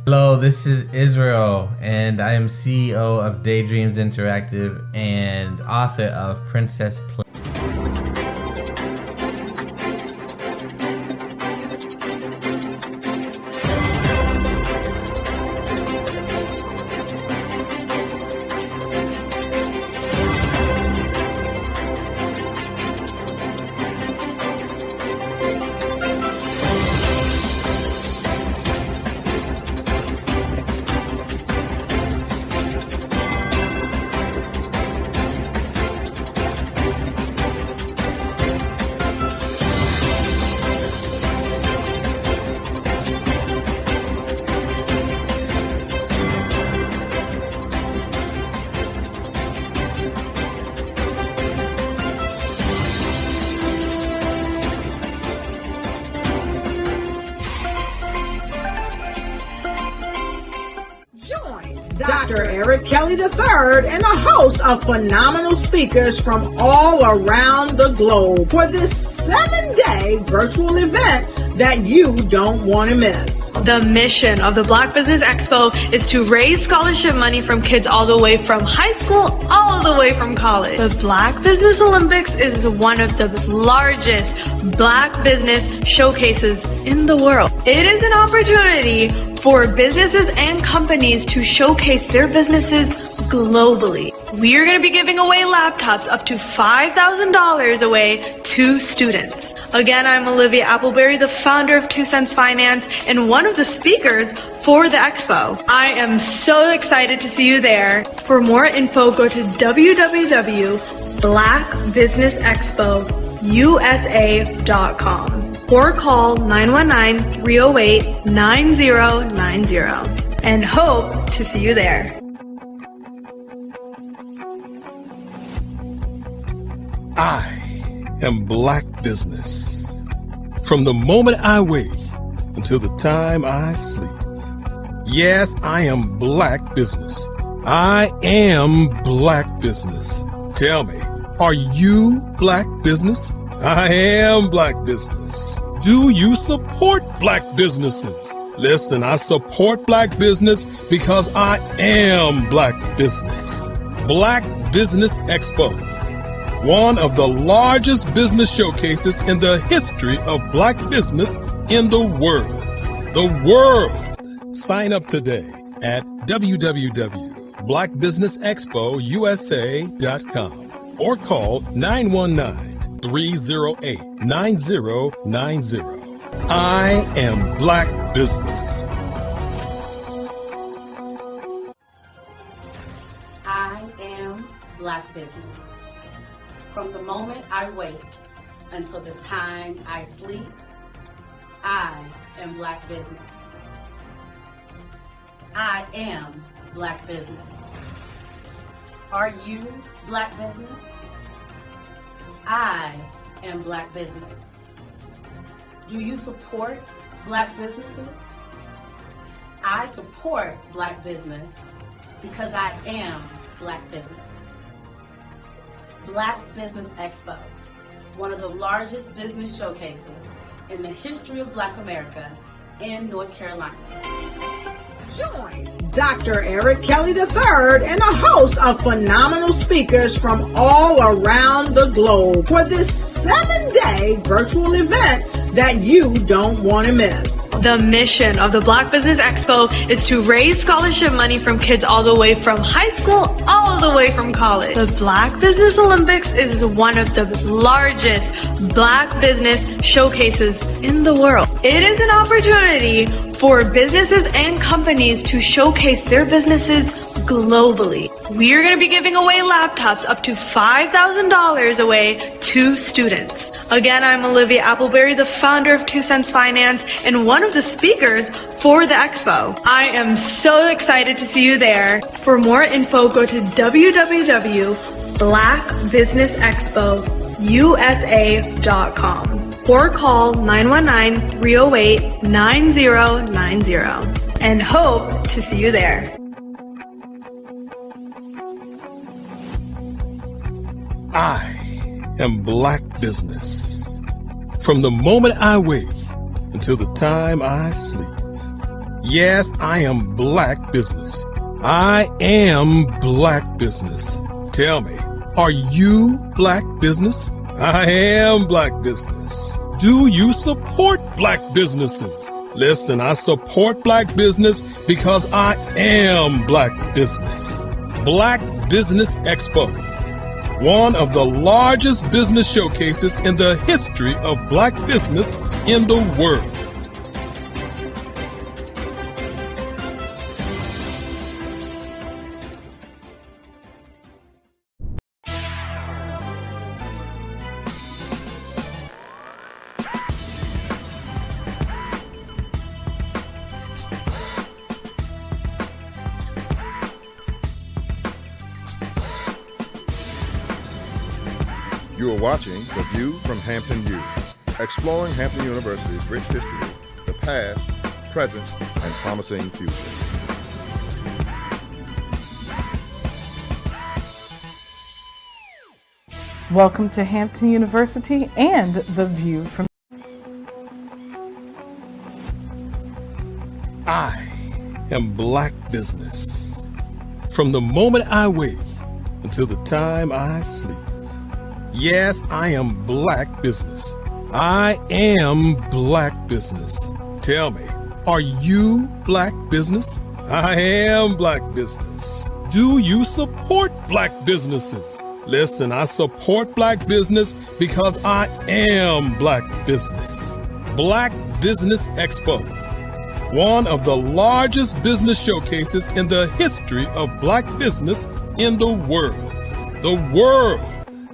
Hello, this is Israel, and I am CEO of Daydreams Interactive and author of Princess Play. Dr. Eric Kelly III and a host of phenomenal speakers from all around the globe for this 7-day virtual event that you don't want to miss. The mission of the Black Business Expo is to raise scholarship money from kids all the way from high school all the way from college. The Black Business Olympics is one of the largest Black business showcases in the world. It is an opportunity for businesses and companies to showcase their businesses globally. We are going to be giving away laptops up to $5,000 away to students. Again, I'm Olivia Appleberry, the founder of 2 Cents Finance and one of the speakers for the expo. I am so excited to see you there. For more info, go to www.blackbusinessexpousa.com or call 919-308-9090 and hope to see you there. I am Black Business. From the moment I wake until the time I sleep. Yes, I am Black Business. I am Black Business. Tell me, are you Black Business? I am Black Business. Do you support Black businesses? Listen, I support Black business because I am Black Business. Black Business Expo, one of the largest business showcases in the history of Black business in the world. The world! Sign up today at www.blackbusinessexpousa.com or call 919-308-9090. I am Black Business. I am Black Business. From the moment I wake until the time I sleep, I am Black Business. I am Black Business. Are you Black Business? I am Black Business. Do you support Black businesses? I support Black business because I am Black business. Black Business Expo, one of the largest business showcases in the history of Black America in North Carolina. Join Dr. Eric Kelly III and a host of phenomenal speakers from all around the globe for this 7-day virtual event that you don't want to miss. The mission of the Black Business Expo is to raise scholarship money from kids all the way from high school all the way from college. The Black Business Olympics is one of the largest Black business showcases in the world. It is an opportunity for businesses and companies to showcase their businesses globally. We are going to be giving away laptops up to $5,000 away to students. Again, I'm Olivia Appleberry, the founder of 2 Cents Finance and one of the speakers for the expo. I am so excited to see you there. For more info, go to www.blackbusinessexpousa.com or call 919-308-9090 and hope to see you there. I am Black Business. From the moment I wake until the time I sleep. Yes, I am Black business. I am Black business. Tell me, are you Black business? I am Black business. Do you support Black businesses? Listen, I support Black business because I am Black business. Black Business Expo, one of the largest business showcases in the history of Black business in the world. You are watching The View from Hampton U, exploring Hampton University's rich history, the past, present, and promising future. Welcome to Hampton University and The View from... I am Black business. From the moment I wake until the time I sleep. Yes, I am Black business. I am Black business. Tell me, are you Black business? I am Black business. Do you support Black businesses? Listen, I support Black business because I am Black business. Black Business Expo, one of the largest business showcases in the history of Black business in the world. The world.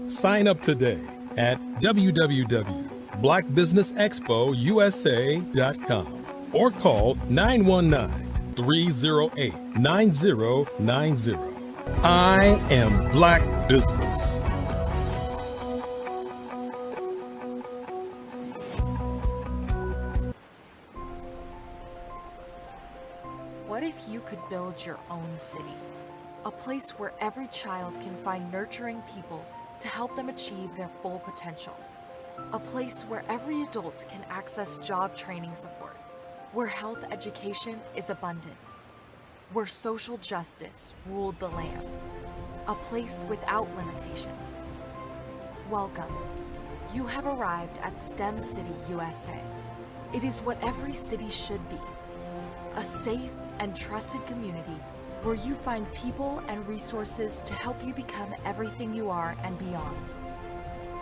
Sign up today at www.blackbusinessexpousa.com or call 919-308-9090. I am Black business. What if you could build your own city? A place where every child can find nurturing people to help them achieve their full potential. A place where every adult can access job training support, where health education is abundant, where social justice ruled the land. A place without limitations. Welcome. You have arrived at STEM City USA. It is what every city should be. A safe and trusted community where you find people and resources to help you become everything you are and beyond.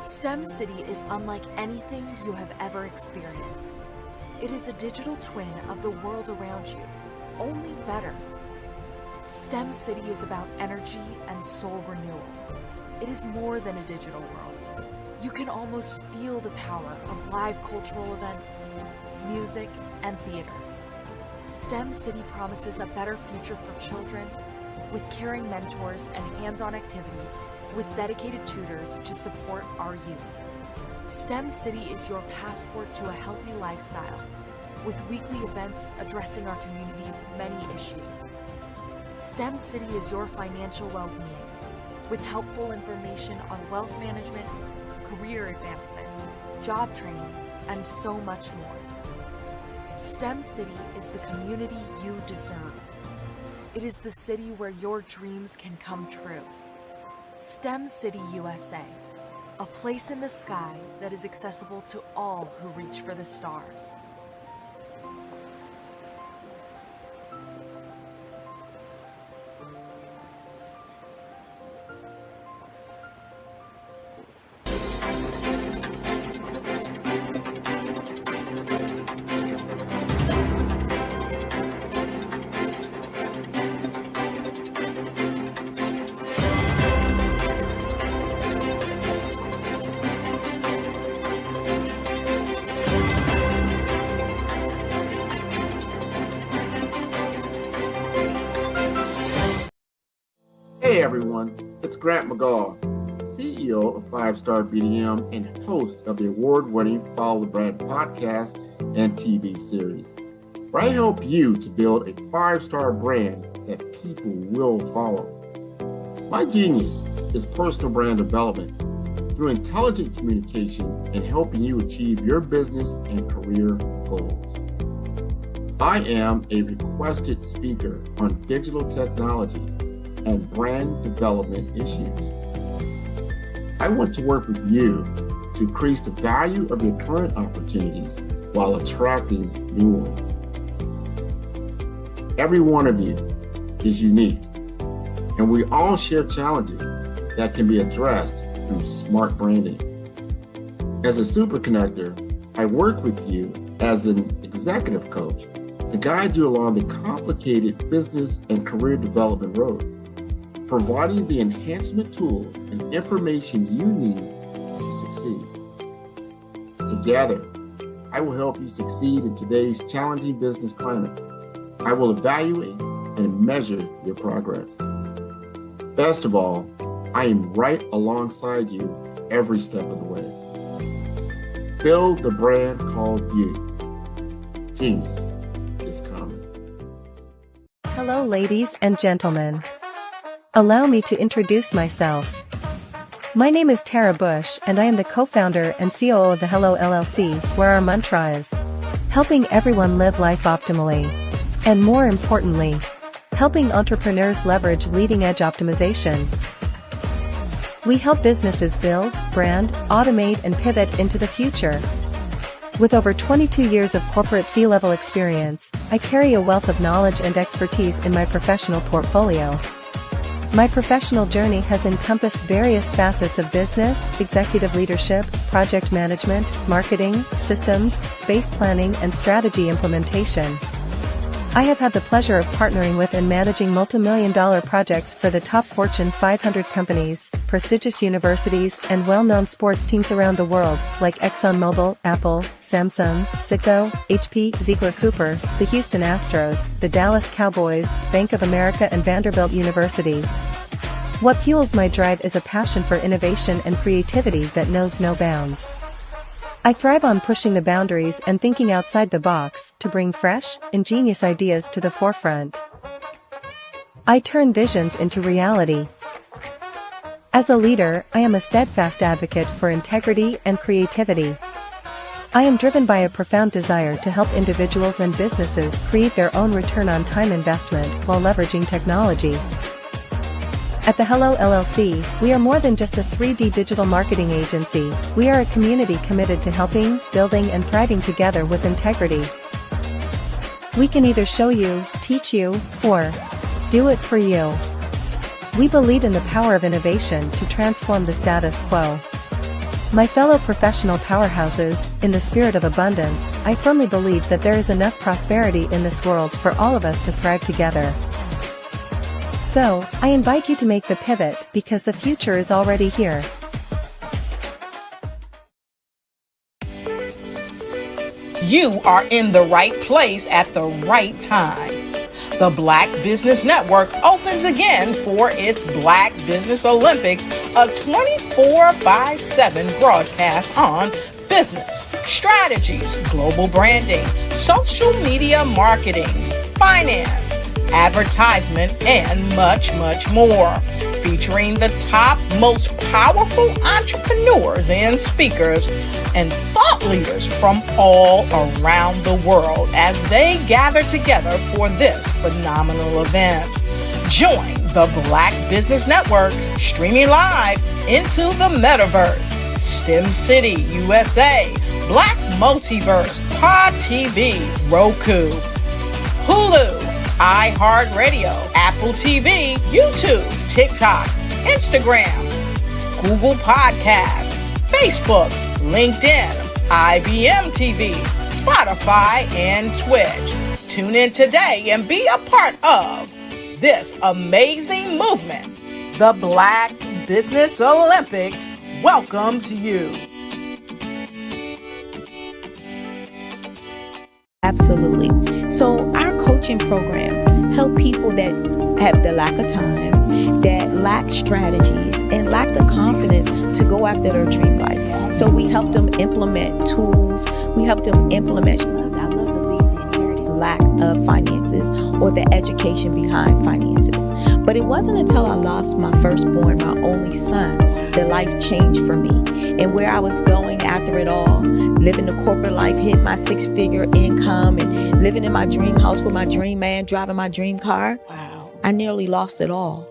STEM City is unlike anything you have ever experienced. It is a digital twin of the world around you, only better. STEM City is about energy and soul renewal. It is more than a digital world. You can almost feel the power of live cultural events, music, and theater. STEM City promises a better future for children with caring mentors and hands-on activities with dedicated tutors to support our youth. STEM City is your passport to a healthy lifestyle with weekly events addressing our community's many issues. STEM City is your financial well-being with helpful information on wealth management, career advancement, job training, and so much more. STEM City is the community you deserve. It is the city where your dreams can come true. STEM City USA, a place in the sky that is accessible to all who reach for the stars. Hey everyone, it's Grant McGaw, CEO of 5-Star BDM and host of the award-winning Follow the Brand podcast and TV series, where I help you to build a 5-star brand that people will follow. My genius is personal brand development through intelligent communication and helping you achieve your business and career goals. I am a requested speaker on digital technology and brand development issues. I want to work with you to increase the value of your current opportunities while attracting new ones. Every one of you is unique, and we all share challenges that can be addressed through smart branding. As a super connector, I work with you as an executive coach to guide you along the complicated business and career development road, providing the enhancement tools and information you need to succeed. Together, I will help you succeed in today's challenging business climate. I will evaluate and measure your progress. Best of all, I am right alongside you every step of the way. Build the brand called you. Genius is coming. Hello, ladies and gentlemen. Allow me to introduce myself. My name is Tara Bush, and I am the co-founder and COO of the Hello LLC, where our mantra is helping everyone live life optimally. And more importantly, helping entrepreneurs leverage leading-edge optimizations. We help businesses build, brand, automate, and pivot into the future. With over 22 years of corporate C-level experience, I carry a wealth of knowledge and expertise in my professional portfolio. My professional journey has encompassed various facets of business, executive leadership, project management, marketing, systems, space planning, and strategy implementation. I have had the pleasure of partnering with and managing multi-million-dollar projects for the top Fortune 500 companies, prestigious universities, and well-known sports teams around the world, like ExxonMobil, Apple, Samsung, Citgo, HP, Ziegler Cooper, the Houston Astros, the Dallas Cowboys, Bank of America, and Vanderbilt University. What fuels my drive is a passion for innovation and creativity that knows no bounds. I thrive on pushing the boundaries and thinking outside the box to bring fresh, ingenious ideas to the forefront. I turn visions into reality. As a leader, I am a steadfast advocate for integrity and creativity. I am driven by a profound desire to help individuals and businesses create their own return on time investment while leveraging technology. At the Hello LLC, we are more than just a 3D digital marketing agency. We are a community committed to helping, building, and thriving together with integrity. We can either show you, teach you, or do it for you. We believe in the power of innovation to transform the status quo. My fellow professional powerhouses, in the spirit of abundance, I firmly believe that there is enough prosperity in this world for all of us to thrive together. So, I invite you to make the pivot because the future is already here. You are in the right place at the right time. The Black Business Network opens again for its Black Business Olympics, a 24/7 broadcast on business, strategies, global branding, social media marketing, finance, advertisement, and much, much more, featuring the top, most powerful entrepreneurs and speakers and thought leaders from all around the world as they gather together for this phenomenal event. Join the Black Business Network streaming live into the metaverse, STEM City, USA, Black Multiverse, Pod TV, Roku, Hulu, iHeartRadio, Apple TV, YouTube, TikTok, Instagram, Google Podcasts, Facebook, LinkedIn, IBM TV, Spotify, and Twitch. Tune in today and be a part of this amazing movement. The Black Business Olympics welcomes you. Absolutely. So our coaching program help people that have the lack of time, that lack strategies, and lack the confidence to go after their dream life. So we help them implement tools. We help them implement. I love the lead inherited lack of finances or the education behind finances. But it wasn't until I lost my firstborn, my only son, that life changed for me. And where I was going after it all, living the corporate life, hit my 6-figure income and living in my dream house with my dream man, driving my dream car. Wow. I nearly lost it all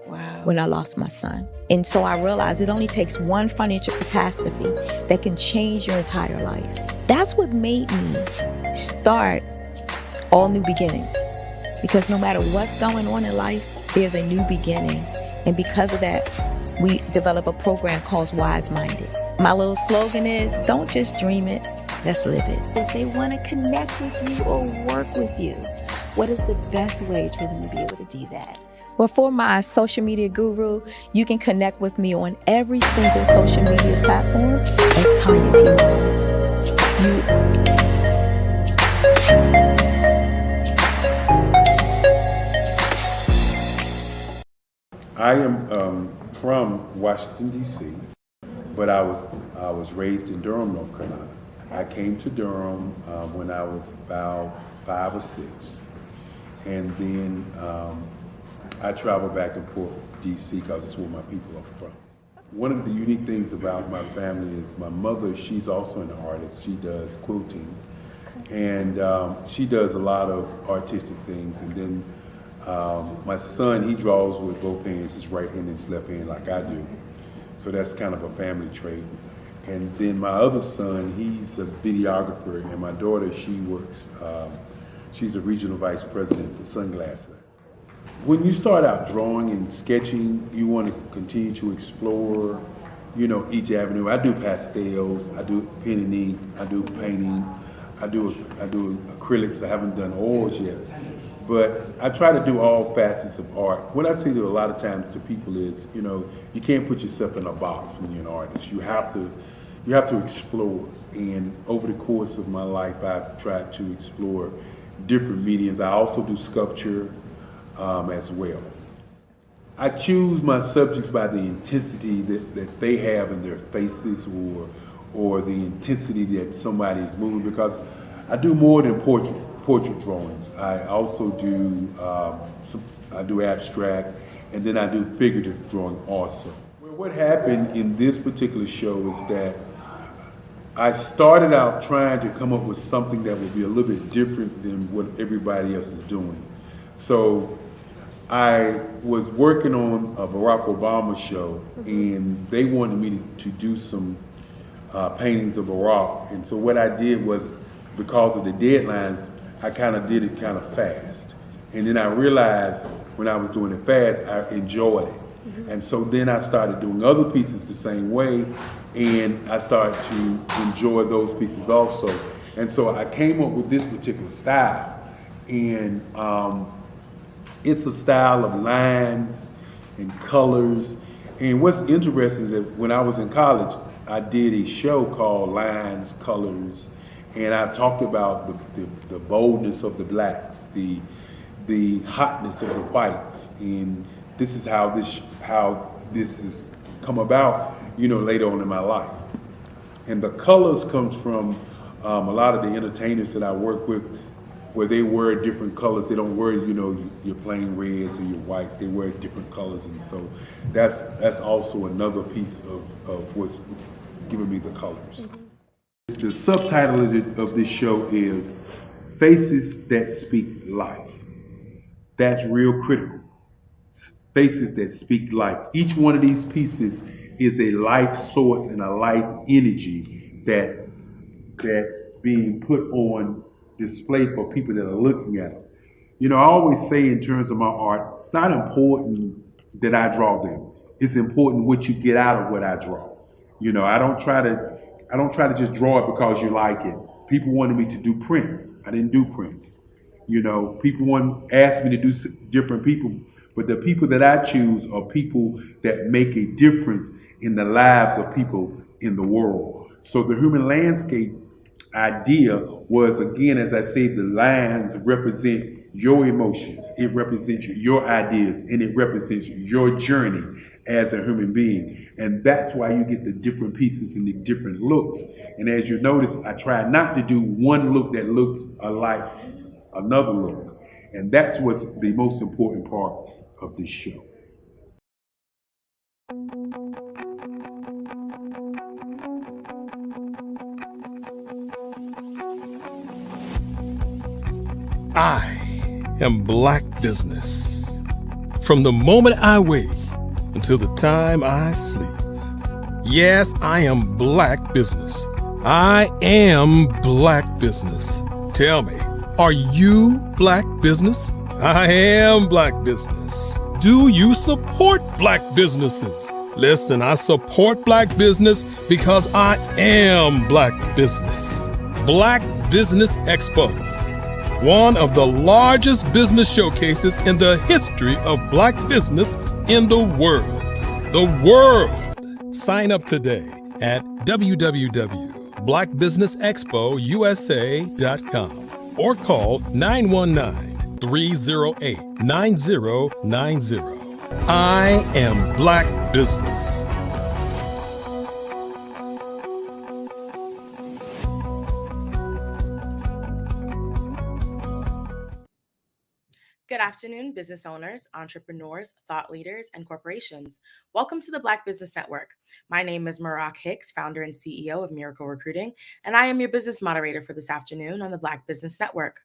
when I lost my son. And so I realized it only takes one financial catastrophe that can change your entire life. That's what made me start All New Beginnings. Because no matter what's going on in life, there's a new beginning. And because of that, we develop a program called Wise Minded. My little slogan is, don't just dream it, let's live it. If they want to connect with you or work with you, what is the best ways for them to be able to do that? Well, for my social media guru, you can connect with me on every single social media platform as Tanya T. Rose. I am from Washington, D.C., but I was raised in Durham, North Carolina. I came to Durham when I was about 5 or 6, and then I traveled back and forth to D.C. because it's where my people are from. One of the unique things about my family is my mother, she's also an artist. She does quilting, and she does a lot of artistic things. And then my son, he draws with both hands, his right hand and his left hand like I do. So that's kind of a family trait. And then my other son, he's a videographer, and my daughter, she works, she's a regional vice president for Sunglasses. When you start out drawing and sketching, you want to continue to explore, each avenue. I do pastels, I do pen and ink, I do painting, I do acrylics. I haven't done oils yet, but I try to do all facets of art. What I say to a lot of times to people is, you can't put yourself in a box when you're an artist. You have to explore. And over the course of my life, I've tried to explore different mediums. I also do sculpture as well. I choose my subjects by the intensity that they have in their faces, or the intensity that somebody is moving, because I do more than portrait drawings. I also do I do abstract, and then I do figurative drawing also. Well, what happened in this particular show is that I started out trying to come up with something that would be a little bit different than what everybody else is doing. So I was working on a Barack Obama show, and they wanted me to do some paintings of Barack. And so what I did was, because of the deadlines, I kind of did it kind of fast. And then I realized when I was doing it fast, I enjoyed it. And so then I started doing other pieces the same way, and I started to enjoy those pieces also. And so I came up with this particular style, and it's a style of lines and colors. And what's interesting is that when I was in college, I did a show called Lines, Colors, and I talked about the boldness of the blacks, the hotness of the whites, and this is how this has come about, later on in my life. And the colors comes from a lot of the entertainers that I work with, where they wear different colors. They don't wear, your plain reds or your whites. They wear different colors, and so that's also another piece of what's giving me the colors. The subtitle of this show is Faces That Speak Life. That's real critical. Faces that speak life. Each one of these pieces is a life source and a life energy that's being put on display for people that are looking at it. I always say in terms of my art, it's not important that I draw them. It's important what you get out of what I draw. I don't try to just draw it because you like it. People wanted me to do prints. I didn't do prints. People asked me to do different people, but the people that I choose are people that make a difference in the lives of people in the world. So the human landscape idea was, again, as I say, the lines represent your emotions, it represents your ideas, and it represents your journey as a human being. And that's why you get the different pieces and the different looks. And as you notice, I try not to do one look that looks alike another look. And that's what's the most important part of this show. I am Black Business. From the moment I wake until the time I sleep. Yes, I am Black Business. I am Black Business. Tell me, are you Black Business? I am Black Business. Do you support Black businesses? Listen, I support Black business because I am Black Business. Black Business Expo, one of the largest business showcases in the history of Black business in the world. The world! Sign up today at www.blackbusinessexpousa.com or call 919-308-9090. I am Black Business. Good afternoon, business owners, entrepreneurs, thought leaders, and corporations. Welcome to the Black Business Network. My name is Marak Hicks, founder and CEO of Miracle Recruiting, and I am your business moderator for this afternoon on the Black Business Network.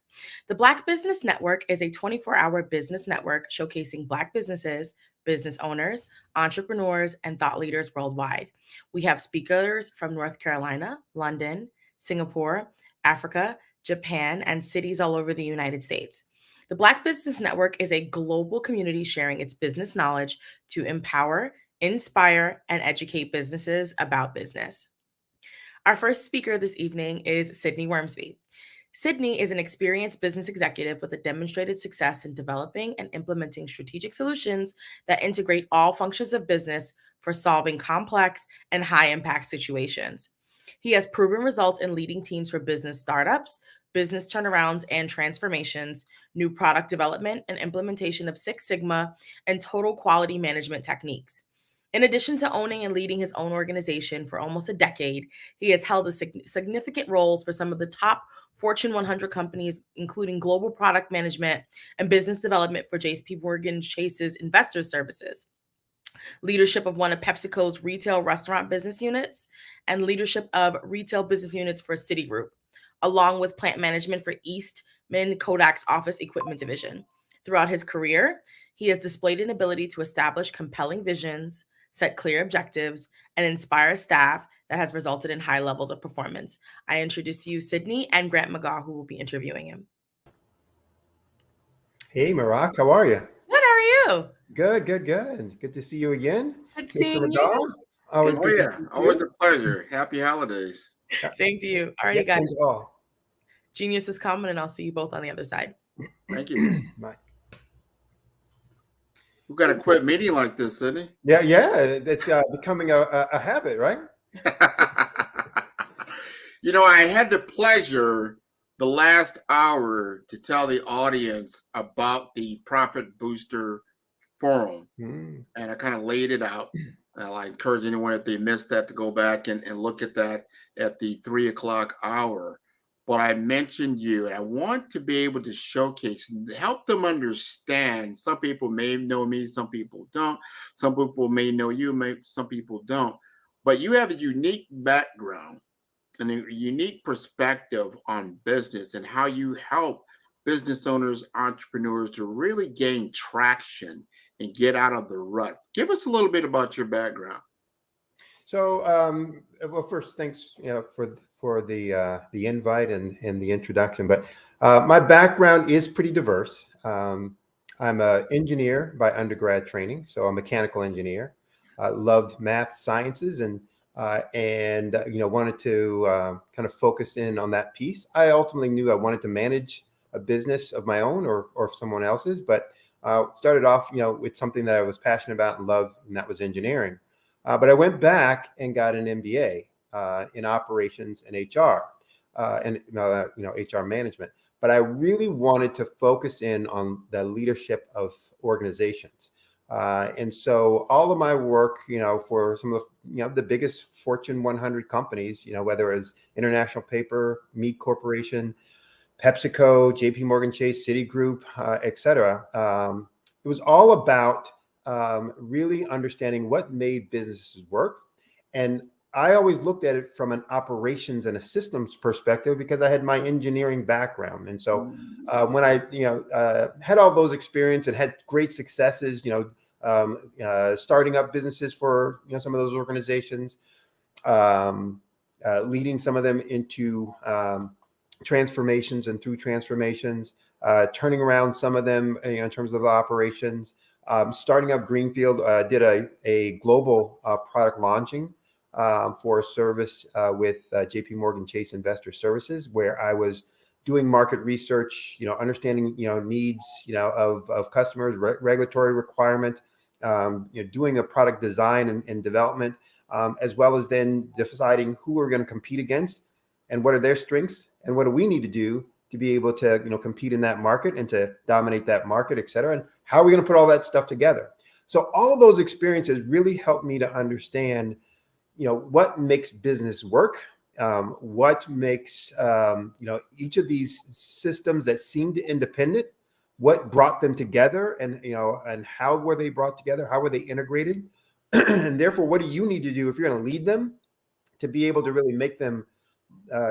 The Black Business Network is a 24-hour business network showcasing Black businesses, business owners, entrepreneurs, and thought leaders worldwide. We have speakers from North Carolina, London, Singapore, Africa, Japan, and cities all over the United States. The Black Business Network is a global community sharing its business knowledge to empower, inspire, and educate businesses about business. Our first speaker this evening is Sydney Wormsby. Sydney is an experienced business executive with a demonstrated success in developing and implementing strategic solutions that integrate all functions of business for solving complex and high-impact situations. He has proven results in leading teams for business startups, business turnarounds and transformations, new product development and implementation of Six Sigma, and total quality management techniques. In addition to owning and leading his own organization for almost a decade, he has held significant roles for some of the top Fortune 100 companies, including global product management and business development for JP Morgan Chase's Investor Services, leadership of one of PepsiCo's retail restaurant business units, and leadership of retail business units for Citigroup, along with plant management for Eastman Kodak's office equipment division. Throughout his career, he has displayed an ability to establish compelling visions, set clear objectives, and inspire staff that has resulted in high levels of performance. I introduce to you Sydney and Grant McGaw, who will be interviewing him. Hey, Marak, how are you? Good, how are you? Good. Good to see you again. Good seeing you. Always a pleasure. Happy holidays. Same to you. All right, guys. All. Genius is coming, and I'll see you both on the other side. Thank you. Bye. We've got to quit meeting like this, Sydney. Yeah. It's becoming a habit, right? You know, I had the pleasure the last hour to tell the audience about the Profit Booster Forum, and I kind of laid it out. I encourage anyone, if they missed that, to go back and look at that at the 3 o'clock hour. But I mentioned you, and I want to be able to showcase and help them understand. Some people may know me, some people don't. Some people may know you, some people don't. But you have a unique background and a unique perspective on business and how you help business owners, entrepreneurs to really gain traction and get out of the rut. Give us a little bit about your background. So, well, first, thanks, for the invite and the introduction. But my background is pretty diverse. I'm an engineer by undergrad training, so a mechanical engineer. Loved math, sciences, and wanted to kind of focus in on that piece. I ultimately knew I wanted to manage a business of my own or someone else's, but started off, with something that I was passionate about and loved, and that was engineering. But I went back and got an MBA in operations and HR, HR management. But I really wanted to focus in on the leadership of organizations. And so all of my work, for some of the biggest Fortune 100 companies, whether it's International Paper, Mead Corporation, PepsiCo, JP Morgan Chase, Citigroup, et cetera. It was all about really understanding what made businesses work. And I always looked at it from an operations and a systems perspective because I had my engineering background. And so when I, had all those experience and had great successes, starting up businesses for, some of those organizations, leading some of them into transformations and through transformations, turning around some of them, in terms of operations, starting up Greenfield, did a global product launching for a service with JP Morgan Chase Investor Services, where I was doing market research, understanding, needs, of customers, regulatory requirements, doing a product design and development, as well as then deciding who we're going to compete against and what are their strengths and what do we need to do to be able to, compete in that market and to dominate that market, et cetera. And how are we going to put all that stuff together? So all of those experiences really helped me to understand, what makes business work, what makes, each of these systems that seemed independent, what brought them together, and, and how were they brought together? How were they integrated? And therefore, what do you need to do if you're going to lead them to be able to really make them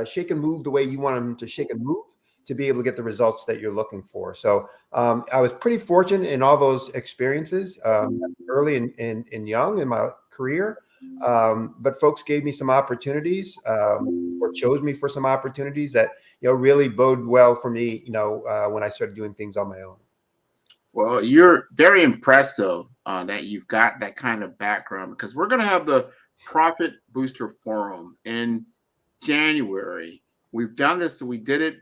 shake and move the way you want them to shake and move, to be able to get the results that you're looking for. So I was pretty fortunate in all those experiences, early and young in my career. But folks gave me some opportunities, or chose me for some opportunities that, really bode well for me, when I started doing things on my own. Well, you're very impressive that you've got that kind of background, because we're going to have the Profit Booster Forum in January. We've done this. We did it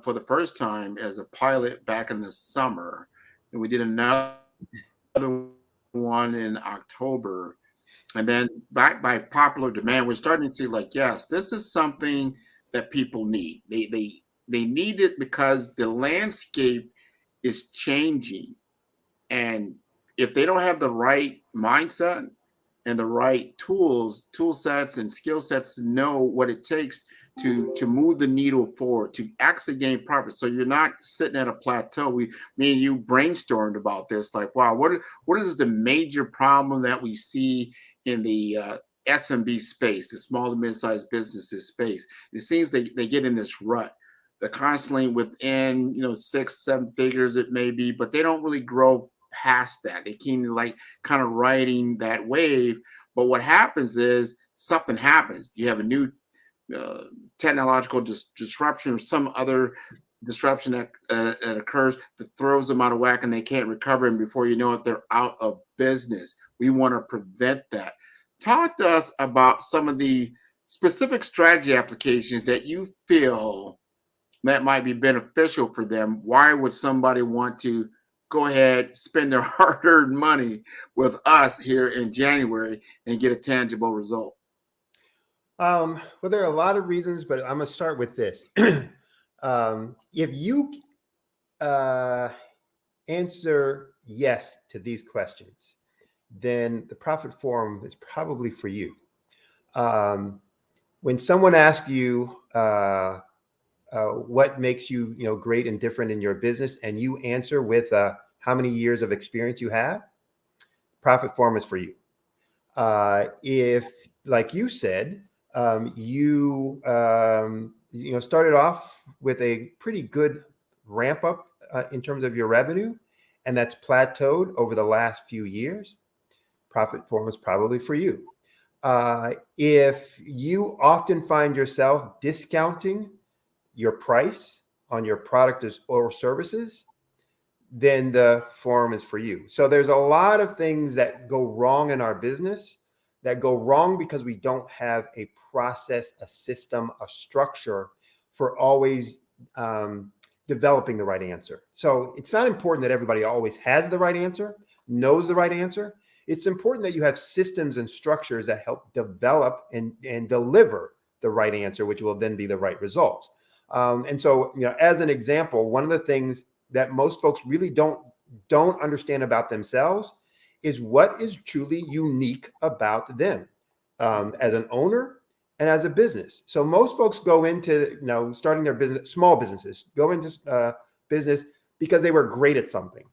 for the first time as a pilot back in the summer, and we did another one in October. And then by popular demand, we're starting to see, like, yes, this is something that people need. They need it because the landscape is changing. And if they don't have the right mindset and the right tool sets and skill sets to know what it takes to move the needle forward, to actually gain profit. So you're not sitting at a plateau. Me and you brainstormed about this, like, wow, what is the major problem that we see in the SMB space, the small to mid-sized businesses space? It seems they get in this rut. They're constantly within, 6-7 figures it may be, but they don't really grow past that. They can kind of riding that wave. But what happens is something happens. You have a new technological disruption or some other disruption that occurs that throws them out of whack, and they can't recover. And before you know it, they're out of business. We want to prevent that. Talk to us about some of the specific strategy applications that you feel that might be beneficial for them. Why would somebody want to go ahead, spend their hard-earned money with us here in January and get a tangible result? Well, there are a lot of reasons, but I'm going to start with this. If you answer yes to these questions, then the Profit Forum is probably for you. When someone asks you what makes you, great and different in your business, and you answer with how many years of experience you have, Profit Forum is for you. If, like you said, you started off with a pretty good ramp up in terms of your revenue, and that's plateaued over the last few years, Profit Forum is probably for you. If you often find yourself discounting your price on your product or services, then the forum is for you. So there's a lot of things that go wrong in our business, that go wrong because we don't have a process, a system, a structure for always developing the right answer. So it's not important that everybody always has the right answer, knows the right answer. It's important that you have systems and structures that help develop and deliver the right answer, which will then be the right results. And so, as an example, one of the things that most folks really don't understand about themselves is what is truly unique about them as an owner, and as a business. So most folks go into, starting their business, small businesses, go into business because they were great at something.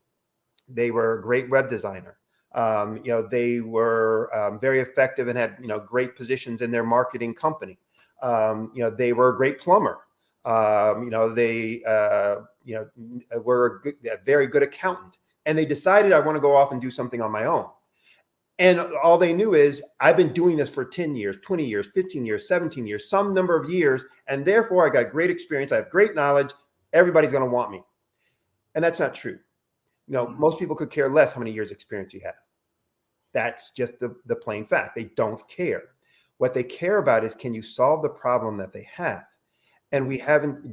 They were a great web designer. They were very effective and had, great positions in their marketing company. They were a great plumber. They were a very good accountant. And they decided, I want to go off and do something on my own. And all they knew is, I've been doing this for 10 years, 20 years, 15 years, 17 years, some number of years. And therefore, I got great experience. I have great knowledge. Everybody's going to want me. And that's not true. Most people could care less how many years experience you have. That's just the plain fact. They don't care. What they care about is, can you solve the problem that they have? And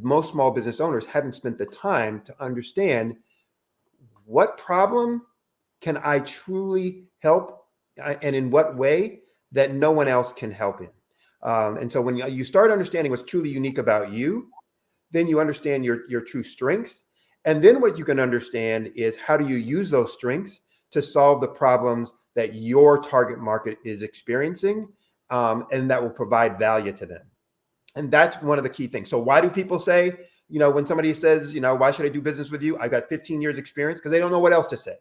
most small business owners haven't spent the time to understand, what problem can I truly help, and in what way that no one else can help in. And so when you start understanding what's truly unique about you, then you understand your true strengths. And then what you can understand is, how do you use those strengths to solve the problems that your target market is experiencing, and that will provide value to them. And that's one of the key things. So why do people say, when somebody says, why should I do business with you? I've got 15 years experience, because they don't know what else to say.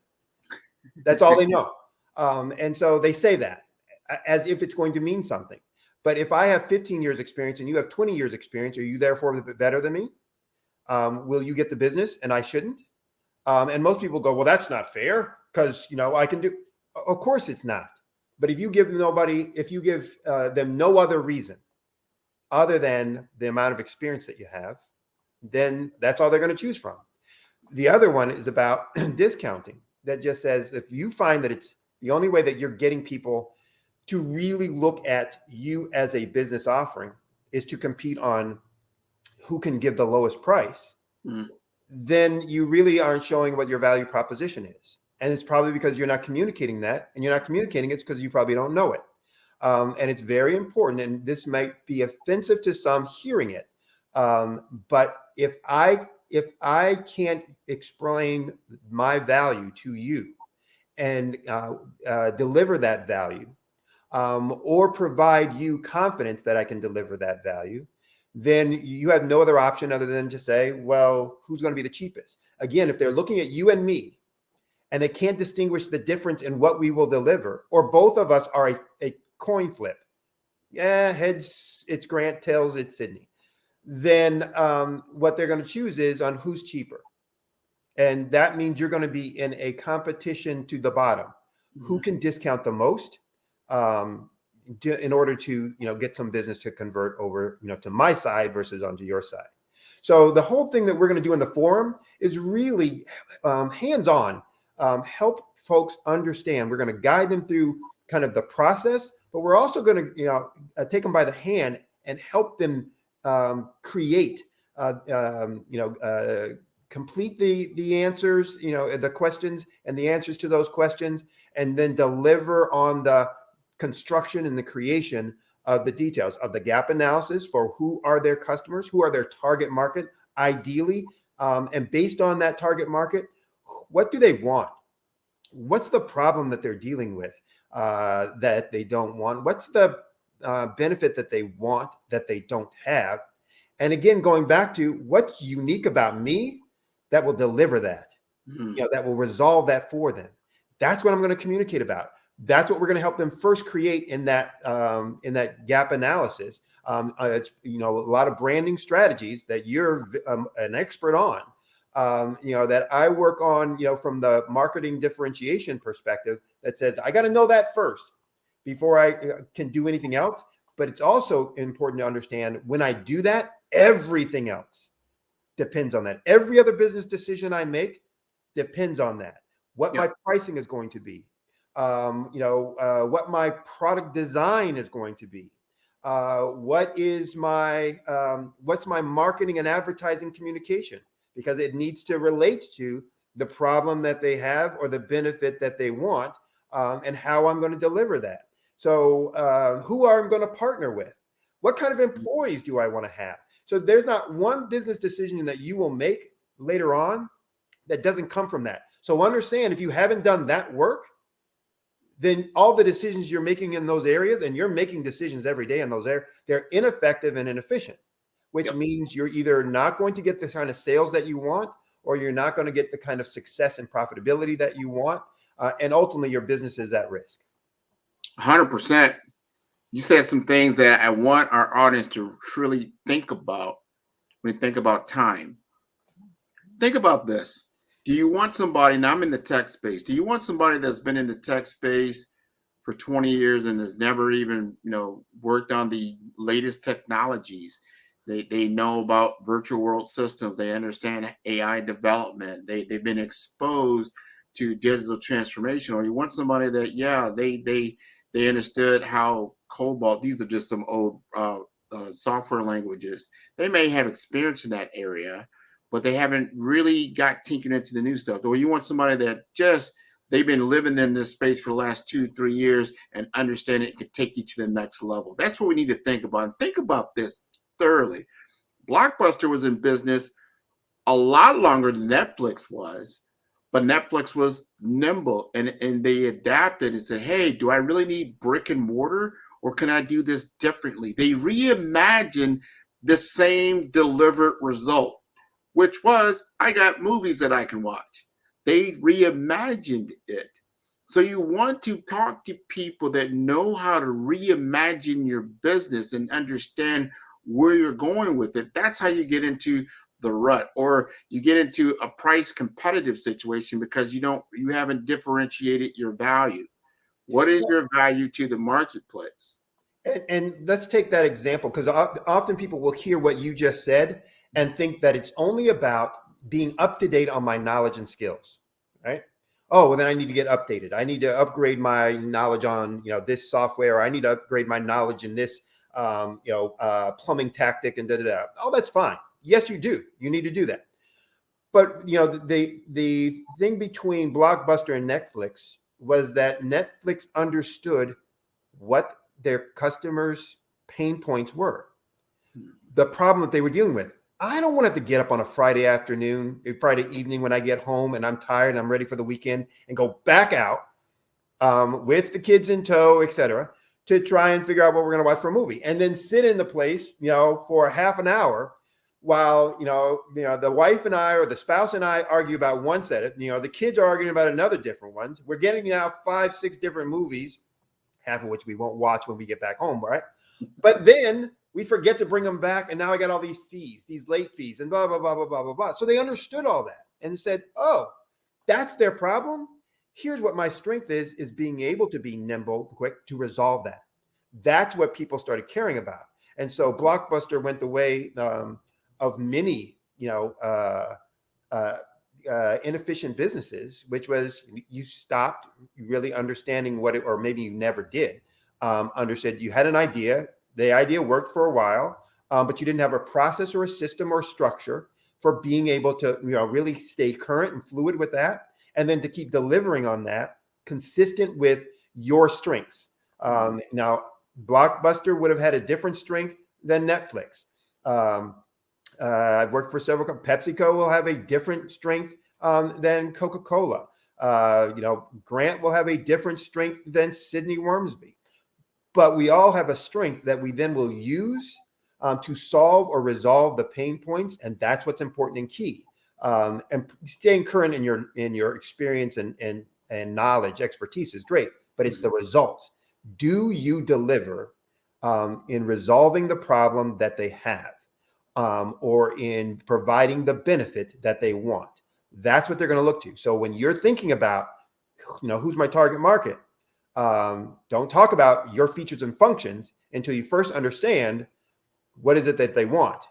That's all they know. And so they say that as if it's going to mean something. But if I have 15 years experience and you have 20 years experience, are you therefore better than me? Will you get the business and I shouldn't? And most people go, well, that's not fair, because, I can do. Of course it's not. But if you give them no other reason other than the amount of experience that you have, then that's all they're going to choose from. The other one is about discounting. That just says, if you find that it's the only way that you're getting people to really look at you as a business offering is to compete on who can give the lowest price, then you really aren't showing what your value proposition is. And it's probably because you're not communicating that, and you're not communicating it because you probably don't know it. And it's very important. And this might be offensive to some hearing it. But if I can't explain my value to you and deliver that value, or provide you confidence that I can deliver that value, then you have no other option other than to say, well, who's going to be the cheapest? Again, if they're looking at you and me, and they can't distinguish the difference in what we will deliver, or both of us are a coin flip, heads it's Grant, tails it's Sydney, then what they're going to choose is on who's cheaper. And that means you're going to be in a competition to the bottom. Who can discount the most in order to get some business to convert over to my side versus onto your side. So the whole thing that we're going to do in the forum is really hands-on, help folks understand. We're going to guide them through kind of the process, but we're also going to take them by the hand and help them create, complete the answers, the questions and the answers to those questions, and then deliver on the construction and the creation of the details of the gap analysis for who are their customers, who are their target market, ideally, and based on that target market, what do they want? What's the problem that they're dealing with that they don't want? What's the benefit that they want that they don't have? And again, going back to what's unique about me that will deliver that, that will resolve that for them. That's what I'm going to communicate about. That's what we're going to help them first create in that gap analysis. It's a lot of branding strategies that you're an expert on. That I work on, from the marketing differentiation perspective, that says I got to know that first before I can do anything else. But it's also important to understand, when I do that, everything else depends on that. Every other business decision I make depends on that. What my pricing is going to be, what my product design is going to be, what's my marketing and advertising communication, because it needs to relate to the problem that they have or the benefit that they want, and how I'm going to deliver that. So who I'm going to partner with, what kind of employees do I want to have? So there's not one business decision that you will make later on that doesn't come from that. So understand, if you haven't done that work, then all the decisions you're making in those areas, and you're making decisions every day in those areas, they're ineffective and inefficient, which means you're either not going to get the kind of sales that you want, or you're not going to get the kind of success and profitability that you want. And ultimately your business is at risk. 100%. You said some things that I want our audience to truly think about when you think about time. Think about this. Do you want somebody, now I'm in the tech space, do you want somebody that's been in the tech space for 20 years and has never even, worked on the latest technologies? They know about virtual world systems. They understand AI development. They've been exposed to digital transformation. Or you want somebody that, they understood how COBOL, these are just some old software languages. They may have experience in that area, but they haven't really got tinkered into the new stuff. Or you want somebody that they've been living in this space for the last 2-3 years and understand it could take you to the next level. That's what we need to think about. And think about this thoroughly. Blockbuster was in business a lot longer than Netflix was, but Netflix was nimble and they adapted and said, hey, do I really need brick and mortar, or can I do this differently? They reimagined the same delivered result, which was, I got movies that I can watch. They reimagined it. So you want to talk to people that know how to reimagine your business and understand where you're going with it. That's how you get into the rut, or you get into a price competitive situation because you haven't differentiated your value. What is your value to the marketplace? And let's take that example, because often people will hear what you just said and think that it's only about being up to date on my knowledge and skills, right? Oh, well, then I need to get updated. I need to upgrade my knowledge on, this software. Or I need to upgrade my knowledge in this, plumbing tactic and da-da-da. Oh, that's fine. Yes, you do. You need to do that. But, the thing between Blockbuster and Netflix was that Netflix understood what their customers' pain points were. The problem that they were dealing with. I don't want to have to get up on a Friday evening when I get home and I'm tired and I'm ready for the weekend and go back out with the kids in tow, etc., to try and figure out what we're going to watch for a movie, and then sit in the place, for half an hour while, the wife and I or the spouse and I argue about one set of, the kids are arguing about another different one. We're getting now 5-6 different movies, half of which we won't watch when we get back home, right? But then we forget to bring them back, and now I got all these fees, these late fees, and blah, blah, blah, blah, blah, blah, blah. So they understood all that and said, oh, that's their problem? Here's what my strength is being able to be nimble, quick to resolve that. That's what people started caring about. And so Blockbuster went the way of many, inefficient businesses, which was you stopped really understanding what it, or maybe you never did, understood. You had an idea. The idea worked for a while, but you didn't have a process or a system or structure for being able to, really stay current and fluid with that, and then to keep delivering on that consistent with your strengths. Now, Blockbuster would have had a different strength than Netflix. I've worked for several companies. PepsiCo will have a different strength than Coca-Cola. Grant will have a different strength than Sidney Wormsby. But we all have a strength that we then will use to solve or resolve the pain points, and that's what's important and key. And staying current in your experience and knowledge, expertise is great, but it's the results. Do you deliver in resolving the problem that they have, or in providing the benefit that they want? That's what they're going to look to. So when you're thinking about, who's my target market, don't talk about your features and functions until you first understand what is it that they want.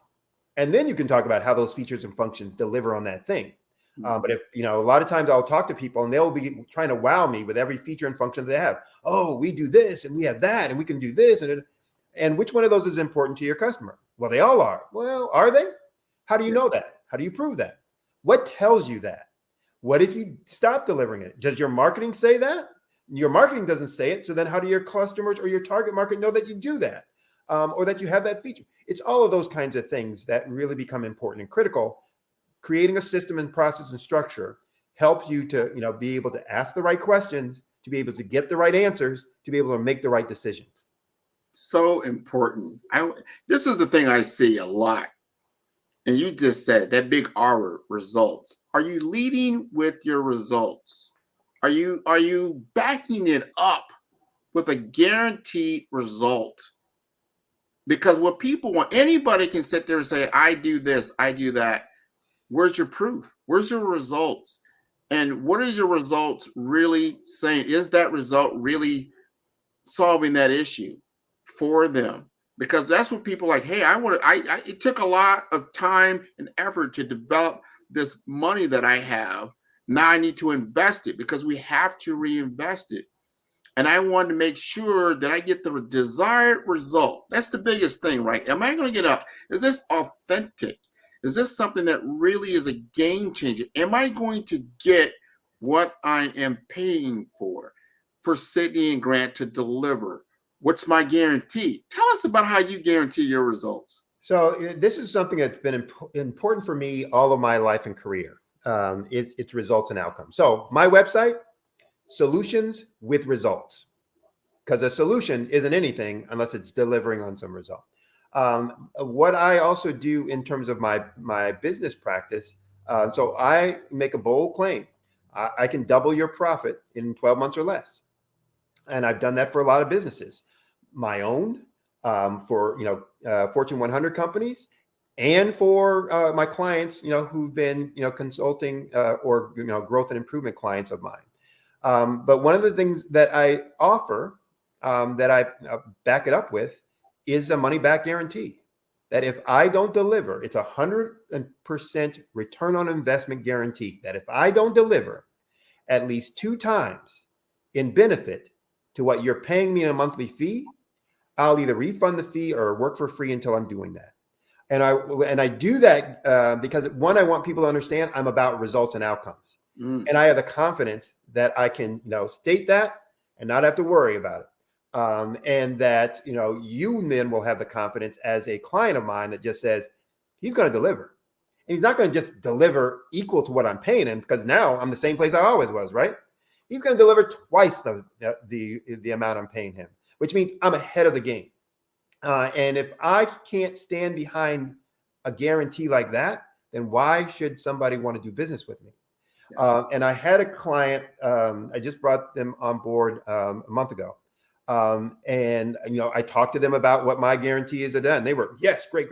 And then you can talk about how those features and functions deliver on that thing. But if, a lot of times I'll talk to people and they'll be trying to wow me with every feature and function they have. Oh, we do this and we have that and we can do this. And which one of those is important to your customer? Well, they all are. Well, are they? How do you know that? How do you prove that? What tells you that? What if you stop delivering it? Does your marketing say that? Your marketing doesn't say it. So then how do your customers or your target market know that you do that? Or that you have that feature? It's all of those kinds of things that really become important and critical. Creating a system and process and structure helps you to, be able to ask the right questions to be able to get the right answers, to be able to make the right decisions. So important. This is the thing I see a lot. And you just said it, that big R word, results. Are you leading with your results? Are you backing it up with a guaranteed result? Because what people want, anybody can sit there and say, I do this, I do that. Where's your proof? Where's your results? And what are your results really saying? Is that result really solving that issue for them? Because that's what people like, hey, it took a lot of time and effort to develop this money that I have. Now I need to invest it because we have to reinvest it. And I wanted to make sure that I get the desired result. That's the biggest thing, right? Am I going to get is this authentic? Is this something that really is a game changer? Am I going to get what I am paying for Sydney and Grant to deliver? What's my guarantee? Tell us about how you guarantee your results. So this is something that's been important for me all of my life and career. It's results and outcomes. So my website, solutions with results, because a solution isn't anything unless it's delivering on some result. What I also do in terms of my business practice, so I make a bold claim. I can double your profit in 12 months or less. And I've done that for a lot of businesses, my own, for Fortune 100 companies, and for my clients, who've been consulting or growth and improvement clients of mine. But one of the things that I offer, that I back it up with, is a money back guarantee. That if I don't deliver, it's 100% return on investment guarantee. That if I don't deliver at least 2 times in benefit to what you're paying me in a monthly fee, I'll either refund the fee or work for free until I'm doing that. And I do that because, one, I want people to understand I'm about results and outcomes. And I have the confidence that I can, state that and not have to worry about it. And that, you then will have the confidence as a client of mine that just says, he's going to deliver. And he's not going to just deliver equal to what I'm paying him, because now I'm the same place I always was, right? He's going to deliver twice the amount I'm paying him, which means I'm ahead of the game. And if I can't stand behind a guarantee like that, then why should somebody want to do business with me? And I had a client, I just brought them on board a month ago. And I talked to them about what my guarantee is, and they were, yes, great.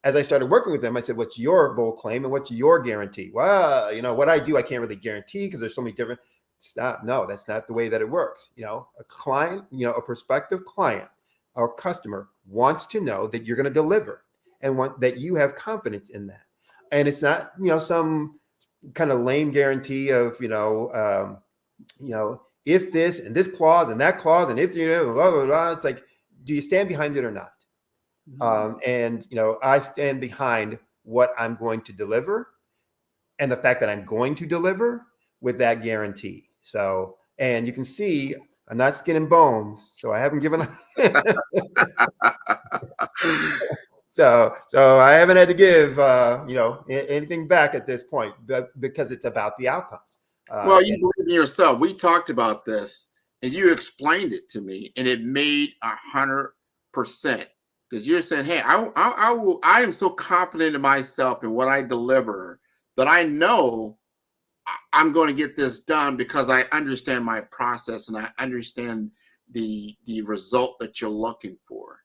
As I started working with them, I said, what's your bold claim and what's your guarantee? Well, what I do, I can't really guarantee because there's so many different. No, that's not the way that it works. A client, a prospective client or customer wants to know that you're going to deliver and that you have confidence in that. And it's not, some kind of lame guarantee of, if this and this clause and that clause, and if blah, blah, blah. It's like, do you stand behind it or not? And I stand behind what I'm going to deliver, and the fact that I'm going to deliver with that guarantee. So, and you can see I'm not skin and bones, so I haven't given so I haven't had to give anything back at this point, but because it's about the outcomes. Well, you believe in yourself. We talked about this, and you explained it to me, and it made 100%. Because you're saying, hey, I am so confident in myself and what I deliver that I know I'm going to get this done because I understand my process and I understand the result that you're looking for.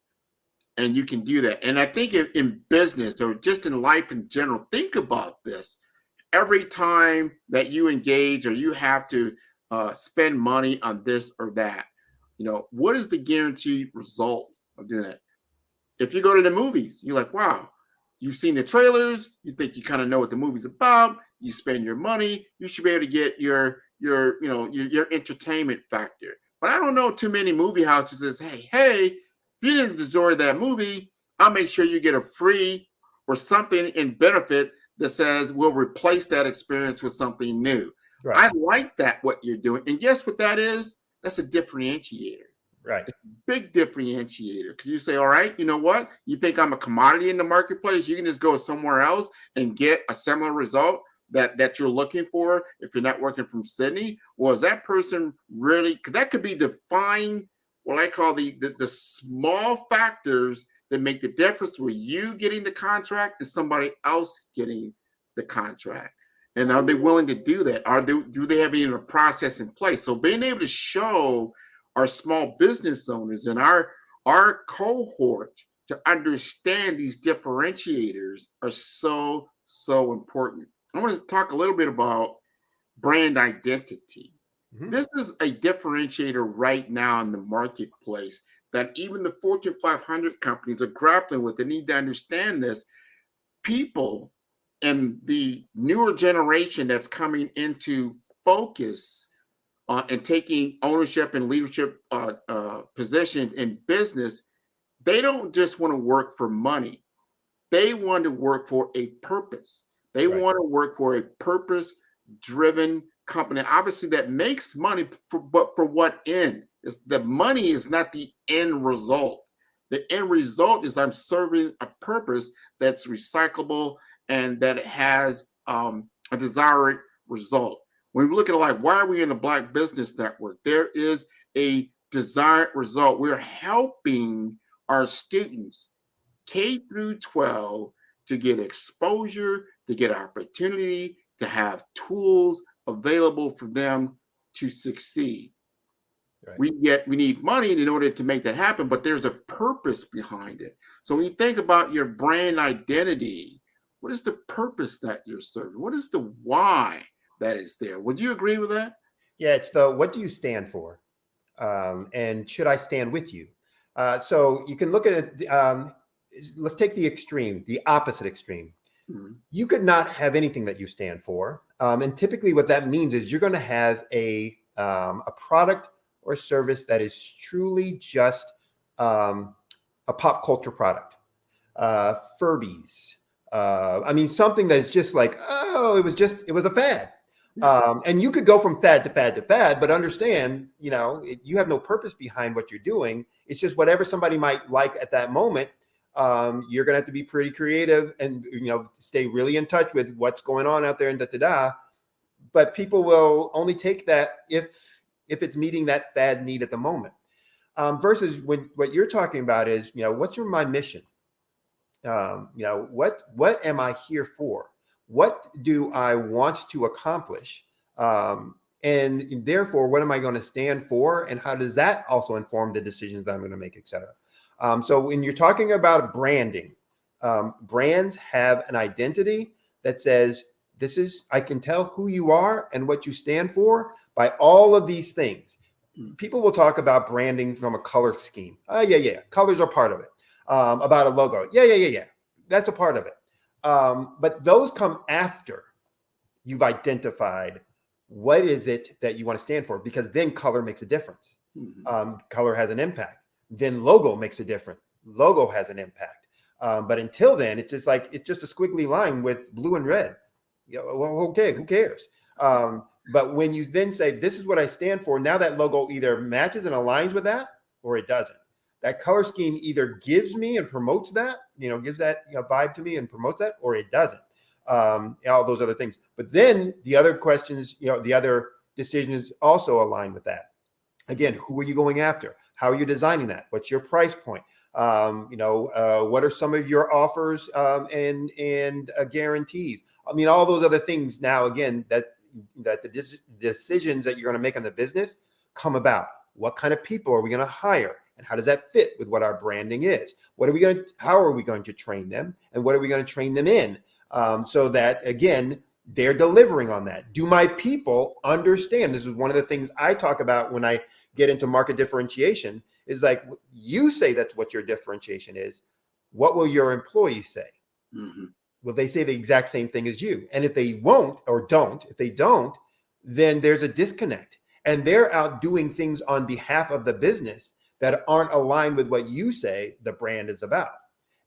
And you can do that. And I think in business or just in life in general, think about this. Every time that you engage or you have to spend money on this or that, what is the guaranteed result of doing that? If you go to the movies, you're like, wow, you've seen the trailers, you think you kind of know what the movie's about, you spend your money, you should be able to get your entertainment factor. But I don't know too many movie houses that say, hey, if you didn't enjoy that movie, I'll make sure you get a free or something in benefit that says we'll replace that experience with something new. Right. I like that, what you're doing. And guess what that is? That's a differentiator. Right. It's a big differentiator. Because you say, all right, you know what? You think I'm a commodity in the marketplace? You can just go somewhere else and get a similar result. that you're looking for if you're not working from Sydney? Or is that person really, because that could be the fine, what I call the small factors that make the difference with you getting the contract and somebody else getting the contract. And are they willing to do that? Do they have even a process in place? So being able to show our small business owners and our cohort to understand these differentiators are so important. I want to talk a little bit about brand identity. This is a differentiator right now in the marketplace that even the Fortune 500 companies are grappling with. They need to understand this. People and the newer generation that's coming into focus and taking ownership and leadership positions in business, they don't just want to work for money. They want to work for a purpose. They want to work for a purpose-driven company. Obviously, that makes money, but for what end? The money is not the end result. The end result is I'm serving a purpose that's recyclable and that has a desired result. When we look at it like, why are we in the Black Business Network? There is a desired result. We're helping our students, K through 12, to get exposure, to get opportunity, to have tools available for them to succeed. We need money in order to make that happen, but there's a purpose behind it. So when you think about your brand identity, what is the purpose that you're serving? What is the why that is there? Would you agree with that? Yeah, it's the what do you stand for? And should I stand with you? So you can look at it. Let's take the extreme, the opposite extreme. You could not have anything that you stand for. And typically what that means is you're going to have a product or service that is truly just a pop culture product. Furbies. I mean, something that's just like, oh, it was a fad. And you could go from fad to fad to fad, but understand, you have no purpose behind what you're doing. It's just whatever somebody might like at that moment. You're going to have to be pretty creative and, stay really in touch with what's going on out there and but people will only take that if it's meeting that fad need at the moment. Versus what you're talking about is, what's my mission? What am I here for? What do I want to accomplish? And therefore, what am I going to stand for? And how does that also inform the decisions that I'm going to make, et cetera? So when you're talking about branding, brands have an identity that says, I can tell who you are and what you stand for by all of these things. People will talk about branding from a color scheme. Yeah. Colors are part of it. About a logo. Yeah. That's a part of it. But those come after you've identified what is it that you want to stand for, because then color makes a difference. Color has an impact. Then logo makes a difference. Logo has an impact. But until then, it's just a squiggly line with blue and red. Well, okay, who cares? But when you then say, this is what I stand for, now that logo either matches and aligns with that or it doesn't. That color scheme either gives me and promotes that, gives that vibe to me and promotes that, or it doesn't. All those other things. But then the other questions, the other decisions also align with that. Again, who are you going after? How are you designing that? What's your price point? What are some of your offers and guarantees? I mean, all those other things now, again, that the decisions that you're going to make on the business come about. What kind of people are we going to hire? And how does that fit with what our branding is? How are we going to train them? And what are we going to train them in? So that, again, they're delivering on that. Do my people understand? This is one of the things I talk about when I get into market differentiation, is like, you say that's what your differentiation is. What will your employees say? Will they say the exact same thing as you? And if they won't or don't, then there's a disconnect. And they're out doing things on behalf of the business that aren't aligned with what you say the brand is about.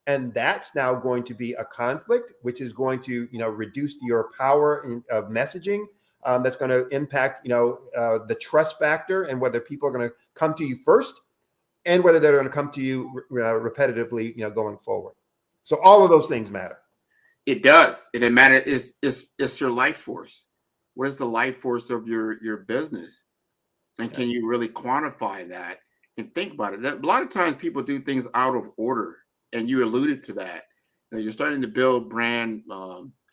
And that's now going to be a conflict, which is going to, reduce your power of messaging. That's going to impact, the trust factor and whether people are going to come to you first and whether they're going to come to you repetitively, going forward. So all of those things matter. It does. And it matters. It's your life force. What is the life force of your business? And can you really quantify that and think about it? A lot of times people do things out of order, and you alluded to that. You're starting to build brand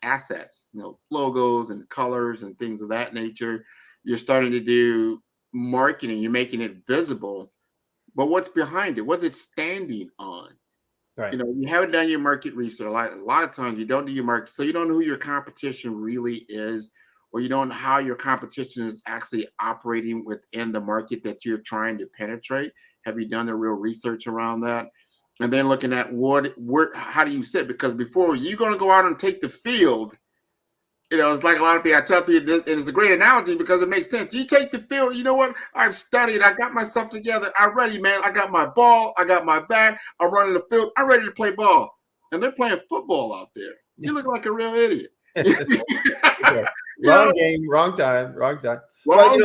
assets, logos and colors and things of that nature. You're starting to do marketing. You're making it visible. But what's behind it? What's it standing on? Right. You haven't done your market research. A lot of times you don't do your market, so you don't know who your competition really is, or you don't know how your competition is actually operating within the market that you're trying to penetrate. Have you done the real research around that? And then looking at how do you sit? Because before you're going to go out and take the field, it's like a lot of people, I tell people this, and it's a great analogy because it makes sense. You take the field, you know what? I've studied, I got myself together, I'm ready, man. I got my ball, I got my bat, I'm running the field, I'm ready to play ball. And they're playing football out there. You look like a real idiot. Wrong game, wrong time. Well,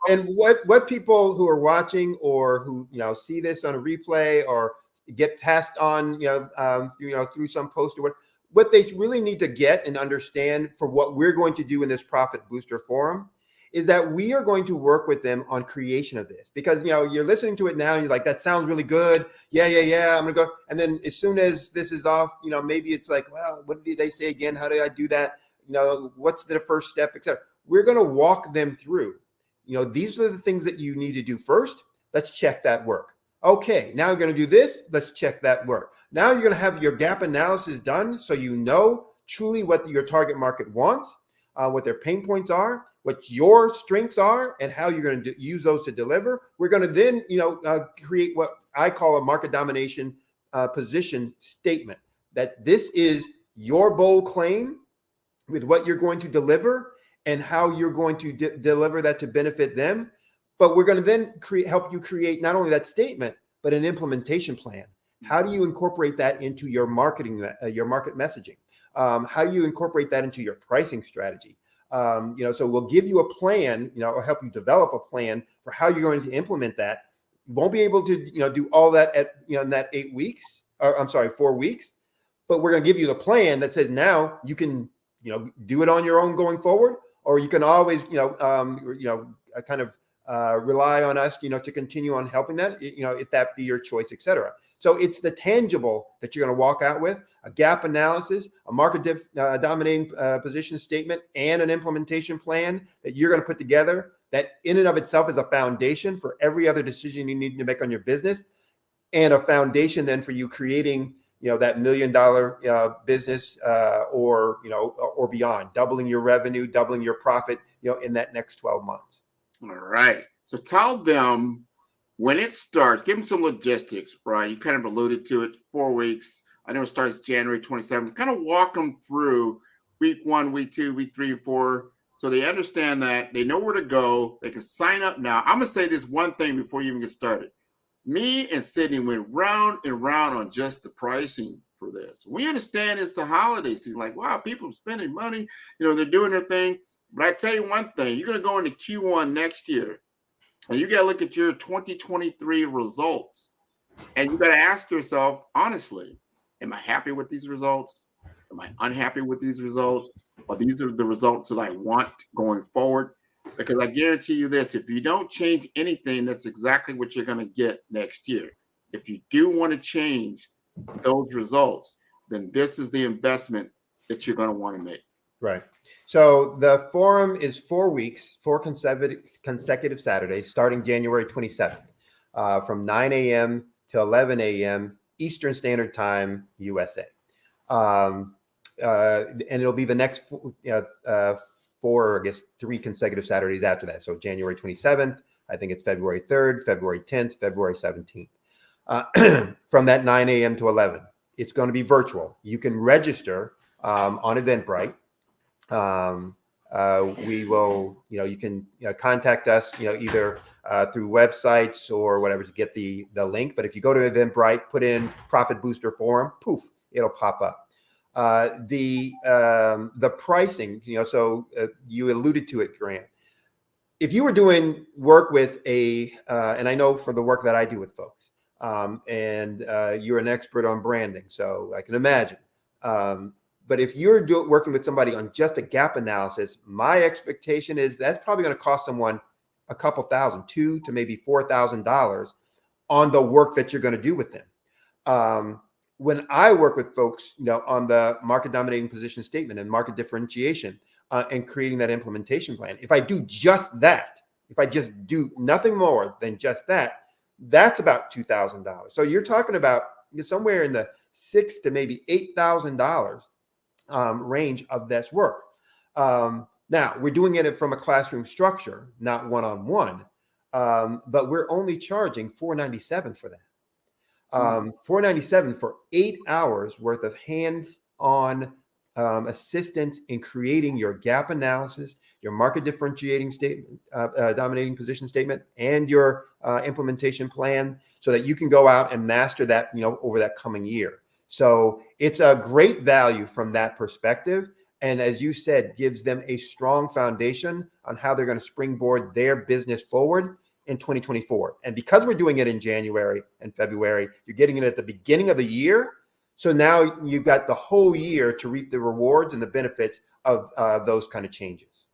and what people who are watching or who see this on a replay or get passed on through some post or what they really need to get and understand for what we're going to do in this Profit Booster Forum is that we are going to work with them on creation of this, because you're listening to it now and you're like, that sounds really good. Yeah, I'm gonna go. And then as soon as this is off, maybe it's like, well, what did they say again? How do I do that? What's the first step, etc. We're going to walk them through. These are the things that you need to do first. Let's check that work. Okay, now we're going to do this. Let's check that work. Now you're going to have your gap analysis done so you know truly what your target market wants, what their pain points are, what your strengths are, and how you're going to use those to deliver. We're going to then, create what I call a market domination position statement, that this is your bold claim with what you're going to deliver and how you're going to deliver that to benefit them. But we're going to then help you create not only that statement, but an implementation plan. How do you incorporate that into your marketing, your market messaging? How do you incorporate that into your pricing strategy? So we'll give you a plan, or help you develop a plan for how you're going to implement that. You won't be able to, do all that in that 8 weeks, or I'm sorry, 4 weeks, but we're going to give you the plan that says now you can, do it on your own going forward, or you can always, kind of rely on us, to continue on helping that, if that be your choice, et cetera. So it's the tangible that you're going to walk out with: a gap analysis, a market dominating position statement, and an implementation plan that you're going to put together that in and of itself is a foundation for every other decision you need to make on your business, and a foundation then for you creating, that $1 million business or beyond, doubling your revenue, doubling your profit, in that next 12 months. All right. So tell them when it starts, give them some logistics, right? You kind of alluded to it, 4 weeks. I know it starts January 27th. Kind of walk them through week 1, week 2, week 3, and 4, so they understand that they know where to go. They can sign up now. I'm going to say this one thing before you even get started. Me and Sydney went round and round on just the pricing for this. We understand it's the holiday season. Like, wow, people are spending money. They're doing their thing. But I tell you one thing, you're going to go into Q1 next year, and you got to look at your 2023 results. And you got to ask yourself, honestly, am I happy with these results? Am I unhappy with these results? Or these are the results that I want going forward? Because I guarantee you this, if you don't change anything, that's exactly what you're going to get next year. If you do want to change those results, then this is the investment that you're going to want to make. Right. So the forum is 4 weeks, 4 consecutive Saturdays, starting January 27th, from 9 a.m. to 11 a.m. Eastern Standard Time, USA. And it'll be the next 4, 3 consecutive Saturdays after that. So January 27th, I think it's February 3rd, February 10th, February 17th. From that 9 a.m. to 11. It's going to be virtual. You can register on Eventbrite. We will, you can contact us, either through websites or whatever to get the link. But if you go to Eventbrite, put in Profit Booster Forum, poof, it'll pop up. The pricing, so you alluded to it, Grant. If you were doing work with and I know for the work that I do with folks, and you're an expert on branding, so I can imagine But if you're working with somebody on just a gap analysis, my expectation is that's probably going to cost someone a couple thousand, $2,000 to maybe $4,000 on the work that you're going to do with them. When I work with folks, on the market dominating position statement and market differentiation and creating that implementation plan, if I do just that, if I just do nothing more than just that, that's about $2,000. So you're talking about somewhere in the $6,000 to maybe $8,000 range of this work. Now we're doing it from a classroom structure, not one-on-one, but we're only charging $497 for that. $497 for 8 hours worth of hands-on assistance in creating your gap analysis, your market differentiating statement, dominating position statement, and your implementation plan, so that you can go out and master that, over that coming year. So it's a great value from that perspective. And as you said, gives them a strong foundation on how they're going to springboard their business forward in 2024. And because we're doing it in January and February, you're getting it at the beginning of the year. So now you've got the whole year to reap the rewards and the benefits of those kind of changes.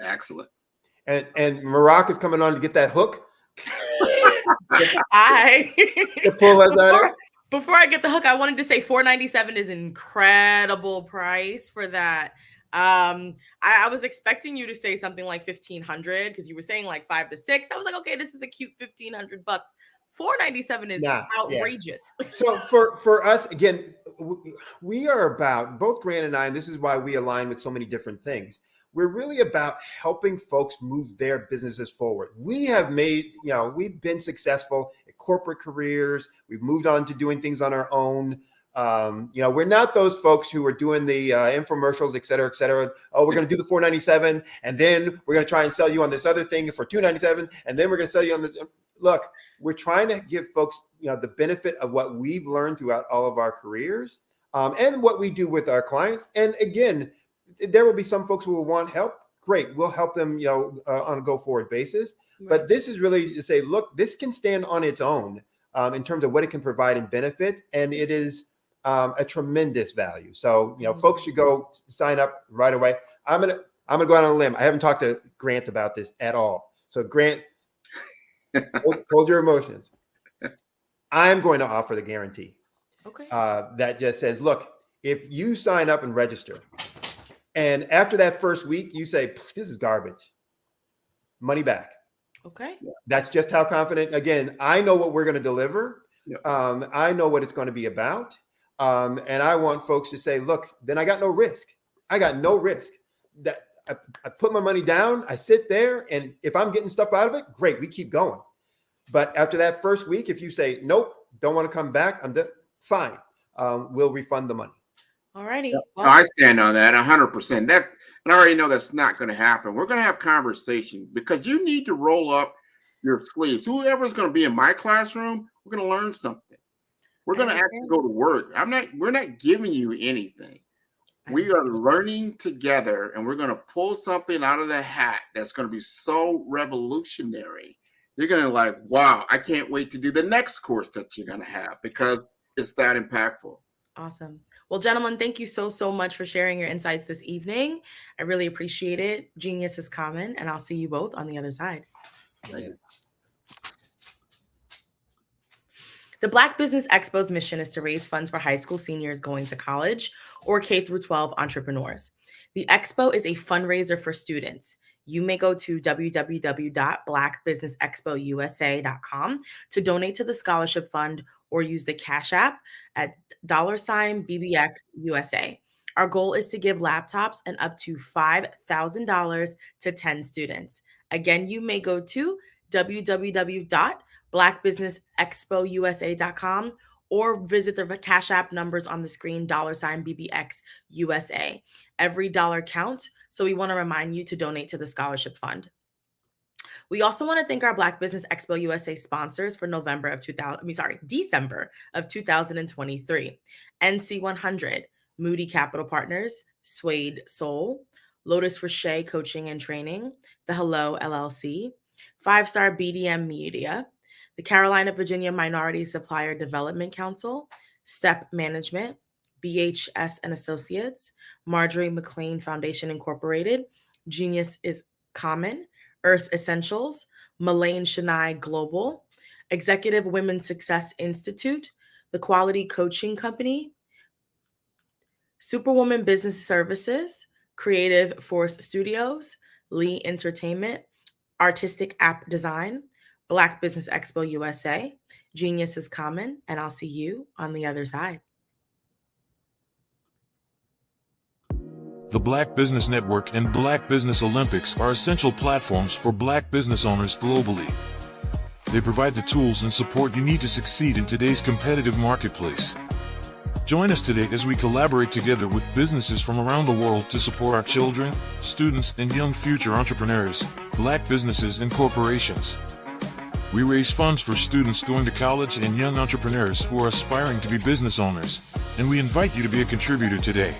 Excellent. And Marak is coming on to get that hook. To pull us out. Before I get the hook, I wanted to say $497 is an incredible price for that. I was expecting you to say something like $1,500 because you were saying like $5,000 to $6,000. I was like, okay, this is a cute $1,500. $497 is outrageous. Yeah. So for us, again, we are about, both Grant and I, and this is why we align with so many different things. We're really about helping folks move their businesses forward. We have made, we've been successful in corporate careers. We've moved on to doing things on our own. We're not those folks who are doing the infomercials, et cetera, et cetera. Oh, we're going to do the $497, and then we're going to try and sell you on this other thing for $297, and then we're going to sell you on this. Look, we're trying to give folks, the benefit of what we've learned throughout all of our careers, and what we do with our clients. And again, there will be some folks who will want help. Great, we'll help them, on a go-forward basis. Right. But this is really to say, look, this can stand on its own in terms of what it can provide and benefit, and it is a tremendous value. So, folks should go sign up right away. I'm gonna go out on a limb. I haven't talked to Grant about this at all. So, Grant, hold your emotions. I'm going to offer the guarantee. Okay. That just says, look, if you sign up and register, and after that first week, you say, this is garbage, money back. Okay. That's just how confident, again, I know what we're going to deliver. Yep. I know what it's going to be about. And I want folks to say, look, then I got no risk. I got no risk. That I put my money down, I sit there, and if I'm getting stuff out of it, great, we keep going. But after that first week, if you say, nope, don't want to come back, I'm done, fine. We'll refund the money. All righty. Well, I stand on that 100%. And I already know that's not going to happen. We're going to have conversation because you need to roll up your sleeves. Whoever's going to be in my classroom, we're going to learn something. We're going to actually go to work. We're not giving you anything. We are learning together, and we're going to pull something out of the hat that's going to be so revolutionary. You're going to like, wow, I can't wait to do the next course that you're going to have because it's that impactful. Awesome. Well, gentlemen, thank you so much for sharing your insights this evening. I really appreciate it. Genius is common, and I'll see you both on the other side. Thank you. The Black Business Expo's mission is to raise funds for high school seniors going to college or K-12 entrepreneurs. The Expo is a fundraiser for students. You may go to www.blackbusinessexpousa.com to donate to the scholarship fund or use the Cash App at $BBXUSA. Our goal is to give laptops and up to $5,000 to 10 students. Again, you may go to www.blackbusinessexpousa.com or visit the Cash App numbers on the screen, $BBXUSA. Every dollar counts, so we want to remind you to donate to the scholarship fund. We also want to thank our Black Business Expo USA sponsors for December of 2023. NC100, Moody Capital Partners, Suede Soul, Lotus Rocher Coaching and Training, The Hello LLC, 5-Star BDM Media, the Carolina Virginia Minority Supplier Development Council, Step Management, BHS and Associates, Marjorie McLean Foundation Incorporated, Genius is Common, Earth Essentials, Mullane Shania Global, Executive Women's Success Institute, The Quality Coaching Company, Superwoman Business Services, Creative Force Studios, Lee Entertainment, Artistic App Design, Black Business Expo USA, Genius is Common, and I'll see you on the other side. The Black Business Network and Black Business Olympics are essential platforms for Black business owners globally. They provide the tools and support you need to succeed in today's competitive marketplace. Join us today as we collaborate together with businesses from around the world to support our children, students, and young future entrepreneurs, Black businesses, and corporations. We raise funds for students going to college and young entrepreneurs who are aspiring to be business owners, and we invite you to be a contributor today.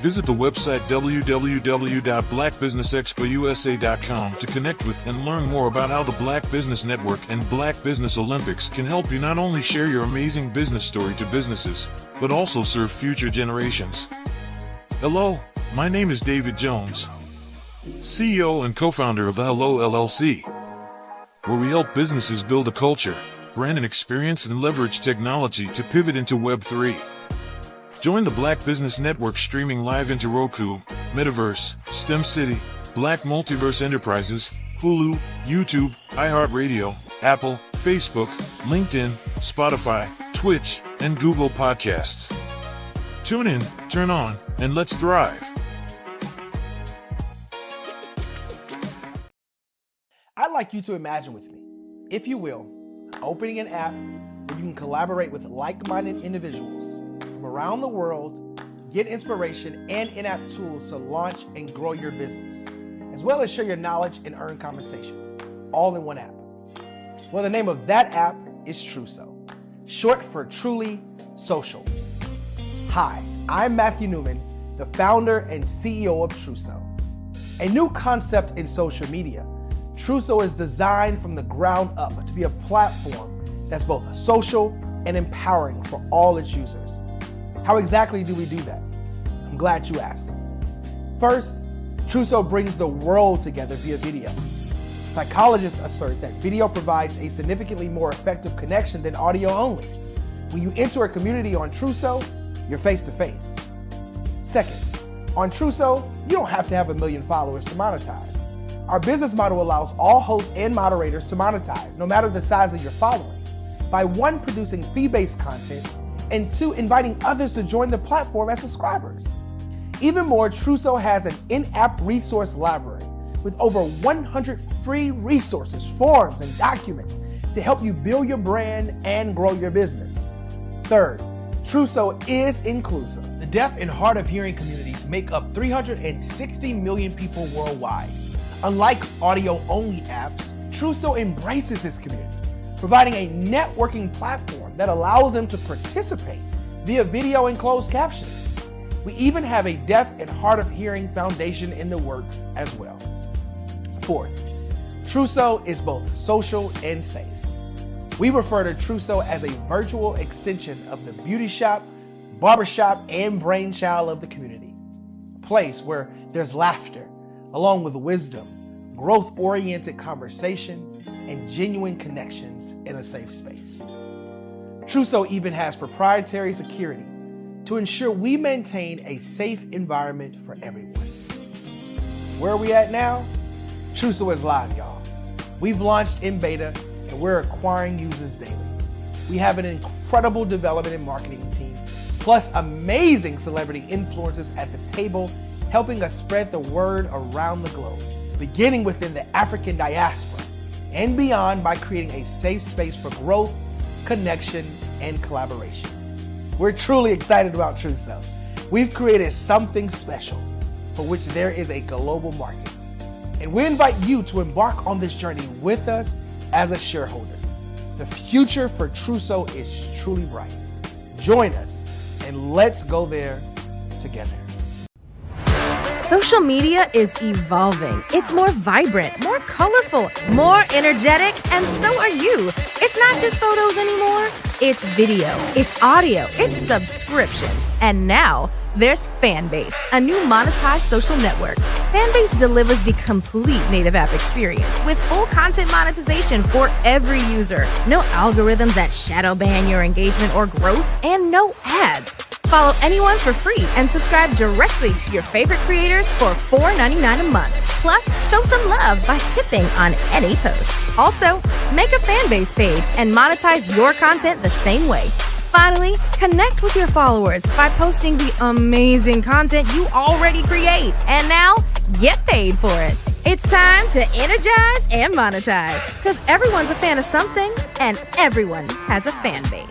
Visit the website www.blackbusinessexpousa.com to connect with and learn more about how the Black Business Network and Black Business Olympics can help you not only share your amazing business story to businesses, but also serve future generations. Hello, my name is David Jones, CEO and co-founder of the Hello LLC, where we help businesses build a culture, brand and experience, and leverage technology to pivot into Web3. Join the Black Business Network streaming live into Roku, Metaverse, STEM City, Black Multiverse Enterprises, Hulu, YouTube, iHeartRadio, Apple, Facebook, LinkedIn, Spotify, Twitch, and Google Podcasts. Tune in, turn on, and let's thrive. I'd like you to imagine with me, if you will, opening an app where you can collaborate with like-minded individuals from around the world, get inspiration and in-app tools to launch and grow your business, as well as share your knowledge and earn compensation, all in one app. Well, the name of that app is Truso, short for Truly Social. Hi, I'm Matthew Newman, the founder and CEO of Truso. A new concept in social media, Truso is designed from the ground up to be a platform that's both social and empowering for all its users. How exactly do we do that? I'm glad you asked. First, Truso brings the world together via video. Psychologists assert that video provides a significantly more effective connection than audio only. When you enter a community on Truso, you're face to face. Second, on Truso, you don't have to have 1 million followers to monetize. Our business model allows all hosts and moderators to monetize, no matter the size of your following, by 1, producing fee-based content, and 2, inviting others to join the platform as subscribers. Even more, Truso has an in-app resource library with over 100 free resources, forms, and documents to help you build your brand and grow your business. Third, Truso is inclusive. The deaf and hard of hearing communities make up 360 million people worldwide. Unlike audio-only apps, Truso embraces this community, providing a networking platform that allows them to participate via video and closed captioning. We even have a deaf and hard of hearing foundation in the works as well. Fourth, Truso is both social and safe. We refer to Truso as a virtual extension of the beauty shop, barbershop, and brainchild of the community. A place where there's laughter, along with wisdom, growth-oriented conversation, and genuine connections in a safe space. Truso even has proprietary security to ensure we maintain a safe environment for everyone. Where are we at now? Truso is live, y'all. We've launched in beta and we're acquiring users daily. We have an incredible development and marketing team, plus amazing celebrity influencers at the table, helping us spread the word around the globe, beginning within the African diaspora and beyond by creating a safe space for growth, connection, and collaboration. We're truly excited about Truso. We've created something special for which there is a global market. And we invite you to embark on this journey with us as a shareholder. The future for Truso is truly bright. Join us and let's go there together. Social media is evolving. It's more vibrant, more colorful, more energetic, and so are you. It's not just photos anymore. It's video, it's audio, it's subscriptions. And now there's Fanbase, a new monetized social network. Fanbase delivers the complete native app experience with full content monetization for every user. No algorithms that shadow ban your engagement or growth, and no ads. Follow anyone for free and subscribe directly to your favorite creators for $4.99 a month. Plus, show some love by tipping on any post. Also, make a Fanbase page and monetize your content the same way. Finally, connect with your followers by posting the amazing content you already create. And now, get paid for it. It's time to energize and monetize, because everyone's a fan of something and everyone has a fan base.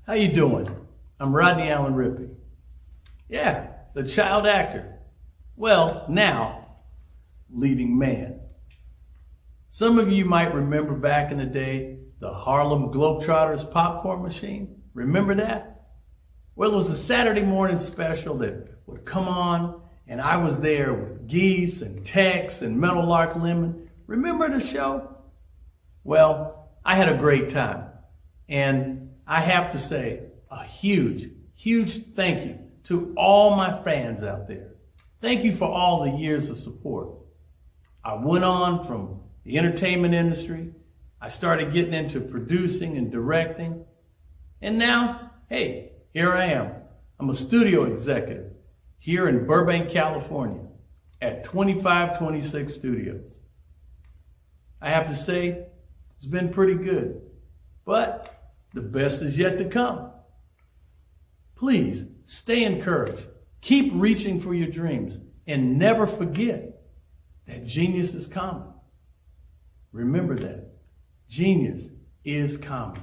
How you doing? I'm Rodney Allen Rippey. Yeah, the child actor. Well, now, leading man. Some of you might remember back in the day, the Harlem Globetrotters popcorn machine. Remember that? Well, it was a Saturday morning special that would come on, and I was there with Geese and Tex and Meadowlark Lemon. Remember the show? Well, I had a great time. And I have to say a huge, huge thank you to all my fans out there. Thank you for all the years of support. I went on from the entertainment industry. I started getting into producing and directing. And now, hey, here I am. I'm a studio executive here in Burbank, California at 2526 Studios. I have to say, it's been pretty good, but the best is yet to come. Please stay encouraged. Keep reaching for your dreams and never forget that genius is common. Remember that. Genius is common.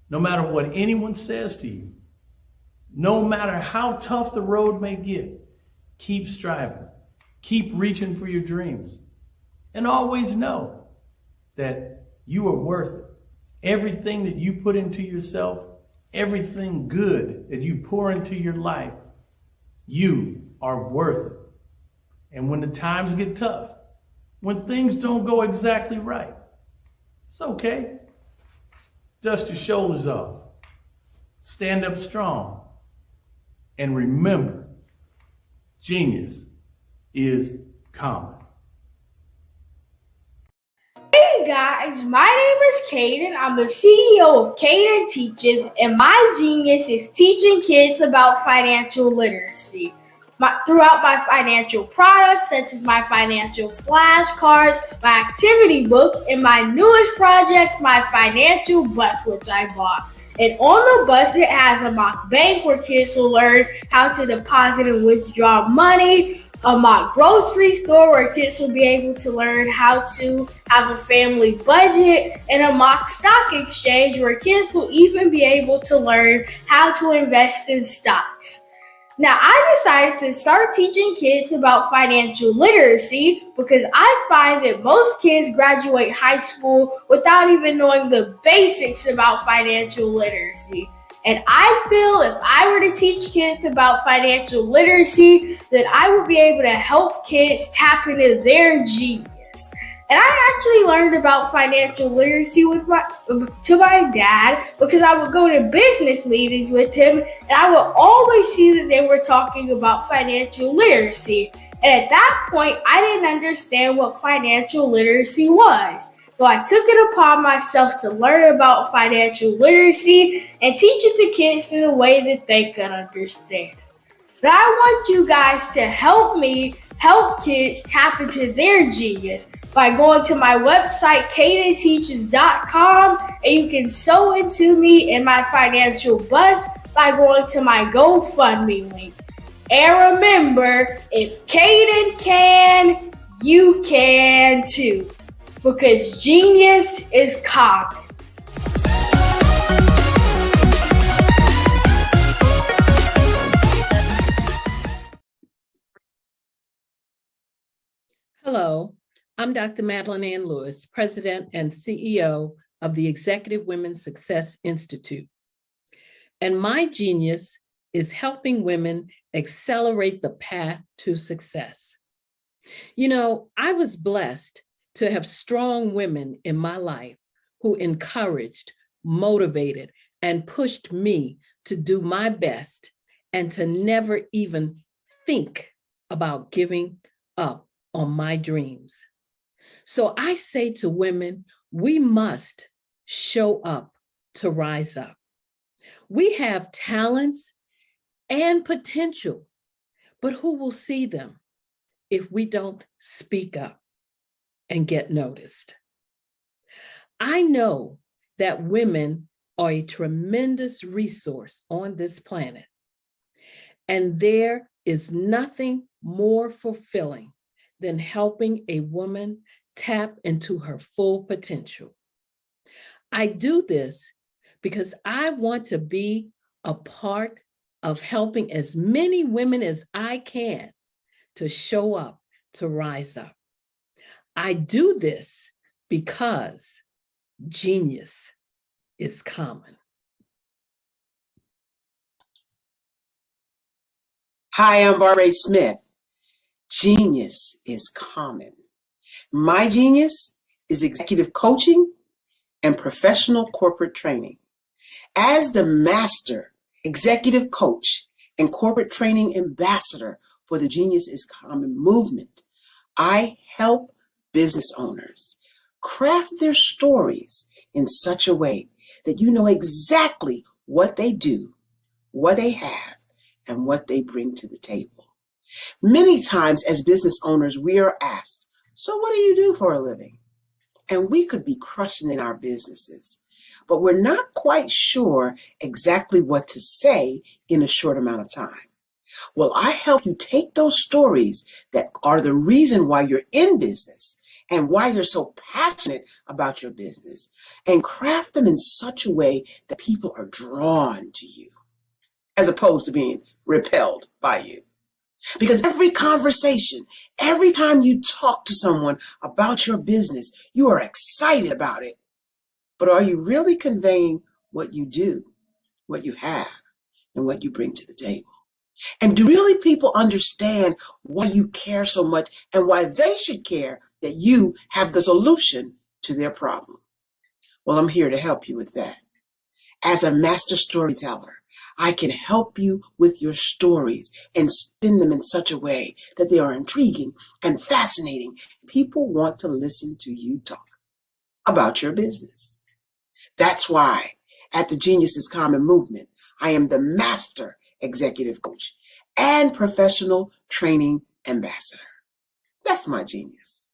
No matter what anyone says to you, no matter how tough the road may get, keep striving. Keep reaching for your dreams. And always know that you are worth it. Everything that you put into yourself, everything good that you pour into your life, you are worth it. And when the times get tough, when things don't go exactly right, it's okay. Dust your shoulders off. Stand up strong. And remember, genius is common. Hey guys, my name is Caden. I'm the CEO of Caden Teaches, and my genius is teaching kids about financial literacy. Throughout my financial products, such as my financial flashcards, my activity book, and my newest project, my financial bus, which I bought. And on the bus, it has a mock bank where kids will learn how to deposit and withdraw money, a mock grocery store where kids will be able to learn how to have a family budget, and a mock stock exchange where kids will even be able to learn how to invest in stocks. Now, I decided to start teaching kids about financial literacy because I find that most kids graduate high school without even knowing the basics about financial literacy. And I feel if I were to teach kids about financial literacy, that I would be able to help kids tap into their genius. And I actually learned about financial literacy to my dad because I would go to business meetings with him and I would always see that they were talking about financial literacy. And at that point, I didn't understand what financial literacy was. So I took it upon myself to learn about financial literacy and teach it to kids in a way that they could understand. But I want you guys to help me help kids tap into their genius by going to my website, cadenteaches.com, and you can sew into me in my financial bus by going to my GoFundMe link. And remember, if Caden can, you can too, because genius is common. Hello, I'm Dr. Madeline Ann Lewis, President and CEO of the Executive Women's Success Institute. And my genius is helping women accelerate the path to success. You know, I was blessed to have strong women in my life who encouraged, motivated, and pushed me to do my best and to never even think about giving up on my dreams. So I say to women, we must show up to rise up. We have talents and potential, but who will see them if we don't speak up and get noticed? I know that women are a tremendous resource on this planet, and there is nothing more fulfilling than helping a woman tap into her full potential. I do this because I want to be a part of helping as many women as I can to show up, to rise up. I do this because genius is common. Hi, I'm Barbara Smith. Genius is common. My genius is executive coaching and professional corporate training. As the master executive coach and corporate training ambassador for the Genius is Common movement, I help business owners craft their stories in such a way that you know exactly what they do, what they have, and what they bring to the table. Many times as business owners, we are asked, so what do you do for a living? And we could be crushing in our businesses, but we're not quite sure exactly what to say in a short amount of time. Well, I help you take those stories that are the reason why you're in business and why you're so passionate about your business and craft them in such a way that people are drawn to you as opposed to being repelled by you. Because every conversation, every time you talk to someone about your business, you are excited about it. But are you really conveying what you do, what you have, and what you bring to the table? And do really people understand why you care so much and why they should care that you have the solution to their problem? Well, I'm here to help you with that. As a master storyteller, I can help you with your stories and spin them in such a way that they are intriguing and fascinating. People want to listen to you talk about your business. That's why at the Genius is Common movement, I am the master executive coach and professional training ambassador. That's my genius.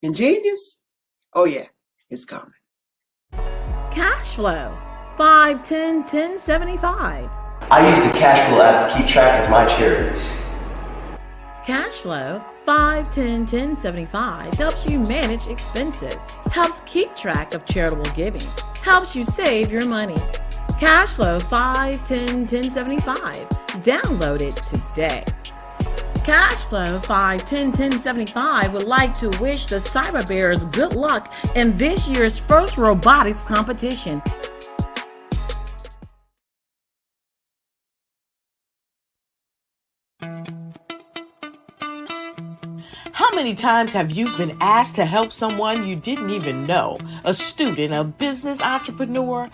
And genius? Oh yeah, it's common. Cash flow, 5, 10, 10, 75. I use the cash flow app to keep track of my charities. Cash flow, 5, 10, 10, 75 helps you manage expenses, helps keep track of charitable giving, helps you save your money. Cash flow, 5, 10, 10, 75. Download it today. Cash flow 5, 10, 10, 75 would like to wish the Cyber Bears good luck in this year's first robotics competition. How many times have you been asked to help someone you didn't even know, a student, a business entrepreneur?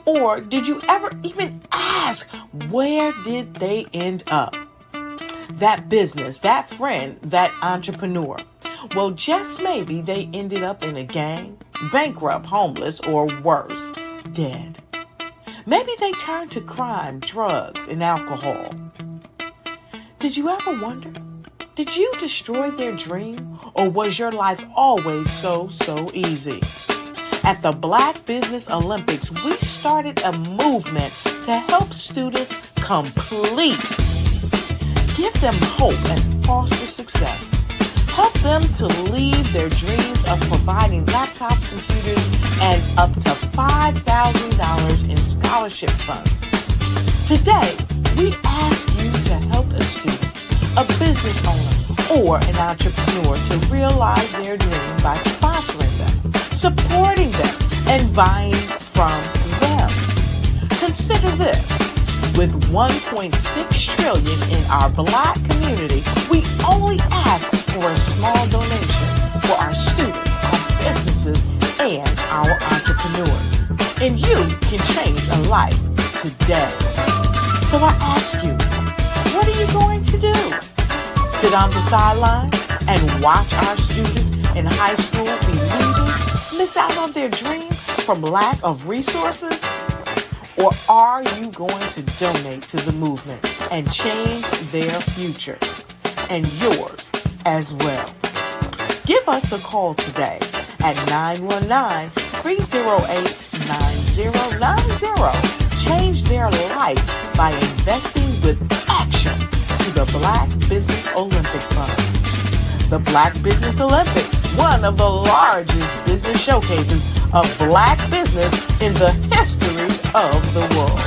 Or did you ever even ask, where did they end up? That business, that friend, that entrepreneur. Well, just maybe they ended up in a gang, bankrupt, homeless, or worse, dead. Maybe they turned to crime, drugs, and alcohol. Did you ever wonder? Did you destroy their dream, or was your life always so easy? At the Black Business Olympics, we started a movement to help students complete. Give them hope and foster success. Help them to leave their dreams of providing laptops, computers, and up to $5,000 in scholarship funds. Today, we ask you to help a student, a business owner, or an entrepreneur to realize their dream by sponsoring them, supporting them, and buying from them. Consider this. With $1.6 trillion in our Black community, we only ask for a small donation for our students, our businesses, and our entrepreneurs. And you can change a life today. So I ask you, what are you going to do? Sit on the sideline and watch our students in high school be leaders, miss out on their dream from lack of resources? Or are you going to donate to the movement and change their future and yours as well? Give us a call today at 919-308-9090. Change their life by investing with action to the Black Business Olympic Fund. The Black Business Olympics, one of the largest business showcases of Black business in the history of the world.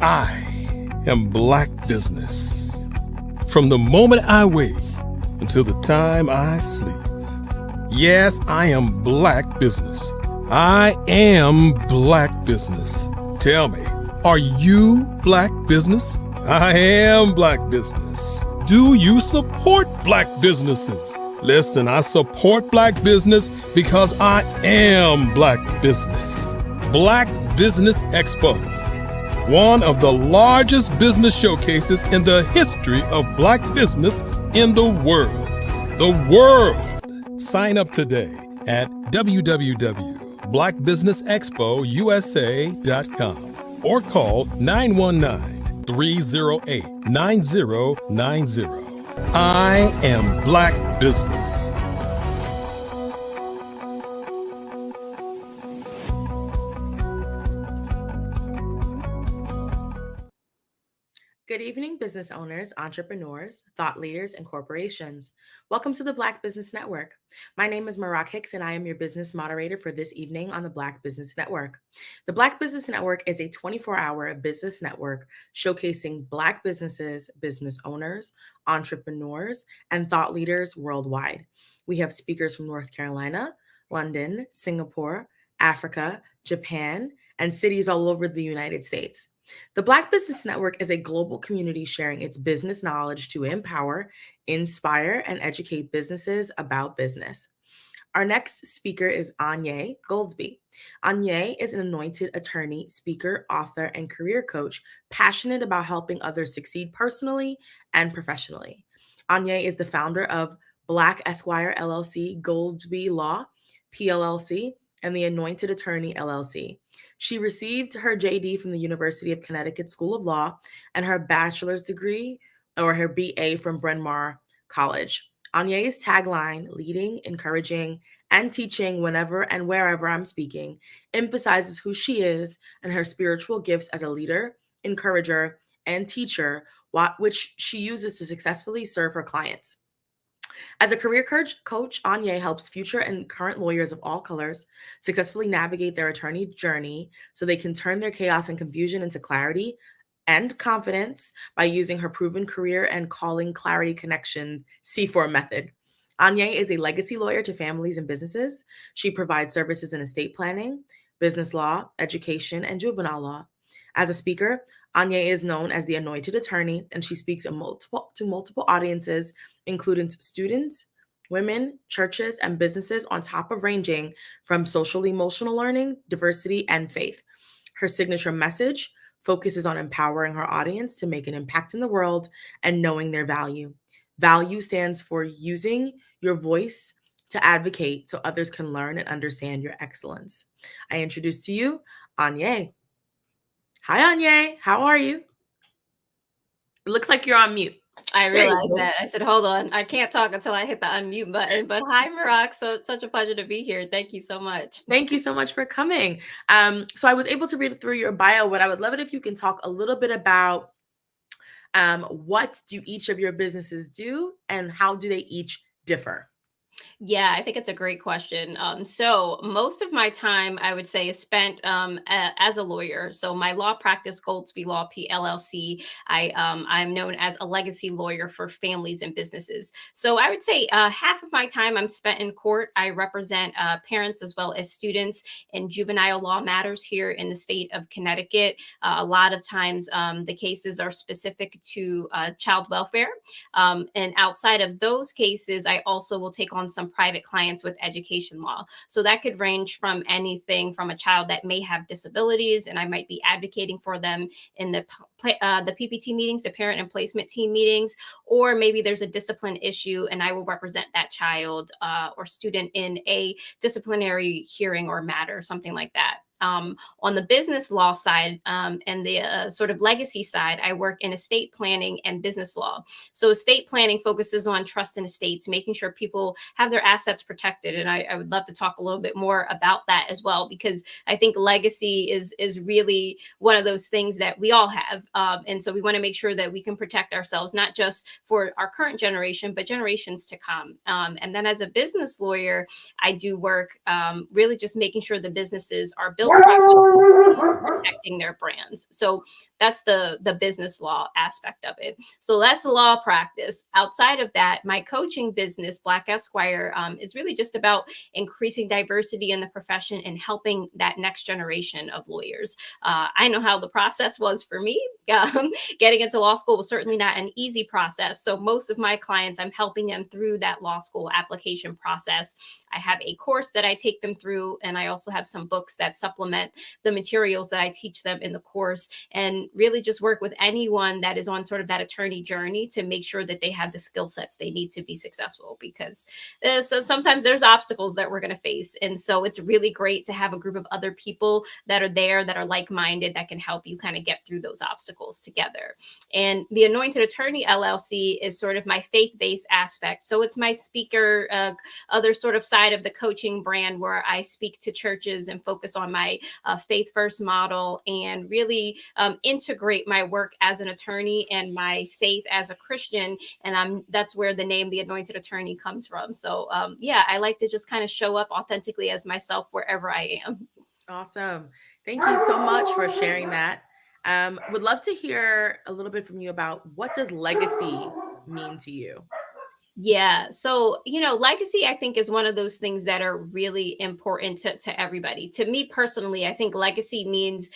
I am Black Business. From the moment I wake until the time I sleep. Yes, I am Black Business. I am Black Business. Tell me, are you Black Business? I am Black Business. Do you support Black businesses? Listen, I support Black business because I am Black Business. Black Business Expo, one of the largest business showcases in the history of Black business in the world. The world! Sign up today at www.blackbusinessexpousa.com or call 919-308-9090. I am Black Business. Good evening, business owners, entrepreneurs, thought leaders, and corporations. Welcome to the Black Business Network. My name is Marak Hicks, and I am your business moderator for this evening on the Black Business Network. The Black Business Network is a 24-hour business network showcasing Black businesses, business owners, entrepreneurs, and thought leaders worldwide. We have speakers from North Carolina, London, Singapore, Africa, Japan, and cities all over the United States. The Black Business Network is a global community sharing its business knowledge to empower, inspire, and educate businesses about business. Our next speaker is Anya Goldsby. Anya is an anointed attorney, speaker, author, and career coach, passionate about helping others succeed personally and professionally. Anya is the founder of Black Esquire LLC, Goldsby Law, PLLC, and the Anointed Attorney LLC. She received her JD from the University of Connecticut School of Law and her bachelor's degree or her BA from Bryn Mawr College. Anya's tagline, leading, encouraging, and teaching whenever and wherever I'm speaking, emphasizes who she is and her spiritual gifts as a leader, encourager, and teacher, which she uses to successfully serve her clients. As a career coach, Anya helps future and current lawyers of all colors successfully navigate their attorney journey so they can turn their chaos and confusion into clarity and confidence by using her proven career and calling clarity connection C4 method. Anya is a legacy lawyer to families and businesses. She provides services in estate planning, business law, education, and juvenile law. As a speaker, Anya is known as the Anointed Attorney, and she speaks to multiple audiences, including students, women, churches, and businesses, on top of ranging from social emotional learning, diversity, and faith. Her signature message focuses on empowering her audience to make an impact in the world and knowing their value. Value stands for using your voice to advocate so others can learn and understand your excellence. I introduce to you Anya. Hi, Anya. How are you? It looks like you're on mute. I realized that. I said, hold on. I can't talk until I hit the unmute button. But hi, Marak. So it's such a pleasure to be here. Thank you so much. Thank you so much for coming. So I was able to read through your bio, but I would love it if you can talk a little bit about What do each of your businesses do, and how do they each differ? Yeah, I think it's a great question. So most of my time, I would say, is spent as a lawyer. So my law practice, Goldsby Law PLLC. I'm known as a legacy lawyer for families and businesses. So I would say half of my time I'm spent in court. I represent parents as well as students in juvenile law matters here in the state of Connecticut. A lot of times the cases are specific to child welfare. And outside of those cases, I also will take on some private clients with education law. So that could range from anything from a child that may have disabilities, and I might be advocating for them in the PPT meetings, the parent and placement team meetings, or maybe there's a discipline issue and I will represent that child or student in a disciplinary hearing or matter, something like that. On the business law side and the sort of legacy side, I work in estate planning and business law. So estate planning focuses on trust and estates, making sure people have their assets protected. And I would love to talk a little bit more about that as well, because I think legacy is really one of those things that we all have. And so we want to make sure that we can protect ourselves, not just for our current generation, but generations to come. And then as a business lawyer, I do work really just making sure the businesses are built protecting their brands. So that's the business law aspect of it. So that's law practice. Outside of that, my coaching business, Black Esquire, is really just about increasing diversity in the profession and helping that next generation of lawyers. I know how the process was for me. Getting into law school was certainly not an easy process. So most of my clients, I'm helping them through that law school application process. I have a course that I take them through, and I also have some books that supplement the materials that I teach them in the course, and really just work with anyone that is on sort of that attorney journey to make sure that they have the skill sets they need to be successful, because so sometimes there's obstacles that we're going to face. And so it's really great to have a group of other people that are there, that are like-minded, that can help you kind of get through those obstacles together. And the Anointed Attorney LLC is sort of my faith-based aspect. So it's my speaker, other sort of side of the coaching brand, where I speak to churches and focus on my faith first model, and really integrate my work as an attorney and my faith as a Christian. And that's where the name The Anointed Attorney comes from. So yeah, I like to just kind of show up authentically as myself wherever I am. Awesome. Thank you so much for sharing that. Would love to hear a little bit from you about, what does legacy mean to you? Yeah. So, legacy, I think, is one of those things that are really important to everybody. To me personally, I think legacy means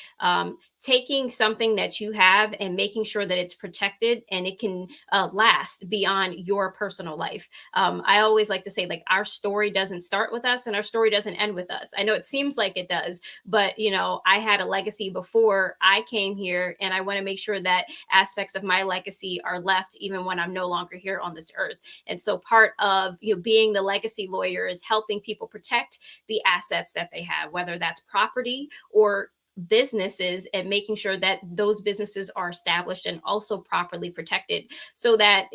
taking something that you have and making sure that it's protected and it can last beyond your personal life. I always like to say, like, our story doesn't start with us and our story doesn't end with us. I know it seems like it does, but, I had a legacy before I came here, and I want to make sure that aspects of my legacy are left even when I'm no longer here on this earth. And so part of being the legacy lawyer is helping people protect the assets that they have, whether that's property or businesses, and making sure that those businesses are established and also properly protected, so that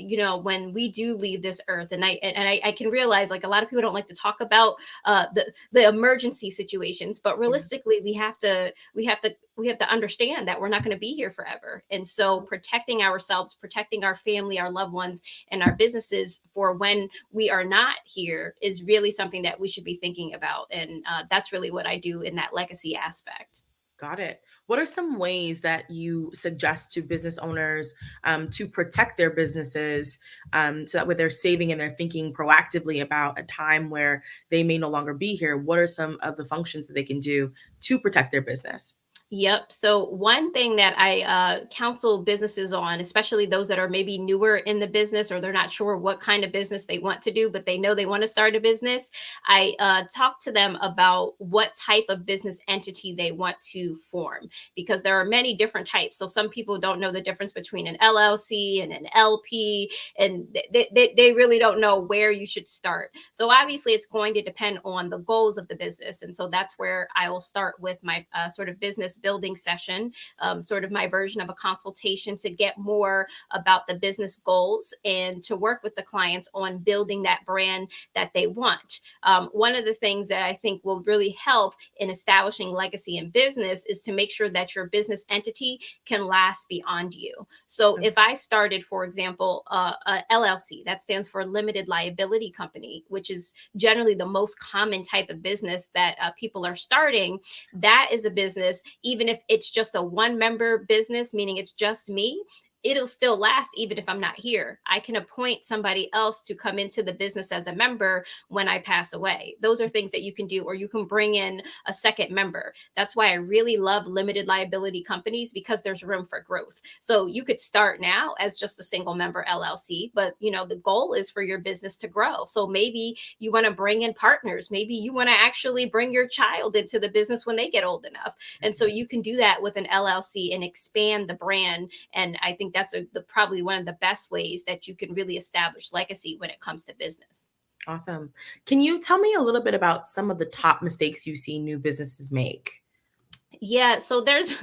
when we do leave this earth, and I can realize, like, a lot of people don't like to talk about the emergency situations, but realistically we have to understand that we're not going to be here forever. And so protecting ourselves, protecting our family, our loved ones, and our businesses for when we are not here is really something that we should be thinking about. And that's really what I do in that legacy aspect. Got it. What are some ways that you suggest to business owners to protect their businesses, so that way they're saving and they're thinking proactively about a time where they may no longer be here? What are some of the functions that they can do to protect their business? Yep. So one thing that I counsel businesses on, especially those that are maybe newer in the business, or they're not sure what kind of business they want to do, but they know they want to start a business, I talk to them about what type of business entity they want to form, because there are many different types. So some people don't know the difference between an LLC and an LP, and they really don't know where you should start. So obviously it's going to depend on the goals of the business. And so that's where I will start with my sort of business trust building session, sort of my version of a consultation to get more about the business goals and to work with the clients on building that brand that they want. One of the things that I think will really help in establishing legacy in business is to make sure that your business entity can last beyond you. So if I started, for example, a LLC, that stands for limited liability company, which is generally the most common type of business that people are starting. That is a business, even if it's just a one member business, meaning it's just me, it'll still last even if I'm not here. I can appoint somebody else to come into the business as a member when I pass away. Those are things that you can do, or you can bring in a second member. That's why I really love limited liability companies, because there's room for growth. So you could start now as just a single member LLC, but the goal is for your business to grow. So maybe you want to bring in partners. Maybe you want to actually bring your child into the business when they get old enough. And so you can do that with an LLC and expand the brand. And I think that's probably one of the best ways that you can really establish legacy when it comes to business. Awesome. Can you tell me a little bit about some of the top mistakes you see new businesses make? Yeah, so there's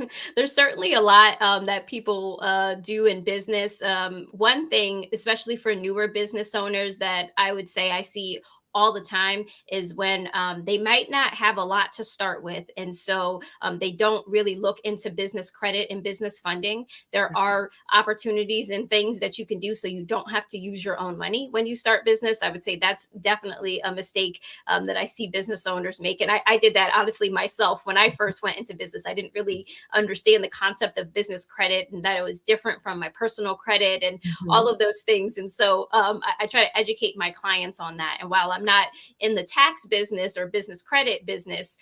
certainly a lot that people do in business. One thing, especially for newer business owners, that I would say I see all the time is when they might not have a lot to start with. And so they don't really look into business credit and business funding. There are opportunities and things that you can do so you don't have to use your own money when you start business. I would say that's definitely a mistake that I see business owners make. And I did that honestly myself. When I first went into business, I didn't really understand the concept of business credit and that it was different from my personal credit and all of those things. And so I try to educate my clients on that. And while I'm not in the tax business or business credit business,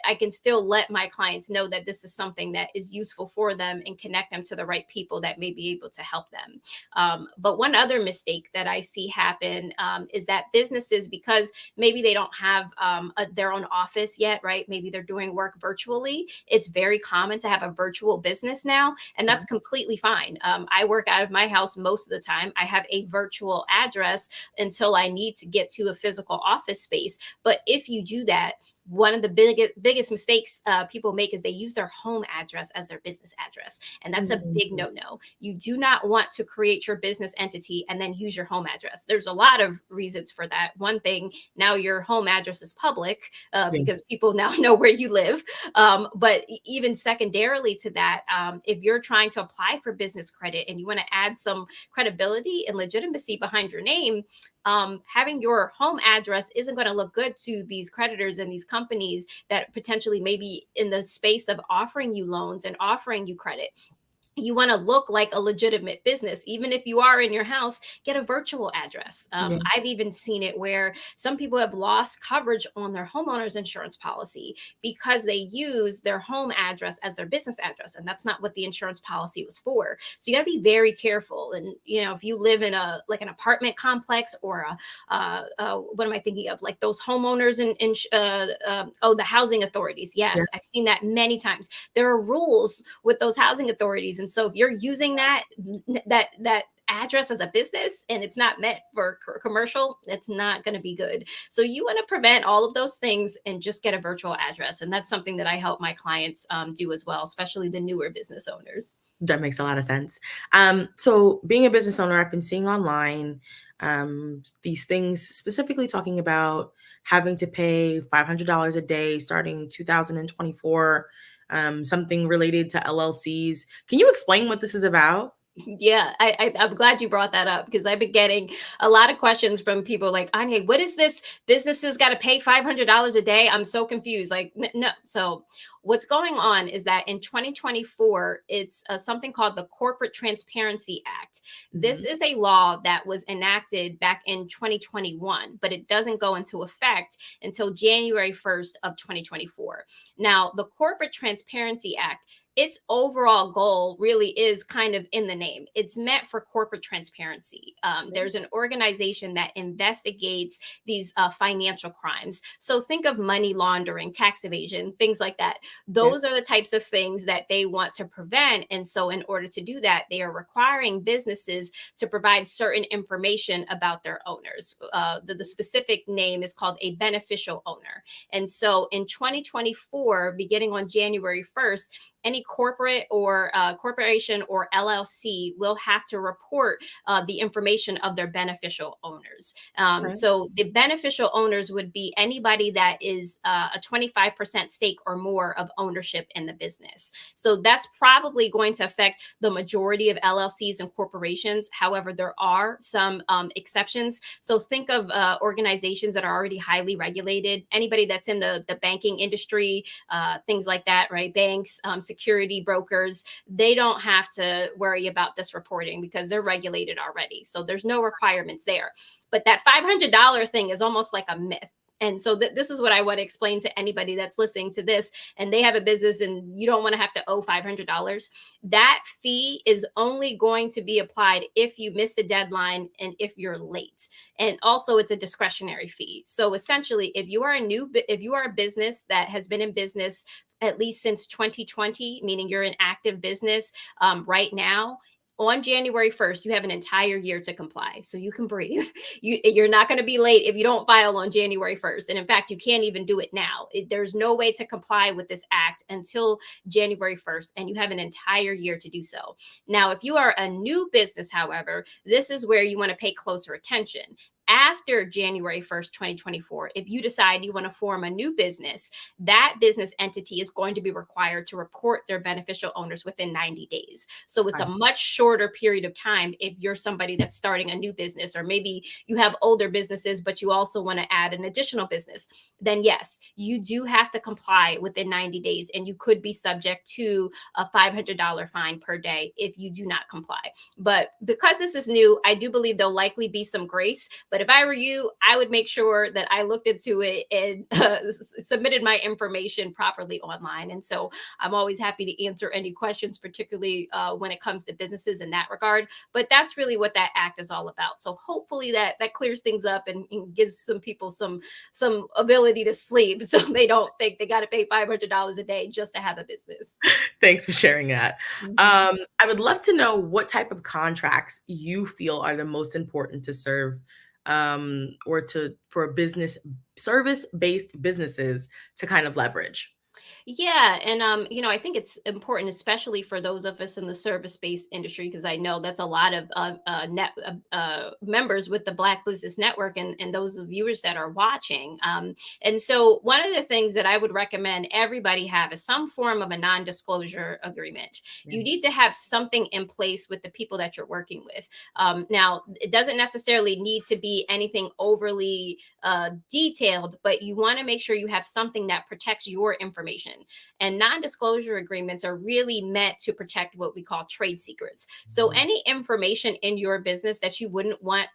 I can still let my clients know that this is something that is useful for them and connect them to the right people that may be able to help them. But one other mistake that I see happen is that businesses, because maybe they don't have their own office yet, right? Maybe they're doing work virtually. It's very common to have a virtual business now, and that's completely fine. I work out of my house most of the time. I have a virtual address until I need to get to a physical office space. But if you do that, one of the biggest mistakes people make is they use their home address as their business address. And that's a big no-no. You do not want to create your business entity and then use your home address. There's a lot of reasons for that. One thing, now your home address is public because people now know where you live. But even secondarily to that, if you're trying to apply for business credit and you want to add some credibility and legitimacy behind your name, having your home address isn't going to look good to these creditors and these companies that potentially may be in the space of offering you loans and offering you credit. You want to look like a legitimate business. Even if you are in your house, get a virtual address. I've even seen it where some people have lost coverage on their homeowner's insurance policy because they use their home address as their business address. And that's not what the insurance policy was for. So you got to be very careful. And, if you live in an apartment complex or what am I thinking of? Like those homeowners the housing authorities. Yes, I've seen that many times. There are rules with those housing authorities. And so if you're using that address as a business and it's not meant for commercial, it's not going to be good. So you want to prevent all of those things and just get a virtual address. And that's something that I help my clients do as well, especially the newer business owners. That makes a lot of sense. So being a business owner, I've been seeing online these things specifically talking about having to pay $500 a day starting 2024, something related to LLCs. Can you explain what this is about? Yeah, I'm glad you brought that up because I've been getting a lot of questions from people like, Anya, what is this? Businesses got to pay $500 a day. I'm so confused. Like, no. So what's going on is that in 2024, it's something called the Corporate Transparency Act. This is a law that was enacted back in 2021, but it doesn't go into effect until January 1st of 2024. Now, the Corporate Transparency Act, its overall goal really is kind of in the name. It's meant for corporate transparency. There's an organization that investigates these financial crimes. So think of money laundering, tax evasion, things like that. Those are the types of things that they want to prevent. And so in order to do that, they are requiring businesses to provide certain information about their owners. The specific name is called a beneficial owner. And so in 2024, beginning on January 1st, any corporate or corporation or LLC will have to report the information of their beneficial owners. So the beneficial owners would be anybody that is a 25% stake or more of ownership in the business. So that's probably going to affect the majority of LLCs and corporations. However, there are some exceptions. So think of organizations that are already highly regulated, anybody that's in the banking industry, things like that, right? Banks, security brokers, they don't have to worry about this reporting because they're regulated already. So there's no requirements there. But that $500 thing is almost like a myth. And so this is what I want to explain to anybody that's listening to this and they have a business and you don't want to have to owe $500. That fee is only going to be applied if you miss the deadline and if you're late. And also it's a discretionary fee. So essentially, if you are a business that has been in business at least since 2020, meaning you're an active business right now, on January 1st, you have an entire year to comply. So you can breathe. You're not going to be late if you don't file on January 1st. And in fact, you can't even do it now. There's no way to comply with this act until January 1st, and you have an entire year to do so. Now, if you are a new business, however, this is where you want to pay closer attention. After January 1st, 2024, if you decide you want to form a new business, that business entity is going to be required to report their beneficial owners within 90 days. So it's a much shorter period of time if you're somebody that's starting a new business, or maybe you have older businesses, but you also want to add an additional business. Then yes, you do have to comply within 90 days, and you could be subject to a $500 fine per day if you do not comply. But because this is new, I do believe there'll likely be some grace. But if I were you, I would make sure that I looked into it and submitted my information properly online. And so I'm always happy to answer any questions, particularly when it comes to businesses in that regard. But that's really what that act is all about. So hopefully that clears things up and gives some people some ability to sleep, so they don't think they got to pay $500 a day just to have a business. Thanks for sharing that. I would love to know what type of contracts you feel are the most important to serve or for business service-based businesses to kind of leverage. Yeah, and I think it's important, especially for those of us in the service-based industry, because I know that's a lot of members with the Black Business Network and those viewers that are watching. And so, one of the things that I would recommend everybody have is some form of a non-disclosure agreement. You need to have something in place with the people that you're working with. Now, it doesn't necessarily need to be anything overly detailed, but you want to make sure you have something that protects your information. And non-disclosure agreements are really meant to protect what we call trade secrets. So any information in your business that you wouldn't want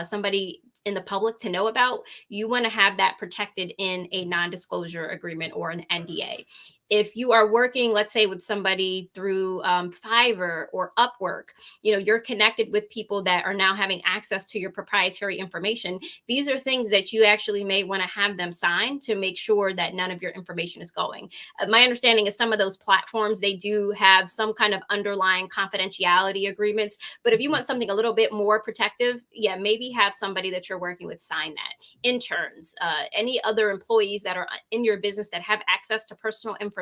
somebody in the public to know about, you want to have that protected in a non-disclosure agreement or an NDA. If you are working, let's say, with somebody through Fiverr or Upwork, you're connected with people that are now having access to your proprietary information. These are things that you actually may want to have them sign to make sure that none of your information is going. My understanding is some of those platforms, they do have some kind of underlying confidentiality agreements. But if you want something a little bit more protective, yeah, maybe have somebody that you're working with sign that. Interns, any other employees that are in your business that have access to personal information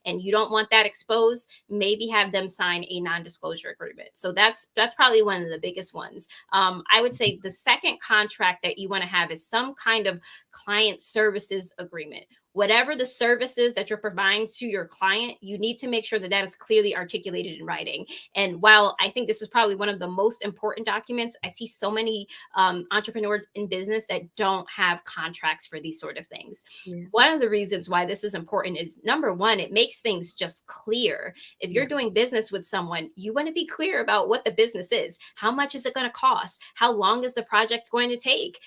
and you don't want that exposed, maybe have them sign a non-disclosure agreement. So that's probably one of the biggest ones. I would say the second contract that you want to have is some kind of client services agreement. Whatever the services that you're providing to your client, you need to make sure that that is clearly articulated in writing. And while I think this is probably one of the most important documents, I see so many entrepreneurs in business that don't have contracts for these sort of things. Yeah. One of the reasons why this is important is, number one, it makes things just clear. If you're doing business with someone, you want to be clear about what the business is. How much is it going to cost? How long is the project going to take?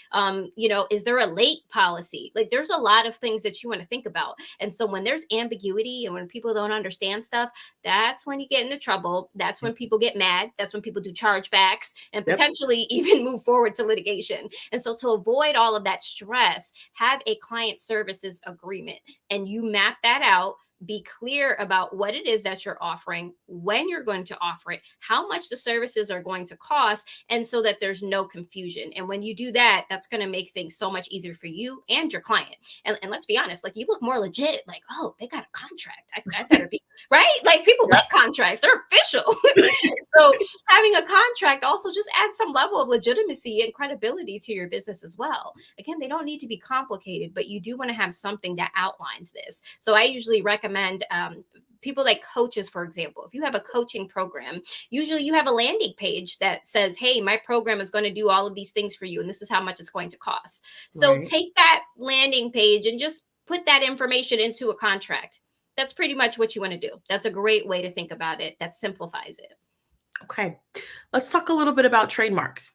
Is there a late policy? Like, there's a lot of things that you want to think about. And so when there's ambiguity and when people don't understand stuff, that's when you get into trouble. That's when people get mad. That's when people do chargebacks and potentially even move forward to litigation. And so to avoid all of that stress, have a client services agreement and you map that out. Be clear about what it is that you're offering, when you're going to offer it, how much the services are going to cost, and so that there's no confusion. And when you do that, that's going to make things so much easier for you and your client. And let's be honest, like, you look more legit, like, oh, they got a contract. I better be right. Like, people like contracts, they're official. So having a contract also just adds some level of legitimacy and credibility to your business as well. Again, they don't need to be complicated, but you do want to have something that outlines this. So I usually recommend people like coaches, for example. If you have a coaching program, usually you have a landing page that says, hey, my program is going to do all of these things for you, and this is how much it's going to cost. So take that landing page and just put that information into a contract. That's pretty much what you want to do. That's a great way to think about it. That simplifies it. Okay, let's talk a little bit about trademarks.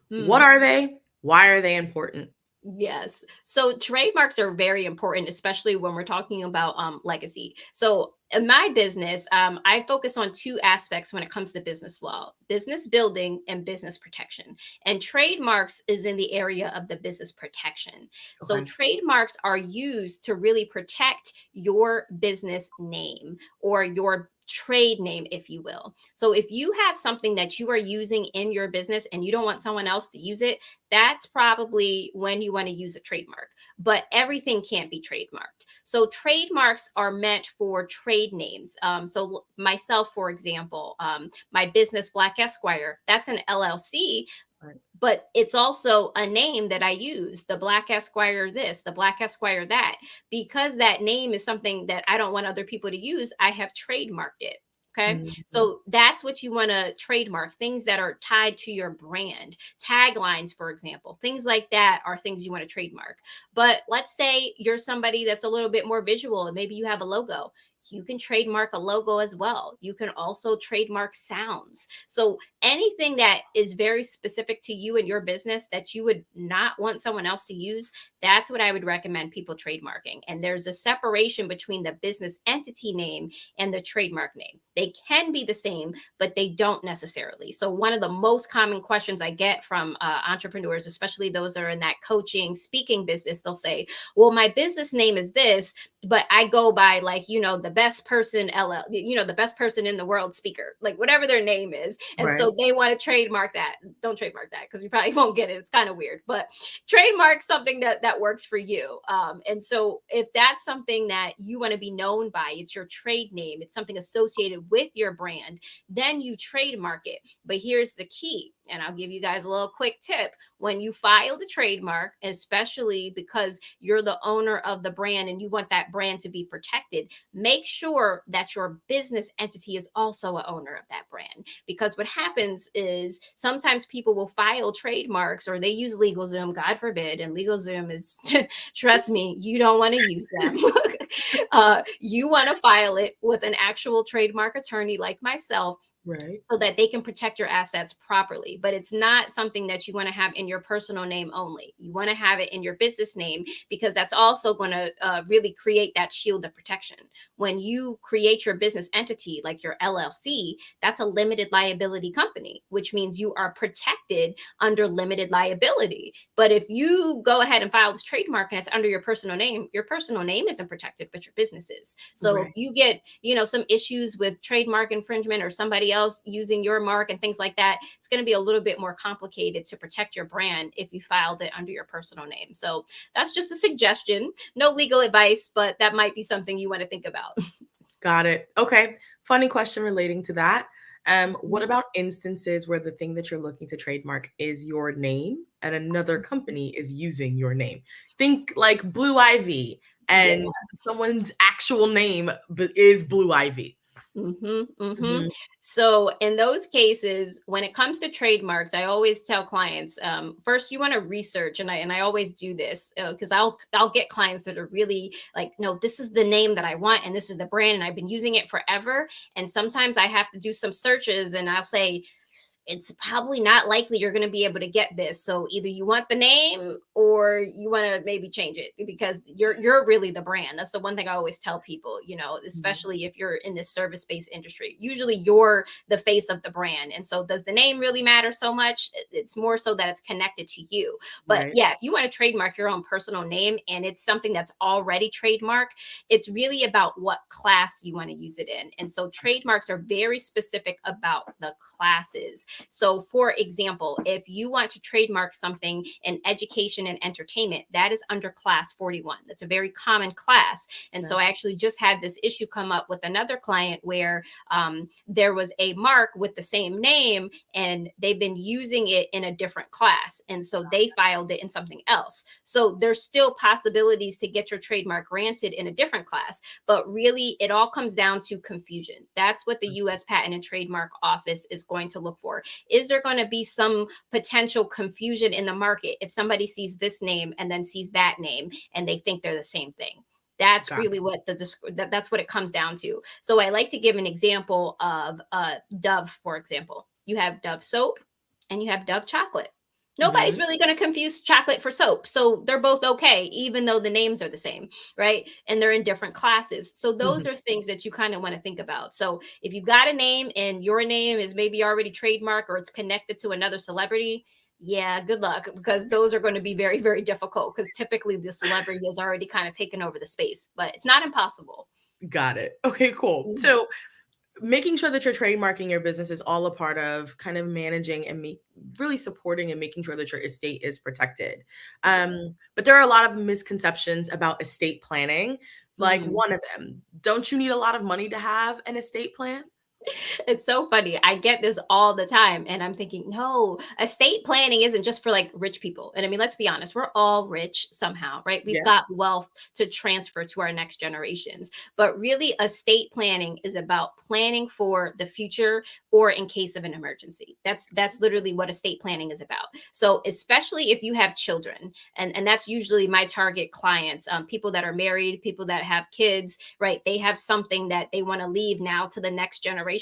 What are they? Why are they important? Yes. So trademarks are very important, especially when we're talking about legacy. So in my business, I focus on two aspects when it comes to business law: business building and business protection. And trademarks is in the area of the business protection. So trademarks are used to really protect your business name, or your trade name, if you will. So if you have something that you are using in your business and you don't want someone else to use it, that's probably when you want to use a trademark. But everything can't be trademarked. So trademarks are meant for trade names. So myself, for example, my business, Black Esquire, that's an LLC. But it's also a name that I use, the Black Esquire this, the Black Esquire that. Because that name is something that I don't want other people to use, I have trademarked it. Okay. So that's what you want to trademark: things that are tied to your brand. Taglines, for example, things like that are things you want to trademark. But let's say you're somebody that's a little bit more visual, and maybe you have a logo. You can trademark a logo as well. You can also trademark sounds. So anything that is very specific to you and your business that you would not want someone else to use, that's what I would recommend people trademarking. And there's a separation between the business entity name and the trademark name. They can be the same, but they don't necessarily. So one of the most common questions I get from entrepreneurs, especially those that are in that coaching, speaking business, they'll say, well, my business name is this, but I go by, like, the best person the best person in the world speaker, like whatever their name is. And so they want to trademark that. Don't trademark that, because you probably won't get it. It's kind of weird, but trademark something that works for you. And so if that's something that you want to be known by, it's your trade name, it's something associated with your brand, then you trademark it. But here's the key, and I'll give you guys a little quick tip. When you file the trademark, especially because you're the owner of the brand and you want that brand to be protected, make sure that your business entity is also an owner of that brand. Because what happens is sometimes people will file trademarks, or they use LegalZoom, God forbid, and LegalZoom is, trust me, you don't want to use them. You want to file it with an actual trademark attorney like myself, so that they can protect your assets properly. But it's not something that you want to have in your personal name only. You want to have it in your business name, because that's also going to really create that shield of protection. When you create your business entity, like your LLC, that's a limited liability company, which means you are protected under limited liability. But if you go ahead and file this trademark and it's under your personal name isn't protected, but your business is. So if you get, some issues with trademark infringement, or somebody else using your mark and things like that, it's going to be a little bit more complicated to protect your brand if you filed it under your personal name. So that's just a suggestion, no legal advice, but that might be something you want to think about. Got it. Okay. Funny question relating to that. What about instances where the thing that you're looking to trademark is your name and another company is using your name? Think like Blue Ivy, and someone's actual name is Blue Ivy. So in those cases, when it comes to trademarks, I always tell clients, first you want to research, and I always do this because I'll get clients that are really like, no, this is the name that I want, and this is the brand, and I've been using it forever. And sometimes I have to do some searches, and I'll say, it's probably not likely you're going to be able to get this. So either you want the name or you want to maybe change it, because you're really the brand. That's the one thing I always tell people, especially if you're in this service-based industry. Usually you're the face of the brand. And so does the name really matter so much? It's more so that it's connected to you. But Right. yeah, if you want to trademark your own personal name and it's something that's already trademarked, it's really about what class you want to use it in. And so trademarks are very specific about the classes. So for example, if you want to trademark something in education and entertainment, that is under class 41. That's a very common class. And so I actually just had this issue come up with another client where there was a mark with the same name and they've been using it in a different class. And so they filed it in something else. So there's still possibilities to get your trademark granted in a different class, but really it all comes down to confusion. That's what the US Patent and Trademark Office is going to look for. Is there going to be some potential confusion in the market if somebody sees this name and then sees that name and they think they're the same thing? That's really what that's what it comes down to. So I like to give an example of Dove, for example. You have Dove soap and you have Dove chocolate. Nobody's really going to confuse chocolate for soap. So they're both okay, even though the names are the same, right? And they're in different classes. So those are things that you kind of want to think about. So if you've got a name and your name is maybe already trademarked or it's connected to another celebrity, yeah, good luck, because those are going to be very, very difficult, because typically the celebrity has already kind of taken over the space, but it's not impossible. Got it. Okay, cool. So making sure that you're trademarking your business is all a part of kind of managing and really supporting and making sure that your estate is protected. But there are a lot of misconceptions about estate planning. Like one of them, don't you need a lot of money to have an estate plan? It's so funny. I get this all the time. And I'm thinking, no, estate planning isn't just for like rich people. And I mean, let's be honest, we're all rich somehow, right? We've got wealth to transfer to our next generations. But really, estate planning is about planning for the future or in case of an emergency. That's literally what estate planning is about. So especially if you have children, and that's usually my target clients, people that are married, people that have kids, right? They have something that they want to leave now to the next generation.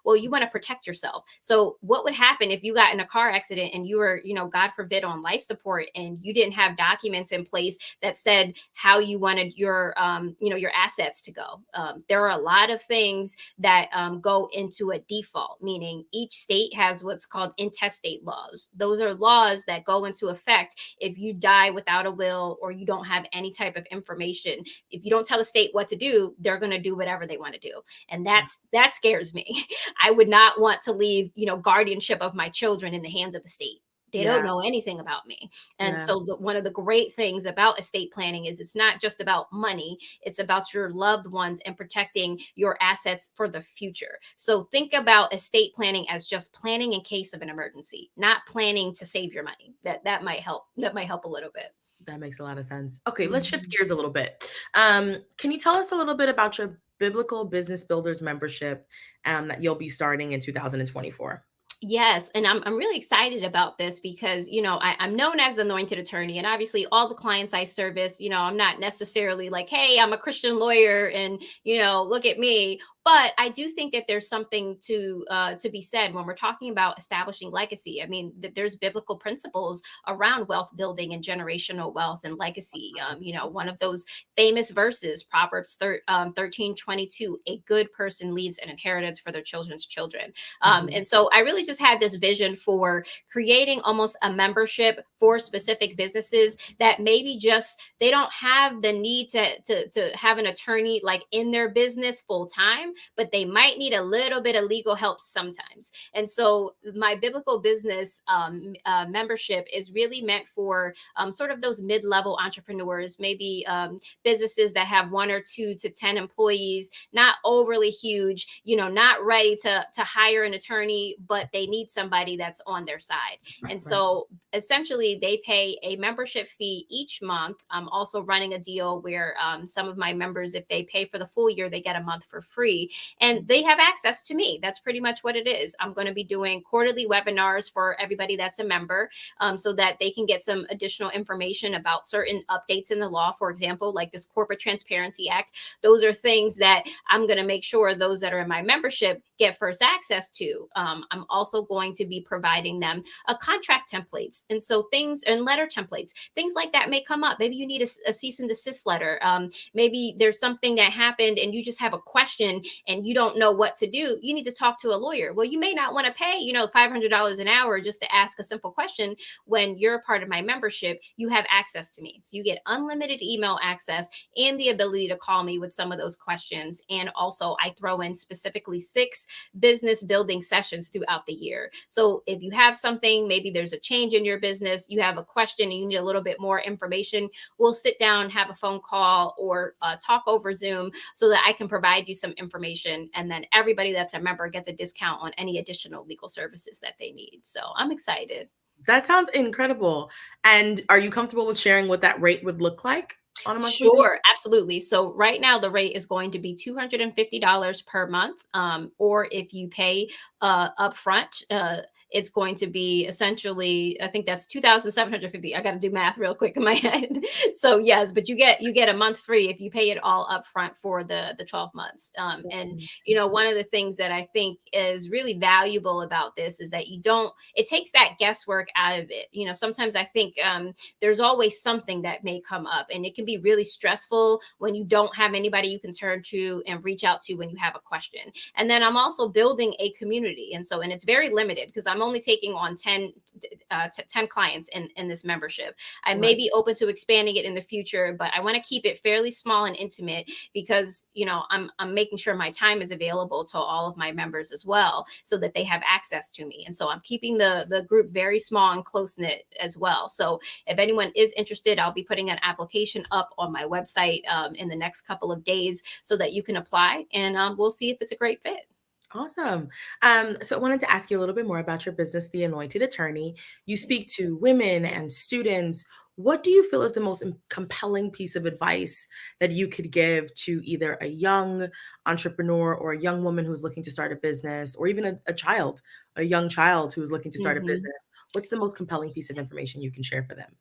Well, you want to protect yourself. So what would happen if you got in a car accident and you were, God forbid, on life support and you didn't have documents in place that said how you wanted your, your assets to go? There are a lot of things that go into a default, meaning each state has what's called intestate laws. Those are laws that go into effect if you die without a will or you don't have any type of information. If you don't tell the state what to do, they're going to do whatever they want to do. And that scares me. I would not want to leave, guardianship of my children in the hands of the state. They don't know anything about me. And so one of the great things about estate planning is it's not just about money. It's about your loved ones and protecting your assets for the future. So think about estate planning as just planning in case of an emergency, not planning to save your money. That might help. That might help a little bit. That makes a lot of sense. Okay, let's shift gears a little bit. Can you tell us a little bit about your Biblical Business Builders membership that you'll be starting in 2024? Yes, and I'm really excited about this because I'm known as the anointed attorney, and obviously all the clients I service, I'm not necessarily like, hey, I'm a Christian lawyer, and look at me. But I do think that there's something to be said when we're talking about establishing legacy. I mean, there's biblical principles around wealth building and generational wealth and legacy. One of those famous verses, Proverbs 13:22, a good person leaves an inheritance for their children's children. And so I really just had this vision for creating almost a membership for specific businesses that maybe just they don't have the need to have an attorney like in their business full time, but they might need a little bit of legal help sometimes. And so my biblical business membership is really meant for sort of those mid-level entrepreneurs, maybe businesses that have 1 or 2 to 10 employees, not overly huge, not ready to hire an attorney, but they need somebody that's on their side. And so essentially they pay a membership fee each month. I'm also running a deal where some of my members, if they pay for the full year, they get a month for free. community, and they have access to me. That's pretty much what it is. I'm going to be doing quarterly webinars for everybody that's a member, so that they can get some additional information about certain updates in the law. For example, like this Corporate Transparency Act. Those are things that I'm going to make sure those that are in my membership get first access to. I'm also going to be providing them contract templates. And so things and letter templates, things like that may come up. Maybe you need a cease and desist letter. Maybe there's something that happened and you just have a question and you don't know what to do. You need to talk to a lawyer. Well, you may not want to pay, $500 an hour just to ask a simple question. When you're a part of my membership, you have access to me. So you get unlimited email access and the ability to call me with some of those questions. And also I throw in specifically 6 business building sessions throughout the year. So if you have something, maybe there's a change in your business, you have a question and you need a little bit more information, we'll sit down, have a phone call or talk over Zoom so that I can provide you some information. And then everybody that's a member gets a discount on any additional legal services that they need. So I'm excited. That sounds incredible. And are you comfortable with sharing what that rate would look like on a monthly Sure, basis? absolutely. So right now the rate is going to be $250 per month. Or if you pay upfront, it's going to be essentially, I think that's 2,750. I got to do math real quick in my head. So yes, but you get a month free if you pay it all upfront for the 12 months. And one of the things that I think is really valuable about this is that it takes that guesswork out of it. Sometimes I think there's always something that may come up, and it can be really stressful when you don't have anybody you can turn to and reach out to when you have a question. And then I'm also building a community. And it's very limited because I'm only taking on 10 clients in this membership. I may be open to expanding it in the future, but I want to keep it fairly small and intimate because, I'm making sure my time is available to all of my members as well, so that they have access to me. And so I'm keeping the group very small and close knit as well. So if anyone is interested, I'll be putting an application up on my website in the next couple of days so that you can apply, and we'll see if it's a great fit. Awesome. So I wanted to ask you a little bit more about your business, The Anointed Attorney. You speak to women and students. What do you feel is the most compelling piece of advice that you could give to either a young entrepreneur or a young woman who's looking to start a business, or even a young child who's looking to start a business? What's the most compelling piece of information you can share with them?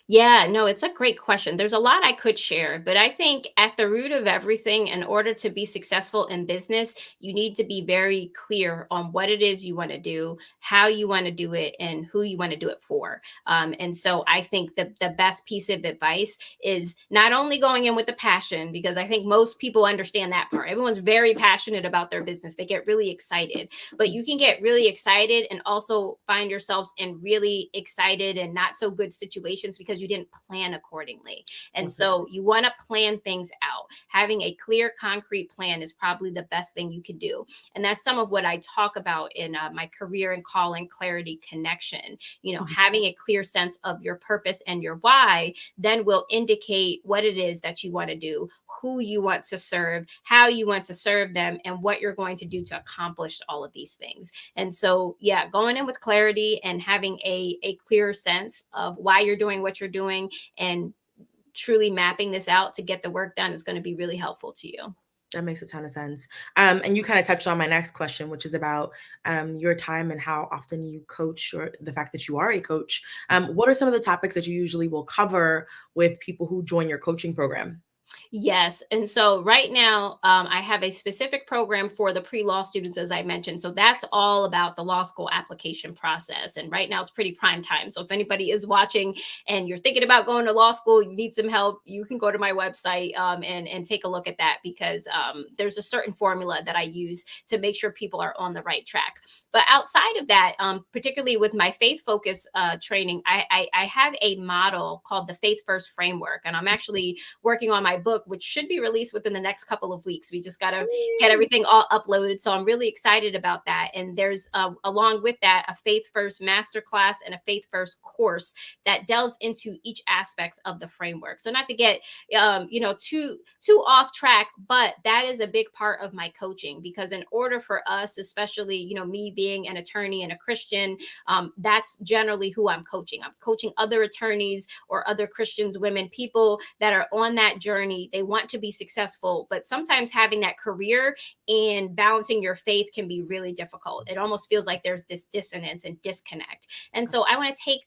It's a great question. There's a lot I could share, but I think at the root of everything, in order to be successful in business, you need to be very clear on what it is you want to do, how you want to do it, and who you want to do it for. And so I think the best piece of advice is not only going in with the passion, because I think most people understand that part. Everyone's very passionate about their business. They get really excited, but you can get really excited and also find yourselves in really excited and not so good situations because you didn't plan accordingly. And so you want to plan things out. Having a clear, concrete plan is probably the best thing you can do. And that's some of what I talk about in my career and calling clarity connection. Having a clear sense of your purpose and your why then will indicate what it is that you want to do, who you want to serve, how you want to serve them, and what you're going to do to accomplish all of these things. And so, going in with clarity and having a clear sense of why you're doing what you're doing and truly mapping this out to get the work done is going to be really helpful to you. That makes a ton of sense. And you kind of touched on my next question, which is about your time and how often you coach, or the fact that you are a coach. What are some of the topics that you usually will cover with people who join your coaching program? Yes. And so right now, I have a specific program for the pre-law students, as I mentioned. So that's all about the law school application process. And right now it's pretty prime time. So if anybody is watching and you're thinking about going to law school, you need some help, you can go to my website and take a look at that, because there's a certain formula that I use to make sure people are on the right track. But outside of that, particularly with my faith focus training, I have a model called the Faith First Framework. And I'm actually working on my book, which should be released within the next couple of weeks. We just got to get everything all uploaded. So I'm really excited about that. And there's along with that, a Faith First Masterclass and a Faith First course that delves into each aspects of the framework. So not to get, too off track, but that is a big part of my coaching, because in order for us, especially, me being an attorney and a Christian, that's generally who I'm coaching. I'm coaching other attorneys or other Christians, women, people that are on that journey journey. They want to be successful, but sometimes having that career and balancing your faith can be really difficult. It almost feels like there's this dissonance and disconnect. And so I want to take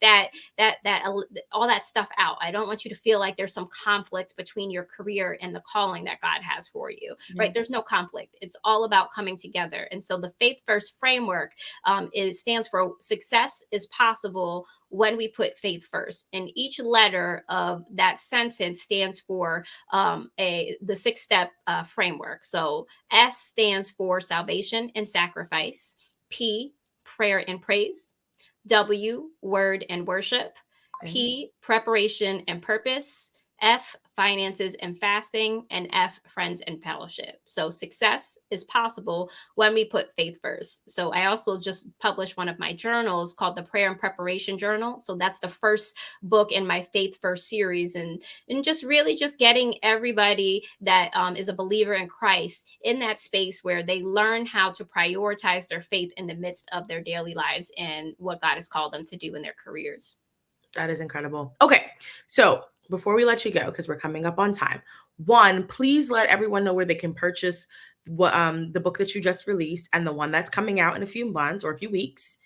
all that stuff out. I don't want you to feel like there's some conflict between your career and the calling that God has for you, right? There's no conflict. It's all about coming together. And so the faith first framework stands for success is possible when we put faith first. And each letter of that sentence stands for the 6-step framework. So S stands for salvation and sacrifice. P, prayer and praise. W, word and worship. P, preparation and purpose. F, finances and fasting. And F, friends and fellowship. So success is possible when we put faith first. So I also just published one of my journals called the Prayer and Preparation Journal. So that's the first book in my Faith First series, and just really just getting everybody that is a believer in Christ in that space where they learn how to prioritize their faith in the midst of their daily lives and what God has called them to do in their careers. That is incredible. Okay, so before we let you go, because we're coming up on time, one, please let everyone know where they can purchase the book that you just released and the one that's coming out in a few months or a few weeks.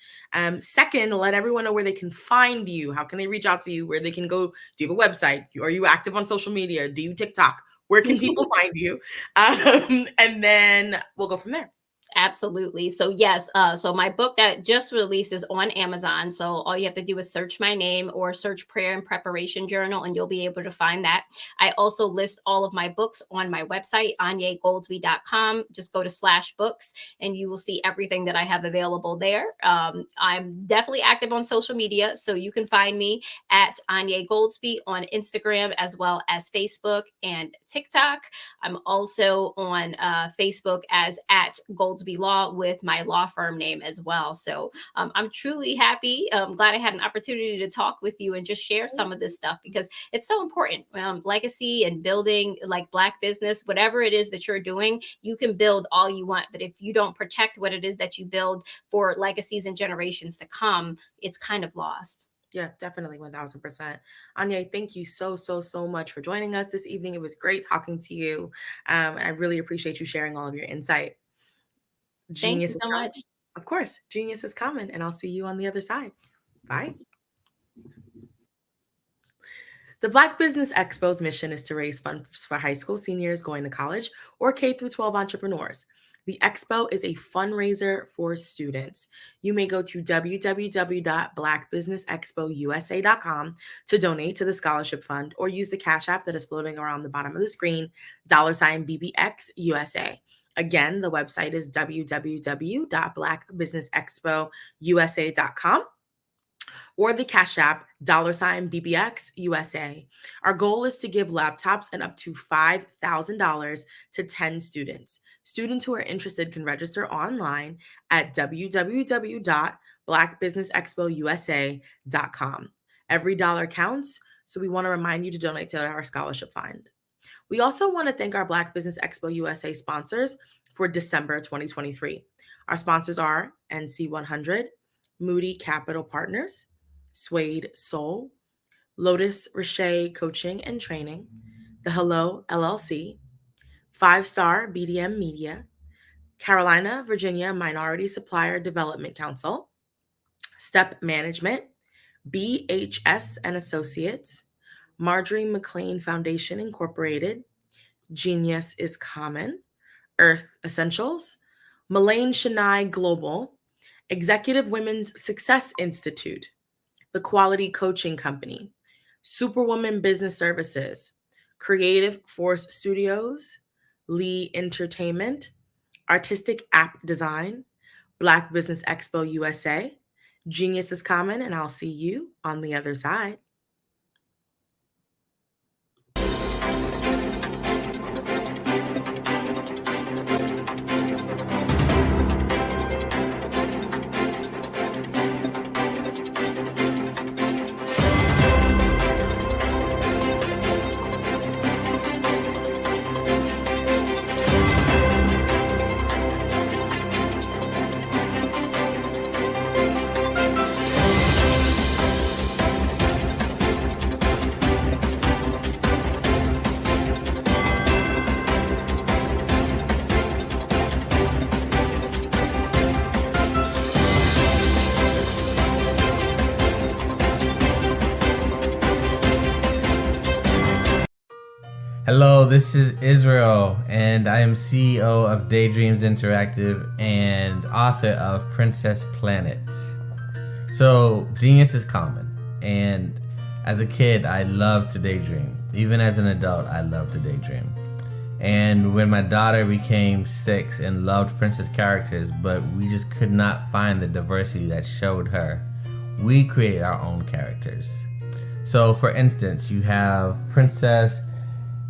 Second, let everyone know where they can find you. How can they reach out to you? Where they can go? Do you have a website? Are you active on social media? Do you TikTok? Where can people find you? And then we'll go from there. Absolutely. So yes, so my book that just released is on Amazon. So all you have to do is search my name or search Prayer and Preparation Journal, and you'll be able to find that. I also list all of my books on my website, anyagoldsby.com. Just go to /books and you will see everything that I have available there. I'm definitely active on social media, so you can find me at Anya Goldsby on Instagram as well as Facebook and TikTok. I'm also on Facebook as @Goldsby Law with my law firm name as well. So I'm truly happy. I'm glad I had an opportunity to talk with you and just share some of this stuff because it's so important. Legacy and building like Black business, whatever it is that you're doing, you can build all you want. But if you don't protect what it is that you build for legacies and generations to come, it's kind of lost. Yeah, definitely 1000%. Anya, thank you so much for joining us this evening. It was great talking to you. I really appreciate you sharing all of your insight. Genius Thank you so much. Of course, genius is coming, and I'll see you on the other side. Bye. The Black Business Expo's mission is to raise funds for high school seniors going to college or K-12 entrepreneurs. The expo is a fundraiser for students. You may go to www.blackbusinessexpousa.com to donate to the scholarship fund or use the Cash App that is floating around the bottom of the screen, $BBXUSA. Again, the website is www.blackbusinessexpousa.com or the Cash App, $BBXUSA. Our goal is to give laptops and up to $5,000 to 10 students. Students who are interested can register online at www.blackbusinessexpousa.com. Every dollar counts, so we want to remind you to donate to our scholarship fund. We also want to thank our Black Business Expo USA sponsors for December 2023. Our sponsors are NC100, Moody Capital Partners, Suede Soul, Lotus Richey Coaching and Training, The Hello LLC, 5-Star BDM Media, Carolina, Virginia Minority Supplier Development Council, Step Management, BHS and Associates, Marjorie McLean Foundation Incorporated, Genius is Common, Earth Essentials, Mullane Shania Global, Executive Women's Success Institute, The Quality Coaching Company, Superwoman Business Services, Creative Force Studios, Lee Entertainment, Artistic App Design, Black Business Expo USA, Genius is Common, and I'll see you on the other side. Hello, this is Israel, and I am CEO of Daydreams Interactive and author of Princess Planet. So, genius is common, and as a kid, I loved to daydream. Even as an adult, I loved to daydream. And when my daughter became 6 and loved princess characters, but we just could not find the diversity that showed her, we created our own characters. So, for instance, you have Princess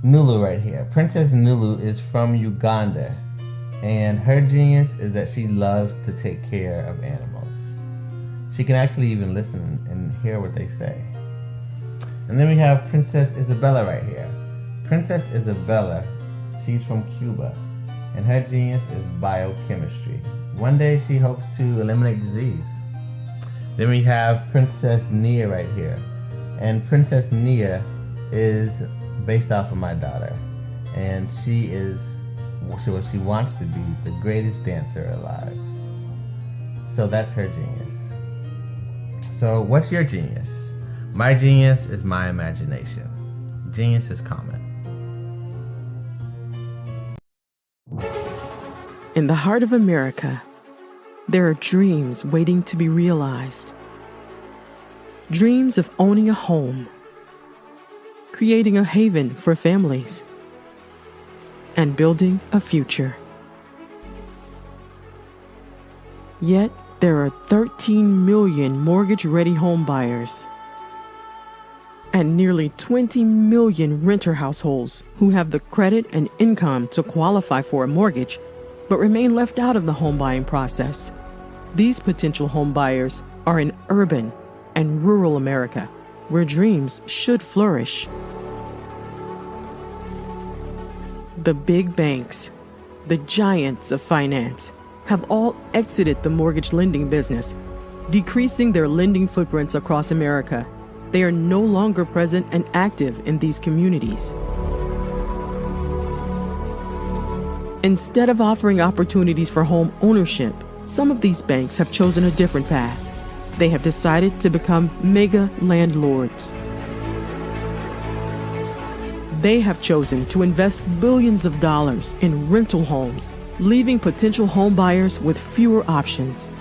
Nulu right here. Princess Nulu is from Uganda, and her genius is that she loves to take care of animals. She can actually even listen and hear what they say. And then we have Princess Isabella right here. Princess Isabella, she's from Cuba, and her genius is biochemistry. One day she hopes to eliminate disease. Then we have Princess Nia right here, and Princess Nia is based off of my daughter, and she is what she wants to be, the greatest dancer alive. So that's her genius. So what's your genius? My genius is my imagination. Genius is common. In the heart of America, there are dreams waiting to be realized. Dreams of owning a home, creating a haven for families, and building a future. Yet, there are 13 million mortgage-ready home buyers and nearly 20 million renter households who have the credit and income to qualify for a mortgage but remain left out of the home buying process. These potential home buyers are in urban and rural America, where dreams should flourish. The big banks, the giants of finance, have all exited the mortgage lending business, decreasing their lending footprints across America. They are no longer present and active in these communities. Instead of offering opportunities for home ownership, some of these banks have chosen a different path. They have decided to become mega landlords. They have chosen to invest billions of dollars in rental homes, leaving potential home buyers with fewer options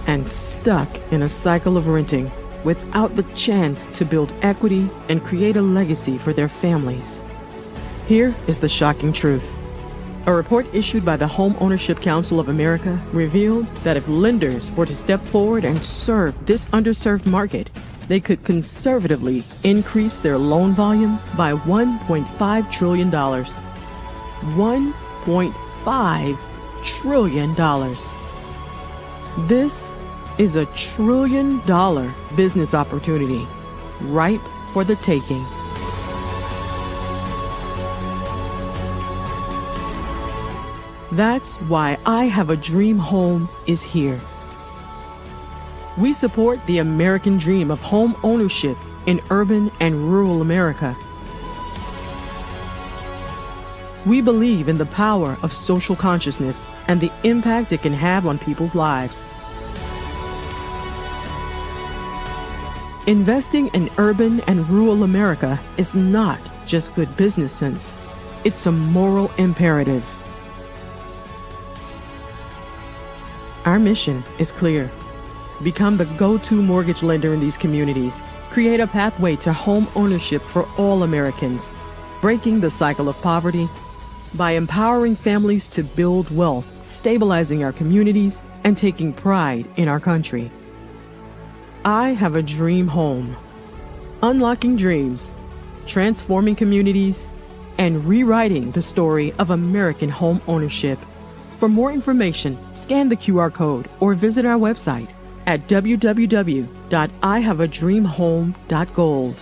and stuck in a cycle of renting without the chance to build equity and create a legacy for their families. Here is the shocking truth. A report issued by the Home Ownership Council of America revealed that if lenders were to step forward and serve this underserved market, they could conservatively increase their loan volume by $1.5 trillion. $1.5 trillion. This is $1 trillion business opportunity, ripe for the taking. That's why I Have a Dream Home is here. We support the American dream of home ownership in urban and rural America. We believe in the power of social consciousness and the impact it can have on people's lives. Investing in urban and rural America is not just good business sense. It's a moral imperative. Our mission is clear. Become the go-to mortgage lender in these communities. Create a pathway to home ownership for all Americans, breaking the cycle of poverty by empowering families to build wealth, stabilizing our communities, and taking pride in our country. I Have a Dream Home. Unlocking dreams, transforming communities, and rewriting the story of American home ownership. For more information, scan the QR code or visit our website at www.ihaveadreamhome.gold.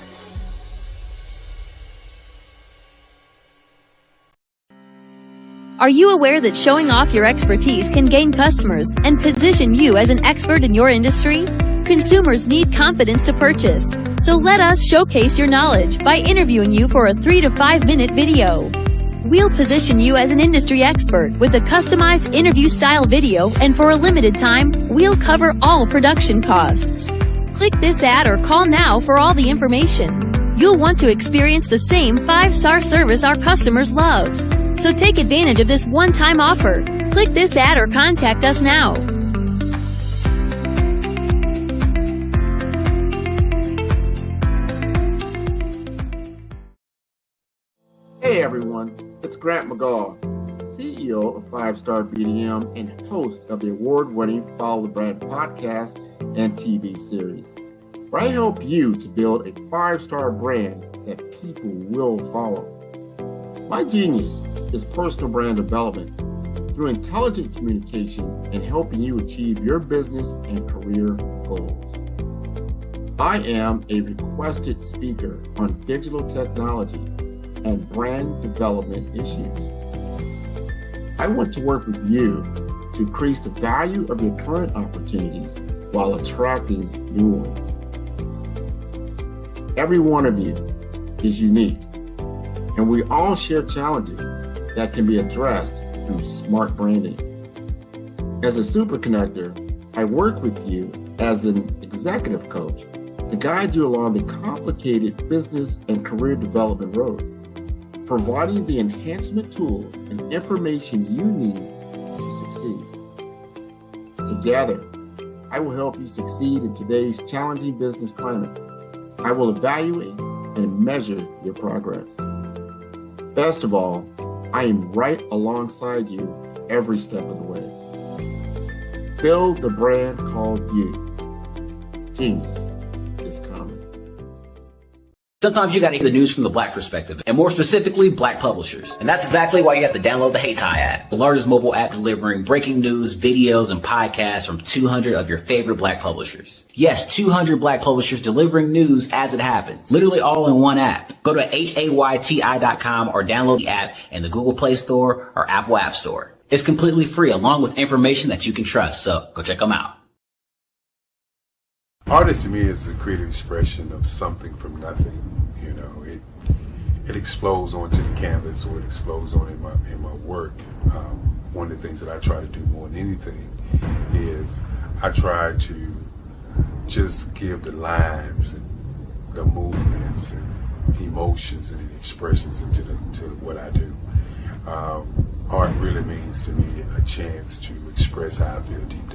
Are you aware that showing off your expertise can gain customers and position you as an expert in your industry? Consumers need confidence to purchase, so let us showcase your knowledge by interviewing you for a 3 to 5 minute video. We'll position you as an industry expert with a customized interview-style video, and for a limited time, we'll cover all production costs. Click this ad or call now for all the information. you'll want to experience the same 5-star service our customers love. So take advantage of this one-time offer. Click this ad or contact us now. Hey everyone, it's Grant McGaw, CEO of 5-Star BDM and host of the award-winning Follow the Brand podcast and TV series, where I help you to build a 5-star brand that people will follow. My genius is personal brand development through intelligent communication and helping you achieve your business and career goals. I am a requested speaker on digital technology and brand development issues. I want to work with you to increase the value of your current opportunities while attracting new ones. Every one of you is unique, and we all share challenges that can be addressed through smart branding. As a superconnector, I work with you as an executive coach to guide you along the complicated business and career development road, providing the enhancement tools and information you need to succeed. Together, I will help you succeed in today's challenging business climate. I will evaluate and measure your progress. Best of all, I am right alongside you every step of the way. Build the brand called you. Genius is coming. Sometimes you got to hear the news from the Black perspective, and more specifically, Black publishers. And that's exactly why you have to download the HeyTie app, the largest mobile app delivering breaking news, videos, and podcasts from 200 of your favorite Black publishers. Yes, 200 Black publishers delivering news as it happens, literally all in one app. Go to HAYTI.com or download the app in the Google Play Store or Apple App Store. It's completely free, along with information that you can trust, so go check them out. Artist to me is a creative expression of something from nothing. You know, it explodes onto the canvas, or it explodes on in my work. One of the things that I try to do more than anything is I try to just give the lines and the movements and emotions and expressions into what I do. Art really means to me a chance to express how I feel deep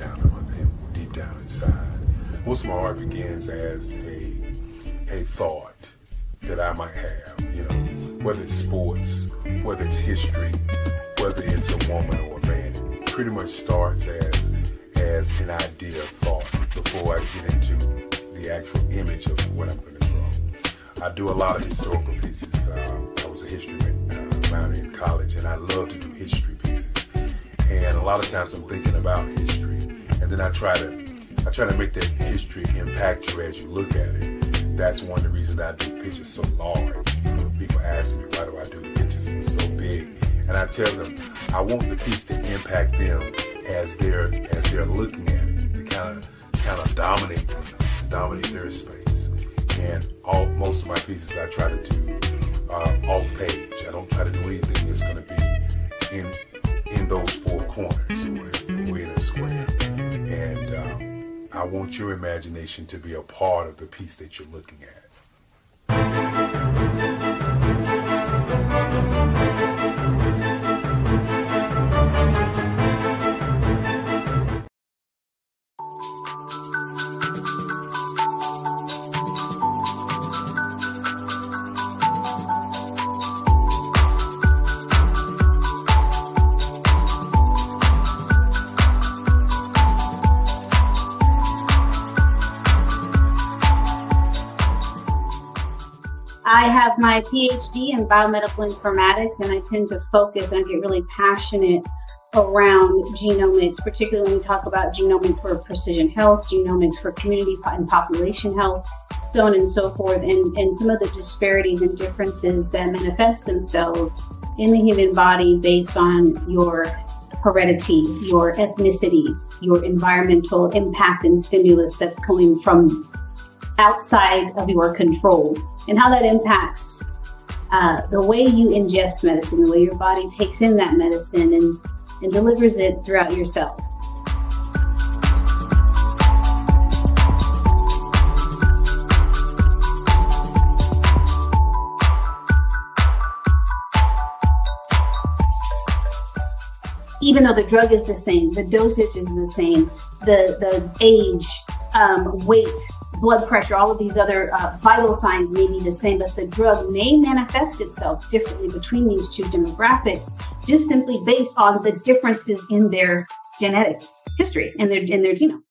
down inside. Most of my art begins as a thought that I might have, you know, whether it's sports, whether it's history, whether it's a woman or a man. It pretty much starts as an idea of thought before I get into the actual image of what I'm going to draw. I do a lot of historical pieces. I was a history minor in college, and I love to do history pieces. And a lot of times I'm thinking about history, and then I try to make that history impact you as you look at it. That's one of the reasons I do pictures so large. You know, people ask me, why do I do the pictures so big? And I tell them, I want the piece to impact them as they're looking at it, to kind of dominate them, dominate their space. And most of my pieces I try to do off page. I don't try to do anything that's going to be in those four corners or in a square. And I want your imagination to be a part of the piece that you're looking at. I have my PhD in biomedical informatics, and I tend to focus and get really passionate around genomics, particularly when we talk about genomics for precision health, genomics for community and population health, so on and so forth, and some of the disparities and differences that manifest themselves in the human body based on your heredity, your ethnicity, your environmental impact and stimulus that's coming from outside of your control, and how that impacts the way you ingest medicine, the way your body takes in that medicine and delivers it throughout your cells. even though the drug is the same, the dosage is the same, the age, weight, blood pressure, all of these other vital signs may be the same, but the drug may manifest itself differently between these two demographics, just simply based on the differences in their genetic history and their genomes.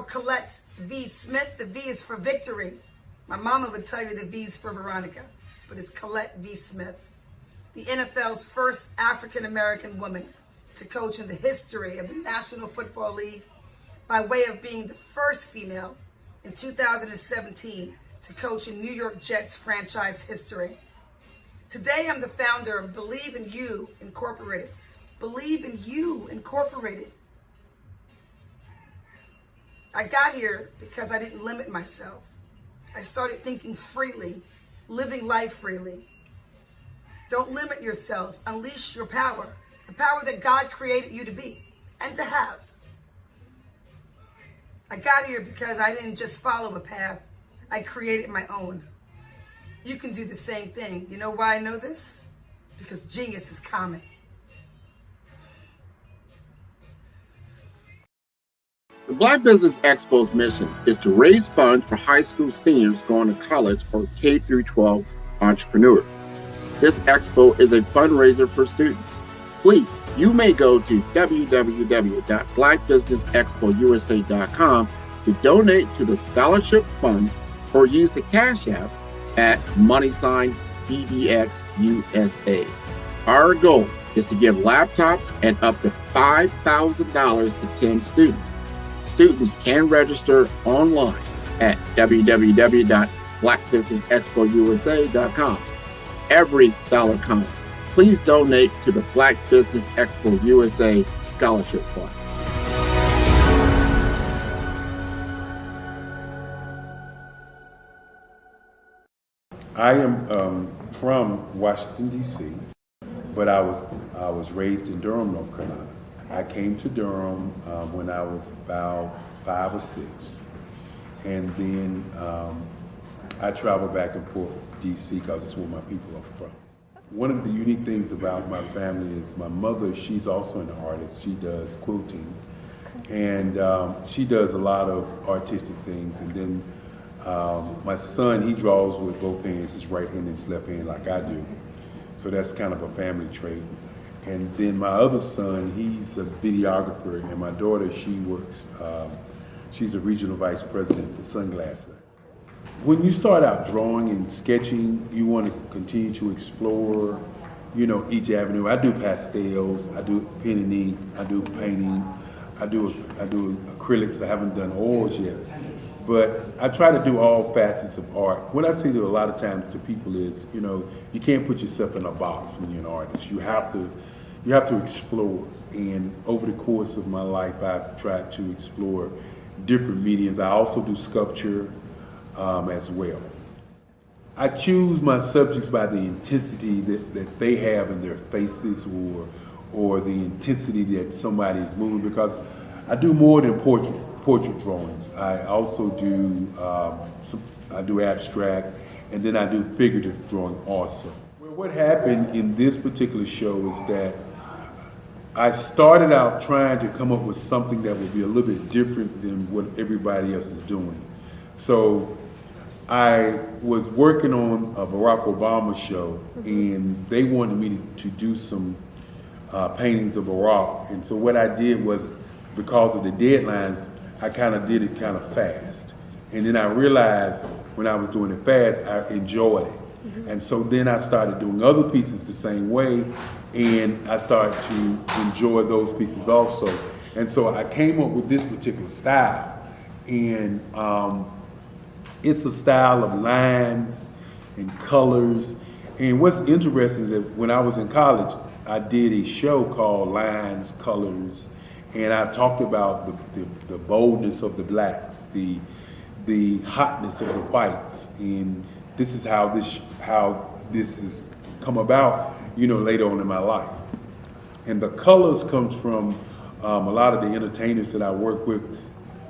Colette V. Smith. The V is for victory. My mama would tell you the V is for Veronica, but it's Colette V. Smith, the NFL's first African-American woman to coach in the history of the National Football League, by way of being the first female in 2017 to coach in New York Jets franchise history. Today, I'm the founder of Believe in You Incorporated. Believe in You Incorporated. I got here because I didn't limit myself. I started thinking freely, living life freely. Don't limit yourself. Unleash your power, the power that God created you to be and to have. I got here because I didn't just follow a path. I created my own. You can do the same thing. You know why I know this? Because genius is common. The Black Business Expo's mission is to raise funds for high school seniors going to college or K through 12 entrepreneurs. This expo is a fundraiser for students. Please, you may go to www.blackbusinessexpousa.com to donate to the scholarship fund or use the Cash App at $BBXUSA. Our goal is to give laptops and up to $5,000 to 10 students. Students can register online at www.blackbusinessexpousa.com. Every dollar counts. Please donate to the Black Business Expo USA Scholarship Fund. I am from Washington, D.C., but I was raised in Durham, North Carolina. I came to Durham when I was about 5 or 6, and then I traveled back and forth to D.C. because it's where my people are from. One of the unique things about my family is my mother, she's also an artist. She does quilting, and she does a lot of artistic things. And then my son, he draws with both hands, his right hand and his left hand like I do. So that's kind of a family trait. And then my other son, he's a videographer, and my daughter, she works, she's a regional vice president for Sunglass Lab. When you start out drawing and sketching, you want to continue to explore, each avenue. I do pastels, I do pen and ink, I do painting, I do acrylics. I haven't done oils yet, but I try to do all facets of art. What I say to a lot of times to people is, you can't put yourself in a box when you're an artist. You have to explore. And over the course of my life, I've tried to explore different mediums. I also do sculpture as well. I choose my subjects by the intensity that they have in their faces, or the intensity that somebody is moving, because I do more than portrait drawings. I also do I do abstract, and then I do figurative drawing also. Well, what happened in this particular show is that I started out trying to come up with something that would be a little bit different than what everybody else is doing. So I was working on a Barack Obama show, and they wanted me to do some paintings of Barack. And so what I did was, because of the deadlines, I kind of did it kind of fast. And then I realized when I was doing it fast, I enjoyed it. And so then I started doing other pieces the same way, and I started to enjoy those pieces also. And so I came up with this particular style, and it's a style of lines and colors, And what's interesting is that when I was in college, I did a show called Lines, Colors, and I talked about the boldness of the blacks, the hotness of the whites, and this is how this has come about, later on in my life. And the colors comes from a lot of the entertainers that I work with,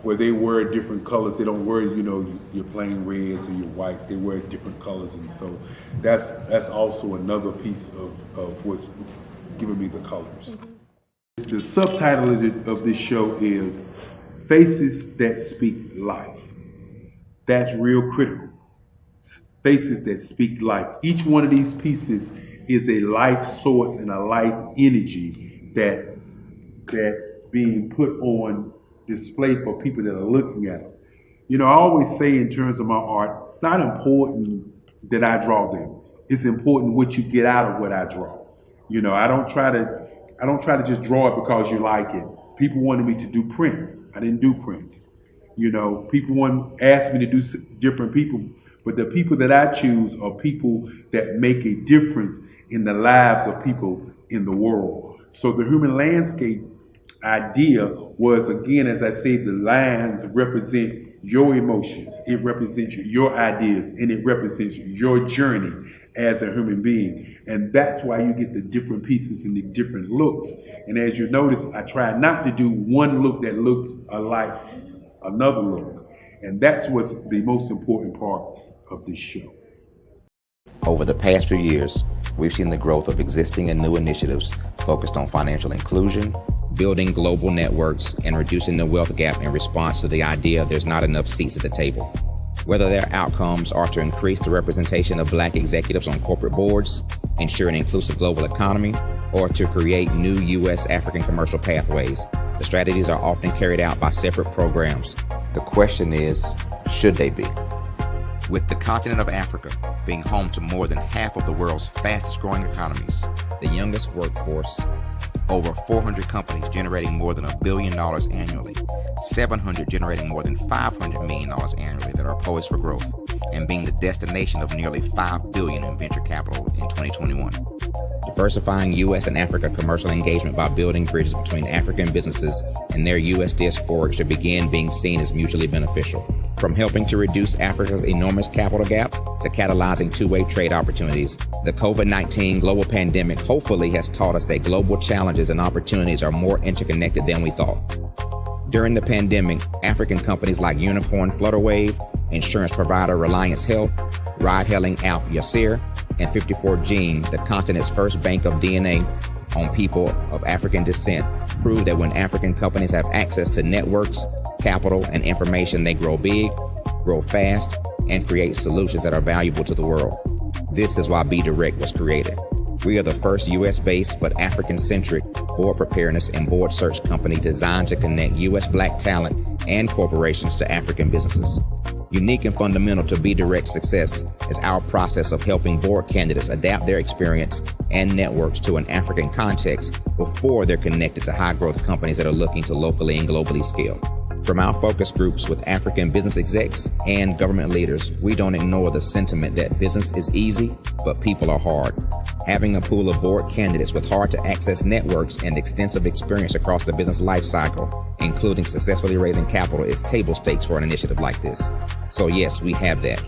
where they wear different colors. They don't wear, your plain reds or your whites. They wear different colors, and so that's also another piece of what's giving me the colors. The subtitle of this show is Faces That Speak Life. That's real critical. Faces that speak life. Each one of these pieces is a life source and a life energy that's being put on display for people that are looking at them. I always say in terms of my art, it's not important that I draw them. It's important what you get out of what I draw. I don't try to just draw it because you like it. People wanted me to do prints. I didn't do prints. People asked me to do different people, but the people that I choose are people that make a difference in the lives of people in the world. So the human landscape idea was, again, as I say, the lines represent your emotions, it represents your ideas, and it represents your journey as a human being. And that's why you get the different pieces and the different looks. And as you notice, I try not to do one look that looks alike another look. And that's what's the most important part of this show. Over the past few years, we've seen the growth of existing and new initiatives focused on financial inclusion, building global networks, and reducing the wealth gap in response to the idea there's not enough seats at the table. Whether their outcomes are to increase the representation of Black executives on corporate boards, ensure an inclusive global economy, or to create new U.S. African commercial pathways, the strategies are often carried out by separate programs. The question is, should they be? With the continent of Africa being home to more than half of the world's fastest growing economies, the youngest workforce, over 400 companies generating more than $1 billion annually, 700 generating more than $500 million annually that are poised for growth, and being the destination of nearly $5 billion in venture capital in 2021. Diversifying U.S. and Africa commercial engagement by building bridges between African businesses and their U.S. diaspora should begin being seen as mutually beneficial. From helping to reduce Africa's enormous capital gap to catalyzing two-way trade opportunities, the COVID-19 global pandemic hopefully has taught us that global challenges and opportunities are more interconnected than we thought. During the pandemic, African companies like Unicorn Flutterwave, insurance provider Reliance Health, ride-hailing app Yasir, and 54Gene, the continent's first bank of DNA on people of African descent, proved that when African companies have access to networks, capital, and information, they grow big, grow fast, and create solutions that are valuable to the world. This is why Be Direct was created. We are the first U.S.-based but African-centric board preparedness and board search company designed to connect U.S. Black talent and corporations to African businesses. Unique and fundamental to Be Direct's success is our process of helping board candidates adapt their experience and networks to an African context before they're connected to high-growth companies that are looking to locally and globally scale. From our focus groups with African business execs and government leaders, we don't ignore the sentiment that business is easy, but people are hard. Having a pool of board candidates with hard-to-access networks and extensive experience across the business life cycle, including successfully raising capital, is table stakes for an initiative like this. So yes, we have that.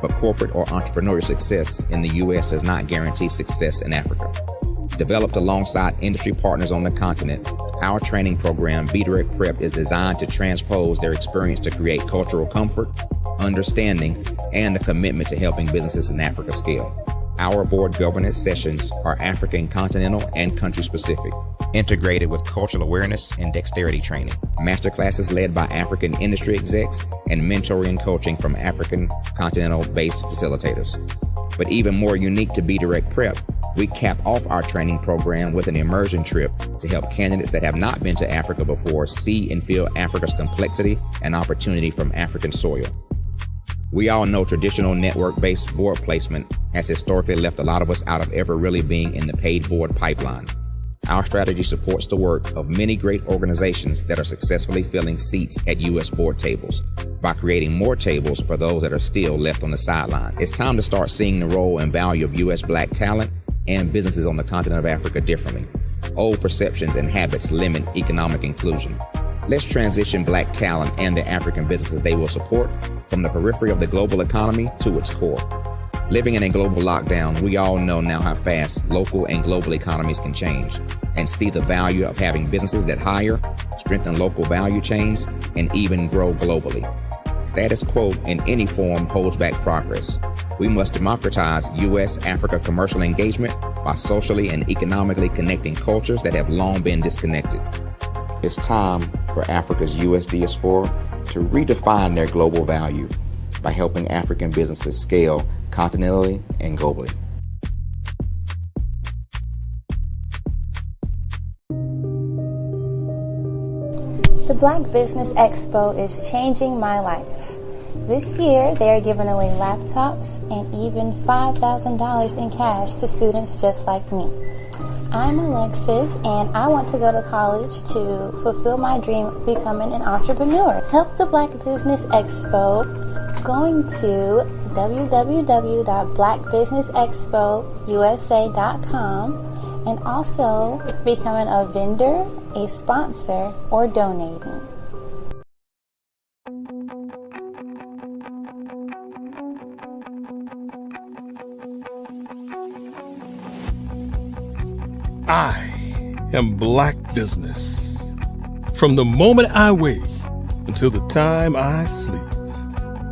But corporate or entrepreneurial success in the U.S. does not guarantee success in Africa. Developed alongside industry partners on the continent, our training program, Be Direct Prep, is designed to transpose their experience to create cultural comfort, understanding, and a commitment to helping businesses in Africa scale. Our board governance sessions are African continental and country specific, integrated with cultural awareness and dexterity training, masterclasses led by African industry execs, and mentoring and coaching from African continental-based facilitators. But even more unique to Be Direct Prep, we cap off our training program with an immersion trip to help candidates that have not been to Africa before see and feel Africa's complexity and opportunity from African soil. We all know traditional network-based board placement has historically left a lot of us out of ever really being in the paid board pipeline. Our strategy supports the work of many great organizations that are successfully filling seats at U.S. board tables by creating more tables for those that are still left on the sideline. It's time to start seeing the role and value of U.S. Black talent and businesses on the continent of Africa differently. Old perceptions and habits limit economic inclusion. Let's transition Black talent and the African businesses they will support from the periphery of the global economy to its core. Living in a global lockdown, we all know now how fast local and global economies can change and see the value of having businesses that hire, strengthen local value chains, and even grow globally. Status quo in any form holds back progress. We must democratize U.S.-Africa commercial engagement by socially and economically connecting cultures that have long been disconnected. It's time for Africa's U.S. diaspora to redefine their global value by helping African businesses scale continentally and globally. The Black Business Expo is changing my life. This year, they are giving away laptops and even $5,000 in cash to students just like me. I'm Alexis, and I want to go to college to fulfill my dream of becoming an entrepreneur. Help the Black Business Expo going to www.blackbusinessexpousa.com and also becoming a vendor, a sponsor, or donating. I am Black Business. From the moment I wake until the time I sleep.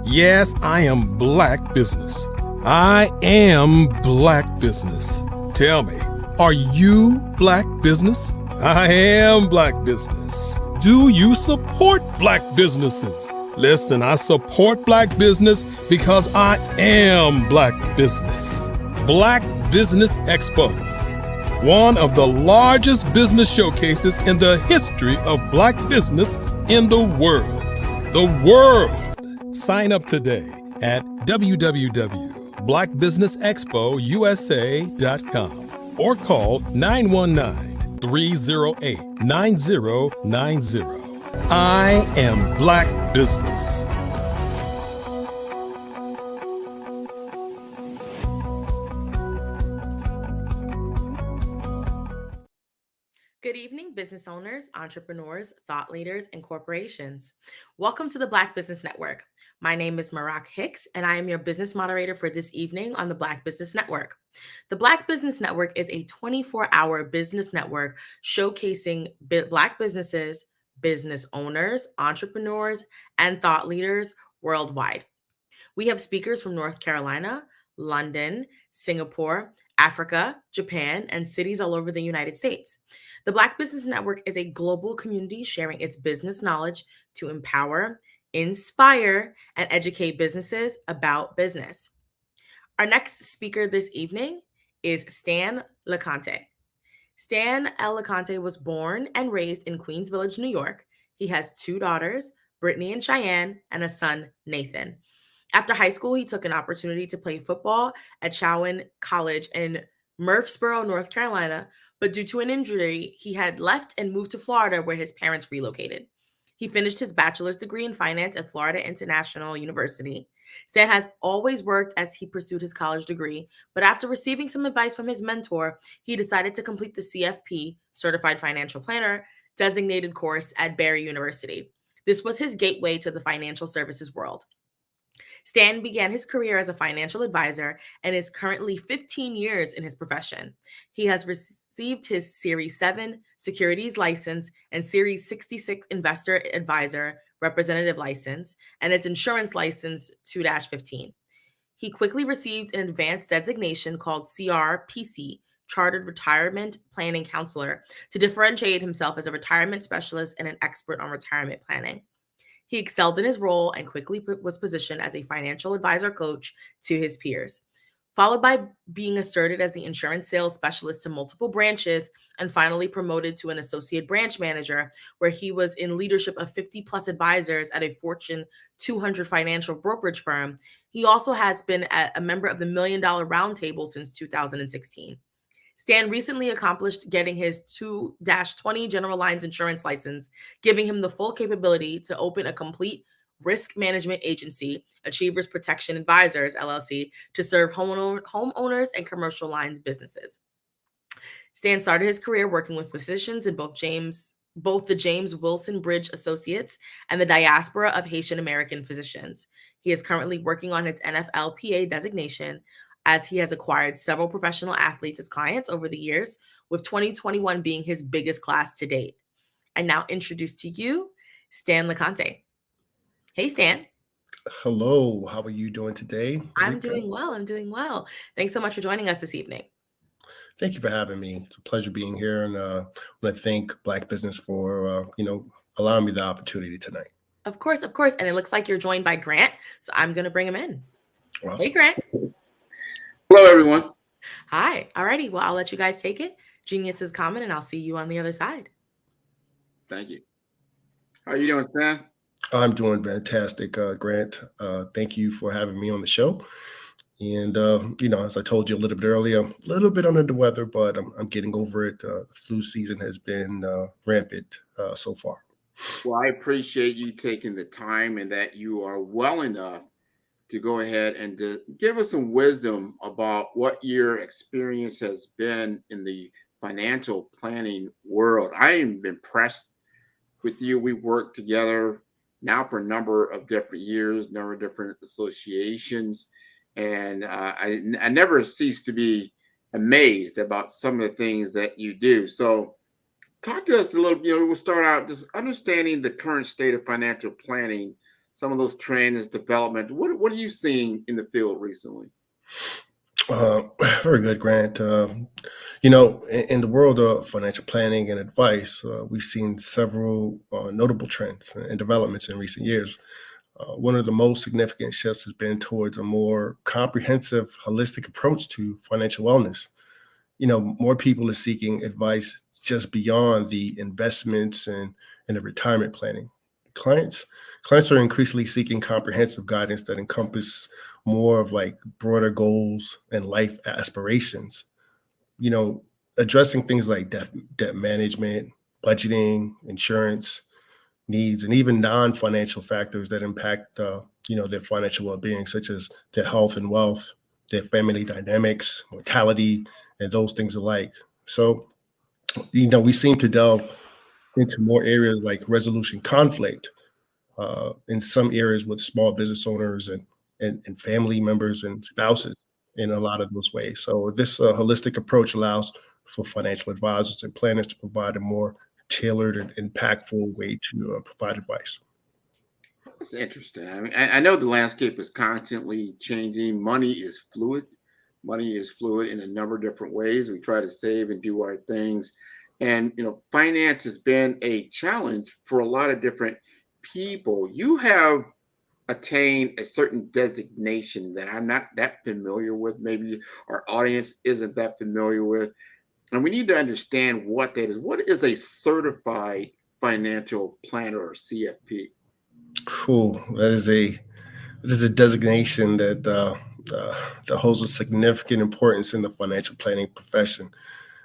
Yes, I am Black Business. I am Black Business. Tell me, are you Black Business? I am Black Business. Do you support Black businesses? Listen, I support Black business because I am Black Business. Black Business Expo, one of the largest business showcases in the history of Black business in the world. The world. Sign up today at www.blackbusinessexpousa.com or call 919-308-9090. I am Black Business. Good evening, business owners, entrepreneurs, thought leaders, and corporations. Welcome to the Black Business Network. My name is Marak Hicks, and I am your business moderator for this evening on the Black Business Network. The Black Business Network is a 24-hour business network showcasing Black businesses, business owners, entrepreneurs, and thought leaders worldwide. We have speakers from North Carolina, London, Singapore, Africa, Japan, and cities all over the United States. The Black Business Network is a global community sharing its business knowledge to empower, inspire, and educate businesses about business. Our next speaker this evening is Stan LeConte. Stan L. LeConte was born and raised in Queens Village, New York. He has two daughters, Brittany and Cheyenne, and a son, Nathan. After high school, he took an opportunity to play football at Chowan College in Murfreesboro, North Carolina, but due to an injury, he had left and moved to Florida, where his parents relocated. He finished his bachelor's degree in finance at Florida International University. Stan has always worked as he pursued his college degree, but after receiving some advice from his mentor, he decided to complete the CFP, Certified Financial Planner, designated course at Barry University. This was his gateway to the financial services world. Stan began his career as a financial advisor and is currently 15 years in his profession. He has received his Series 7 securities license and Series 66 investor advisor representative license and his insurance license 2-15. He quickly received an advanced designation called CRPC, Chartered Retirement Planning Counselor, to differentiate himself as a retirement specialist and an expert on retirement planning. He excelled in his role and quickly was positioned as a financial advisor coach to his peers, followed by being asserted as the insurance sales specialist to multiple branches and finally promoted to an associate branch manager, where he was in leadership of 50+ advisors at a Fortune 200 financial brokerage firm. He also has been a member of the $1 Million Roundtable since 2016. Stan recently accomplished getting his 2-20 general lines insurance license, giving him the full capability to open a complete risk management agency, Achievers Protection Advisors, LLC, to serve homeowners and commercial lines businesses. Stan started his career working with physicians in both the James Wilson Bridge Associates and the Diaspora of Haitian American Physicians. He is currently working on his NFLPA designation, as he has acquired several professional athletes as clients over the years, with 2021 being his biggest class to date. I now introduce to you Stan LeConte. Hey, Stan. Hello, how are you doing today? I'm doing well. Thanks so much for joining us this evening. Thank you for having me. It's a pleasure being here, and I want to thank Black Business for allowing me the opportunity tonight. Of course. And it looks like you're joined by Grant, so I'm going to bring him in. Awesome. Hey, Grant. Hello, everyone. Hi. Alrighty. Well, I'll let you guys take it. Genius is common, and I'll see you on the other side. Thank you. How are you doing, Stan? I'm doing fantastic, Grant. Thank you for having me on the show. And, as I told you a little bit earlier, a little bit under the weather, but I'm getting over it. The flu season has been rampant so far. Well, I appreciate you taking the time and that you are well enough to go ahead and to give us some wisdom about what your experience has been in the financial planning world. I am impressed with you. We've worked together now for a number of different years, number of different associations. And I never cease to be amazed about some of the things that you do. So talk to us a little, we'll start out just understanding the current state of financial planning, some of those trends, development. What are you seeing in the field recently? Very good, Grant. In the world of financial planning and advice, we've seen several notable trends and developments in recent years. One of the most significant shifts has been towards a more comprehensive, holistic approach to financial wellness. More people are seeking advice just beyond the investments and the retirement planning. Clients are increasingly seeking comprehensive guidance that encompass more of like broader goals and life aspirations. Addressing things like debt management, budgeting, insurance needs, and even non-financial factors that impact their financial well-being, such as their health and wealth, their family dynamics, mortality, and those things alike. So, we seem to delve into more areas like resolution conflict in some areas with small business owners and family members and spouses in a lot of those ways. So this holistic approach allows for financial advisors and planners to provide a more tailored and impactful way to provide advice. That's interesting. I mean, I know the landscape is constantly changing. Money is fluid. Money is fluid in a number of different ways. We try to save and do our things. And, finance has been a challenge for a lot of different people. You have attained a certain designation that I'm not that familiar with. Maybe our audience isn't that familiar with. And we need to understand what that is. What is a certified financial planner or CFP? Cool. That is a designation that holds a significant importance in the financial planning profession.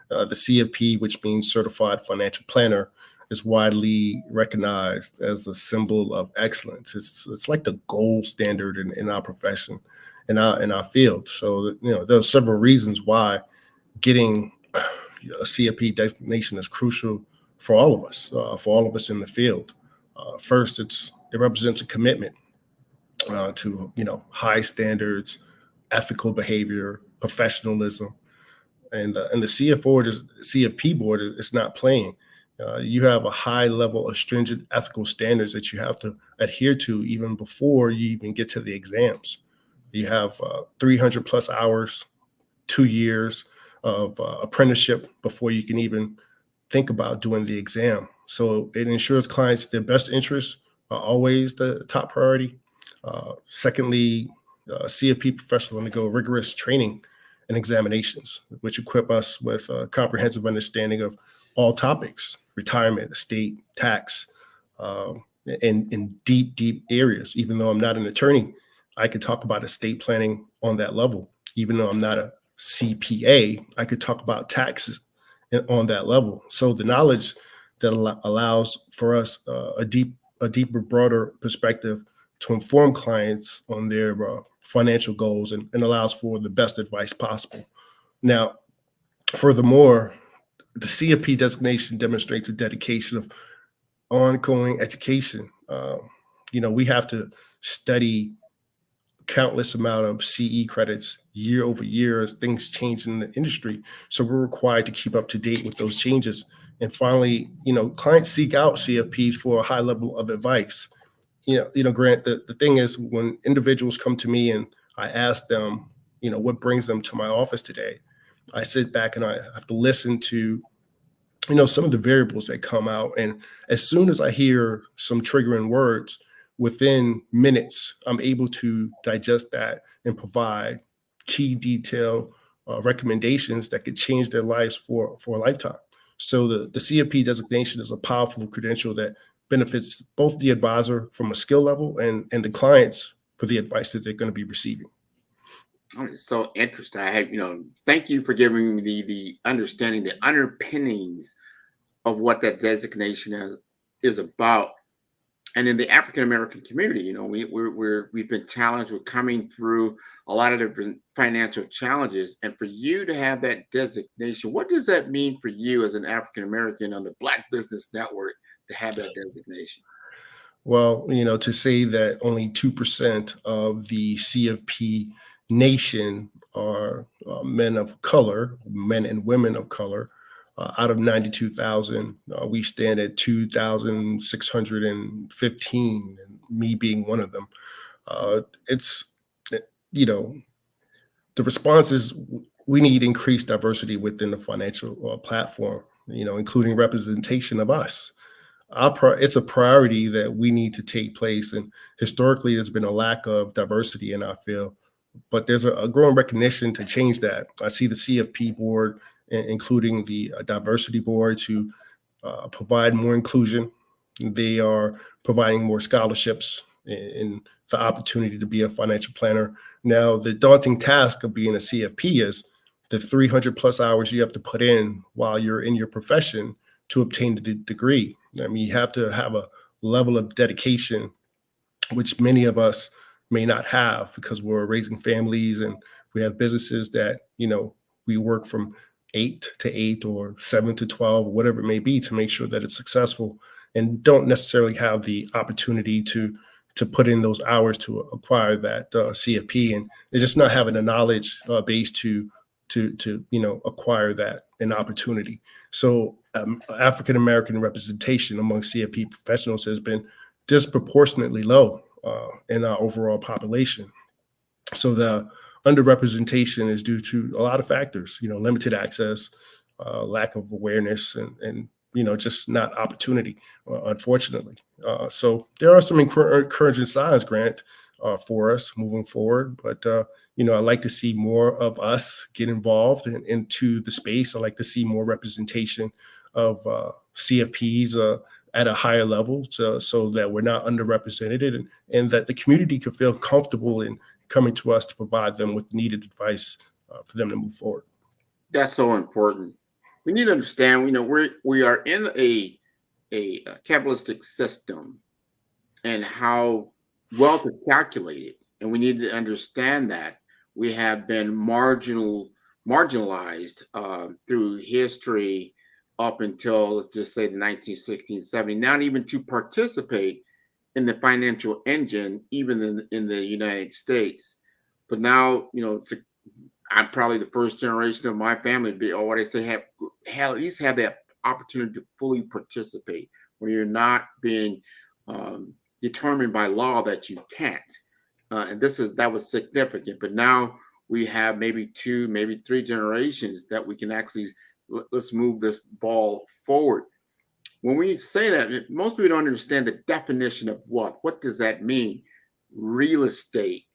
The CFP, which means Certified Financial Planner, is widely recognized as a symbol of excellence. It's like the gold standard in our profession, in our field. So there are several reasons why getting a CFP designation is crucial for all of us in the field. First, it represents a commitment to high standards, ethical behavior, professionalism, and the CFP board is not playing. You have a high level of stringent ethical standards that you have to adhere to even before you even get to the exams. You have 300 plus hours, 2 years of apprenticeship before you can even think about doing the exam. So it ensures clients their best interests are always the top priority. Secondly, CFP professionals undergo rigorous training and examinations, which equip us with a comprehensive understanding of all topics: retirement, estate, tax, in deep areas. Even though I'm not an attorney, I can talk about estate planning on that level, even though I'm not a CPA, I could talk about taxes on that level. So the knowledge that allows for us a deeper, broader perspective to inform clients on their financial goals and allows for the best advice possible. Now, furthermore, the CFP designation demonstrates a dedication of ongoing education. We have to study countless amount of CE credits year over year as things change in the industry. So we're required to keep up to date with those changes. And finally, clients seek out CFPs for a high level of advice. Grant, the thing is, when individuals come to me and I ask them, what brings them to my office today, I sit back and I have to listen to some of the variables that come out. And as soon as I hear some triggering words, within minutes, I'm able to digest that and provide key detail recommendations that could change their lives for a lifetime. So the CFP designation is a powerful credential that benefits both the advisor from a skill level and the clients for the advice that they're going to be receiving. Oh, it's so interesting. Thank you for giving me the understanding, the underpinnings of what that designation is about. And in the African American community, we've been challenged with coming through a lot of different financial challenges. And for you to have that designation, what does that mean for you as an African American on the Black Business Network to have that designation? Well, to say that only 2% of the CFP nation are men of color, men and women of color. Out of 92,000, we stand at 2,615, and me being one of them. The response is we need increased diversity within the financial platform, including representation of us. It's a priority that we need to take place. And historically, there's been a lack of diversity in our field, but there's a growing recognition to change that. I see the CFP board, including the diversity board, to provide more inclusion. They are providing more scholarships and the opportunity to be a financial planner. Now, the daunting task of being a CFP is the 300 plus hours you have to put in while you're in your profession to obtain the degree. I mean, you have to have a level of dedication, which many of us may not have because we're raising families and we have businesses that, we work from 8 to 8 or 7 to 12, whatever it may be, to make sure that it's successful, and don't necessarily have the opportunity to put in those hours to acquire that CFP, and they're just not having the knowledge base to acquire that an opportunity. So African American representation among CFP professionals has been disproportionately low in our overall population. So the underrepresentation is due to a lot of factors, limited access, lack of awareness, and just not opportunity, unfortunately. So there are some encouraging signs, Grant, for us moving forward. But, I'd like to see more of us get involved into the space. I'd like to see more representation of CFPs at a higher level so that we're not underrepresented and that the community can feel comfortable in coming to us to provide them with needed advice for them to move forward. That's so important. We need to understand, we are in a capitalistic system and how wealth is calculated. And we need to understand that we have been marginalized through history up until, let's just say, the 1960s, 70s, not even to participate in the financial engine, even in the United States. But now, I'm probably the first generation of my family to be, or what I say, have at least have that opportunity to fully participate, where you're not being determined by law that you can't. And that was significant. But now we have maybe 2, maybe 3 generations that we can actually let's move this ball forward. When we say that, most people don't understand the definition of wealth. What does that mean? Real estate?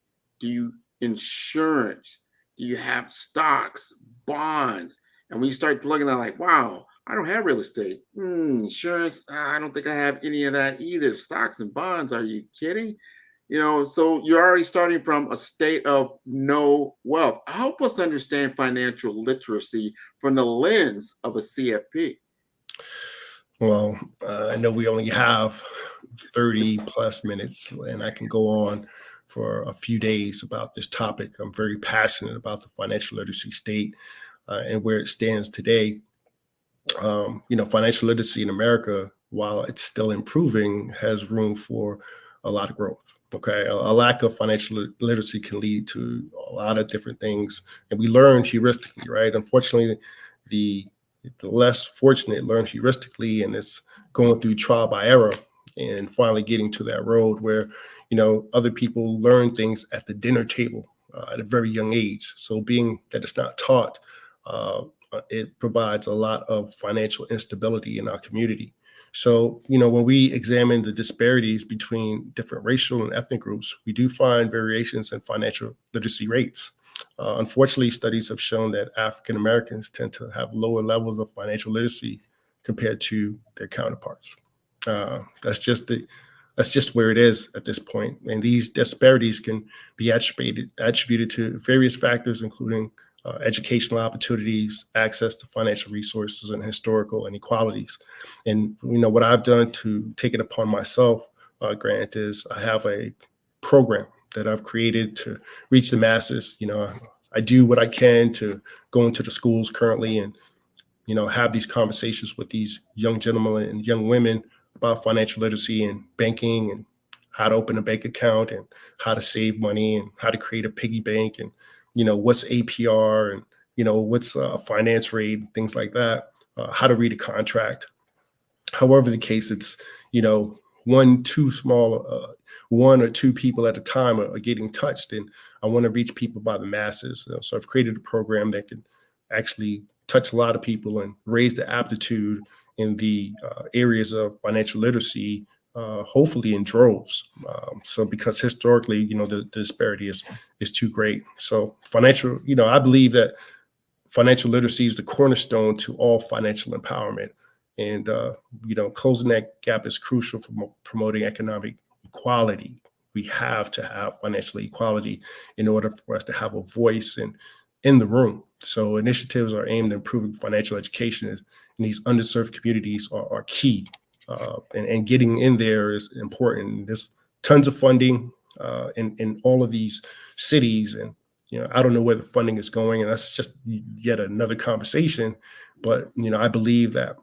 Insurance? Do you have stocks, bonds? And when you start looking at like, wow, I don't have real estate. Insurance, I don't think I have any of that either. Stocks and bonds, are you kidding? So you're already starting from a state of no wealth. Help us understand financial literacy from the lens of a CFP. Well, I know we only have 30 plus minutes, and I can go on for a few days about this topic. I'm very passionate about the financial literacy state and where it stands today. Financial literacy in America, while it's still improving, has room for a lot of growth. Okay, a lack of financial literacy can lead to a lot of different things, and we learn heuristically, right? Unfortunately, the less fortunate learn heuristically, and it's going through trial by error, and finally getting to that road where other people learn things at the dinner table at a very young age. So being that it's not taught, it provides a lot of financial instability in our community. So, when we examine the disparities between different racial and ethnic groups, we do find variations in financial literacy rates. Unfortunately, studies have shown that African Americans tend to have lower levels of financial literacy compared to their counterparts. That's just where it is at this point. And these disparities can be attributed to various factors, including educational opportunities, access to financial resources, and historical inequalities. And what I've done to take it upon myself, Grant, is I have a program that I've created to reach the masses. I do what I can to go into the schools currently and have these conversations with these young gentlemen and young women about financial literacy and banking and how to open a bank account and how to save money and how to create a piggy bank and what's APR and what's a finance rate, things like that, how to read a contract. However the case, it's one or two people at a time are getting touched, and I want to reach people by the masses. So I've created a program that can actually touch a lot of people and raise the aptitude in the areas of financial literacy, hopefully in droves. So because historically, the disparity is too great. So I believe that financial literacy is the cornerstone to all financial empowerment. And, closing that gap is crucial for promoting economic equality. We have to have financial equality in order for us to have a voice in the room. So initiatives are aimed at improving financial education in these underserved communities are key. And getting in there is important. There's tons of funding in all of these cities. And, I don't know where the funding is going, and that's just yet another conversation. But, I believe that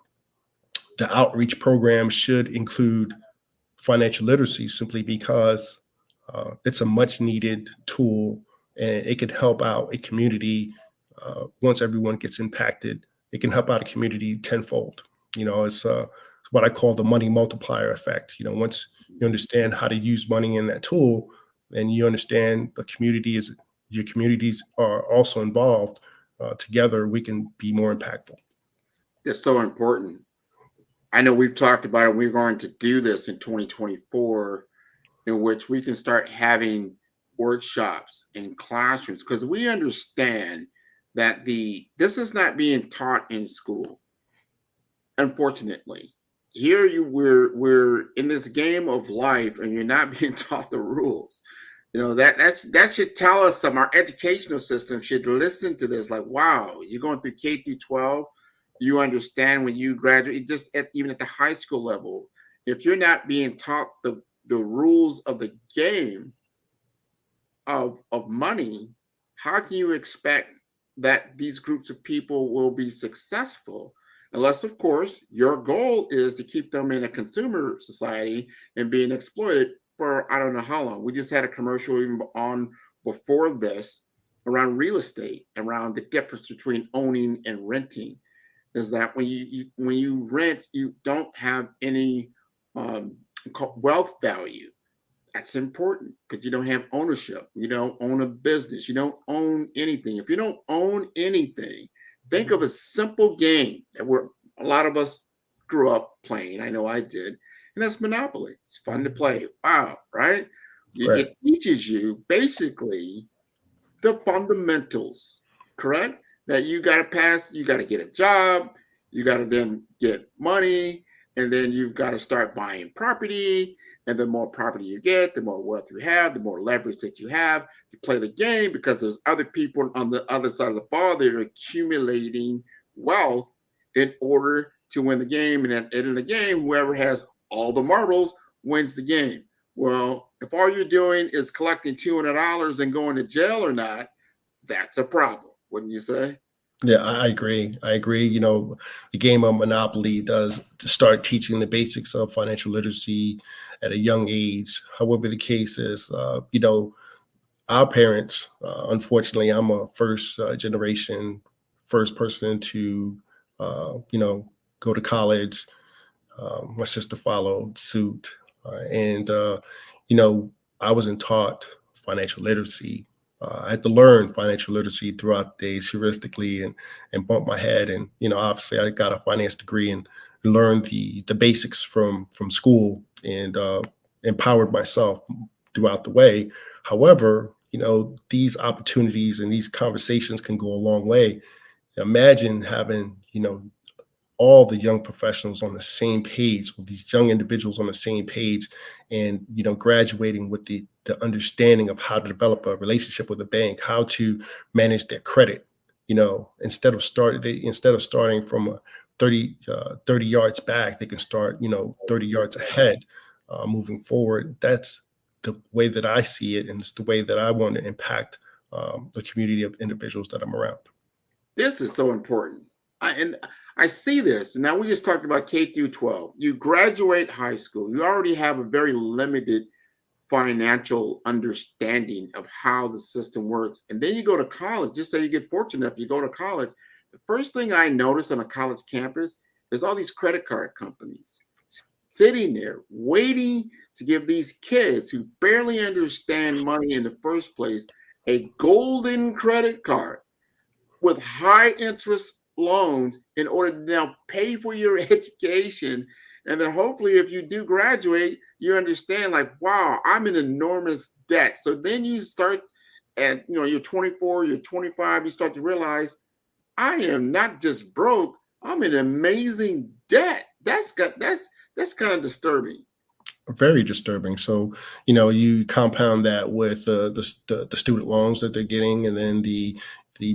the outreach program should include financial literacy simply because it's a much needed tool, and it could help out a community. Once everyone gets impacted, it can help out a community tenfold. It's what I call the money multiplier effect. Once you understand how to use money in that tool, and you understand your communities are also involved, together we can be more impactful. It's so important. I know we've talked about it. We're going to do this in 2024, in which we can start having workshops in classrooms, because we understand that this is not being taught in school. Unfortunately, here we're in this game of life, and you're not being taught the rules. That should tell us some. Our educational system should listen to this. Like, wow, you're going through K through 12. You understand when you graduate, even at the high school level, if you're not being taught the rules of the game of money, how can you expect that these groups of people will be successful? Unless, of course, your goal is to keep them in a consumer society and being exploited for I don't know how long. We just had a commercial even on before this around real estate, around the difference between owning and renting. Is that when you rent, you don't have any wealth value. That's important because you don't have ownership. You don't own a business. You don't own anything. If you don't own anything, think of a simple game that a lot of us grew up playing. I know I did. And that's Monopoly. It's fun to play. Wow, right? Right. It teaches you basically the fundamentals, correct? That you got to pass, you got to get a job, you got to then get money, and then you've got to start buying property, And the more property you get, the more wealth you have, the more leverage that you have to play the game, because there's other people on the other side of the ball that are accumulating wealth in order to win the game. And at the end of the game, whoever has all the marbles wins the game. Well, if all you're doing is collecting $200 and going to jail or not, that's a problem, wouldn't you say? Yeah, I agree. I agree. You know, the game of Monopoly does to start teaching the basics of financial literacy at a young age. However, the case is, you know, our parents, unfortunately, I'm a first generation, first person to, you know, go to college. My sister followed suit. You know, I wasn't taught financial literacy. I had to learn financial literacy throughout the days heuristically and bump my head. And, you know, obviously I got a finance degree and learned the basics from school and empowered myself throughout the way. However, you know, these opportunities and these conversations can go a long way. Imagine having, you know, all the young professionals on the same page, or these young individuals on the same page, and, you know, graduating with the understanding of how to develop a relationship with a bank, how to manage their credit. You know, instead of starting from a 30 yards back, they can start, you know, 30 yards ahead, moving forward. That's the way that I see it, and it's the way that I want to impact the community of individuals that I'm around. This is so important. I see this. Now, we just talked about K through 12. You graduate high school, you already have a very limited financial understanding of how the system works. And then you go to college. Just say you get fortunate enough, you go to college. The first thing I notice on a college campus is all these credit card companies sitting there waiting to give these kids who barely understand money in the first place a golden credit card with high interest loans in order to now pay for your education. And then hopefully if you do graduate, you understand, like, wow, I'm in enormous debt. So then you start at, you know, you're 24, you're 25, you start to realize I am not just broke, I'm in amazing debt. That's kind of disturbing. Very disturbing. So, you know, you compound that with the student loans that they're getting, and then the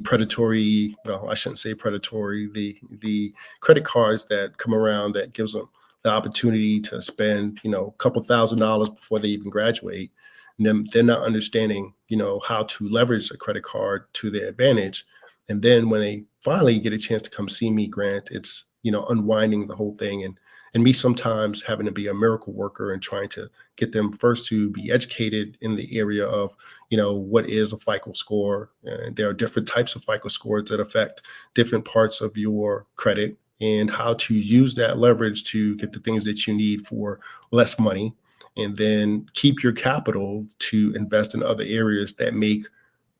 predatory, well, I shouldn't say predatory, the credit cards that come around that gives them the opportunity to spend, you know, a couple $1,000s before they even graduate. And then they're not understanding, you know, how to leverage a credit card to their advantage. And then when they finally get a chance to come see me, Grant, it's, you know, unwinding the whole thing, and me sometimes having to be a miracle worker and trying to get them first to be educated in the area of, you know, what is a FICO score. And there are different types of FICO scores that affect different parts of your credit, and how to use that leverage to get the things that you need for less money, and then keep your capital to invest in other areas that make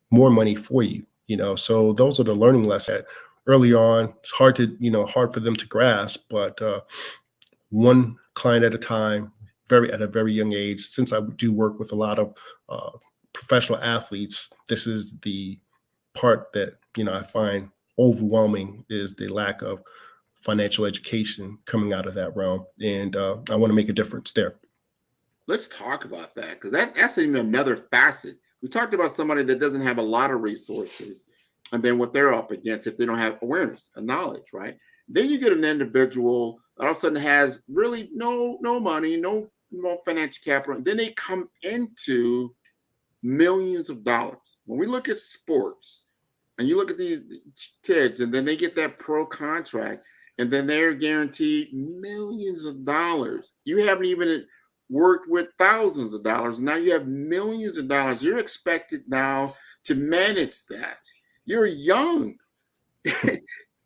more money for you. You know, so those are the learning lessons. Early on, it's hard for them to grasp, but one client at a time, at a very young age. Since I do work with a lot of professional athletes, this is the part that, you know, I find overwhelming, is the lack of financial education coming out of that realm, and I want to make a difference there. Let's talk about that, because that's even another facet. We talked about somebody that doesn't have a lot of resources, and then what they're up against if they don't have awareness and knowledge, right? Then you get an individual that all of a sudden has really no money, no financial capital, and then they come into millions of dollars. When we look at sports, and you look at these kids, and then they get that pro contract, and then they're guaranteed millions of dollars. You haven't even worked with thousands of dollars. Now you have millions of dollars. You're expected now to manage that. You're young,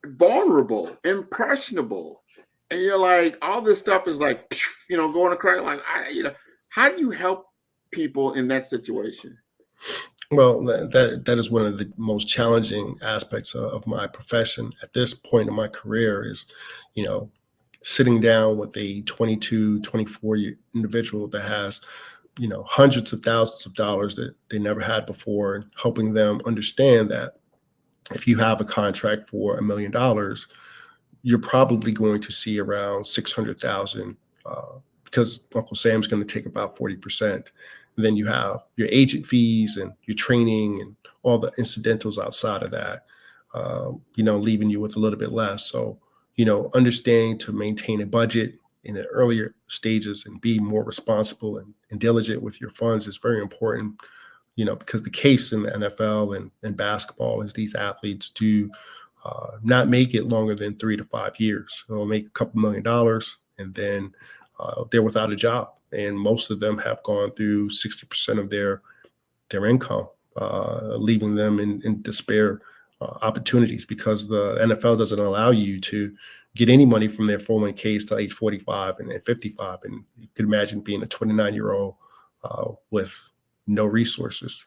vulnerable, impressionable. And you're like, all this stuff is like, you know, going across. Like, how do you help people in that situation? Well, that is one of the most challenging aspects of my profession at this point in my career, is, you know, sitting down with a 22, 24-year individual that has, you know, hundreds of thousands of dollars that they never had before, and helping them understand that if you have a contract for $1 million, you're probably going to see around 600,000 because Uncle Sam's going to take about 40%. And then you have your agent fees and your training and all the incidentals outside of that, leaving you with a little bit less. So, understanding to maintain a budget in the earlier stages and be more responsible and diligent with your funds is very important, because the case in the NFL and basketball is these athletes do not make it longer than 3 to 5 years. They'll make a couple $1 million and then they're without a job. And most of them have gone through 60% of their income, leaving them in despair opportunities, because the NFL doesn't allow you to get any money from their 401ks till age 45 and 55. And you could imagine being a 29-year-old with no resources.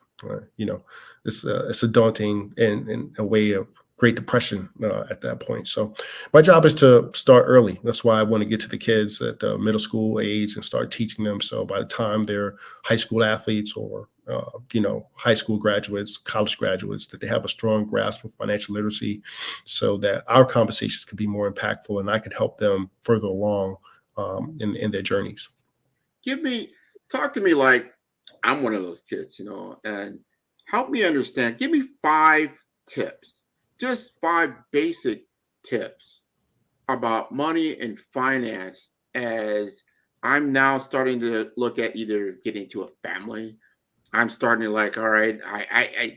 It's a daunting and a way of Great Depression at that point. So my job is to start early. That's why I want to get to the kids at the middle school age and start teaching them. So by the time they're high school athletes or, high school graduates, college graduates, that they have a strong grasp of financial literacy so that our conversations can be more impactful and I can help them further along in their journeys. Talk to me like I'm one of those kids, and help me understand. Give me 5 tips. Just 5 basic tips about money and finance as I'm now starting to look at either getting to a family. I'm starting to all right, I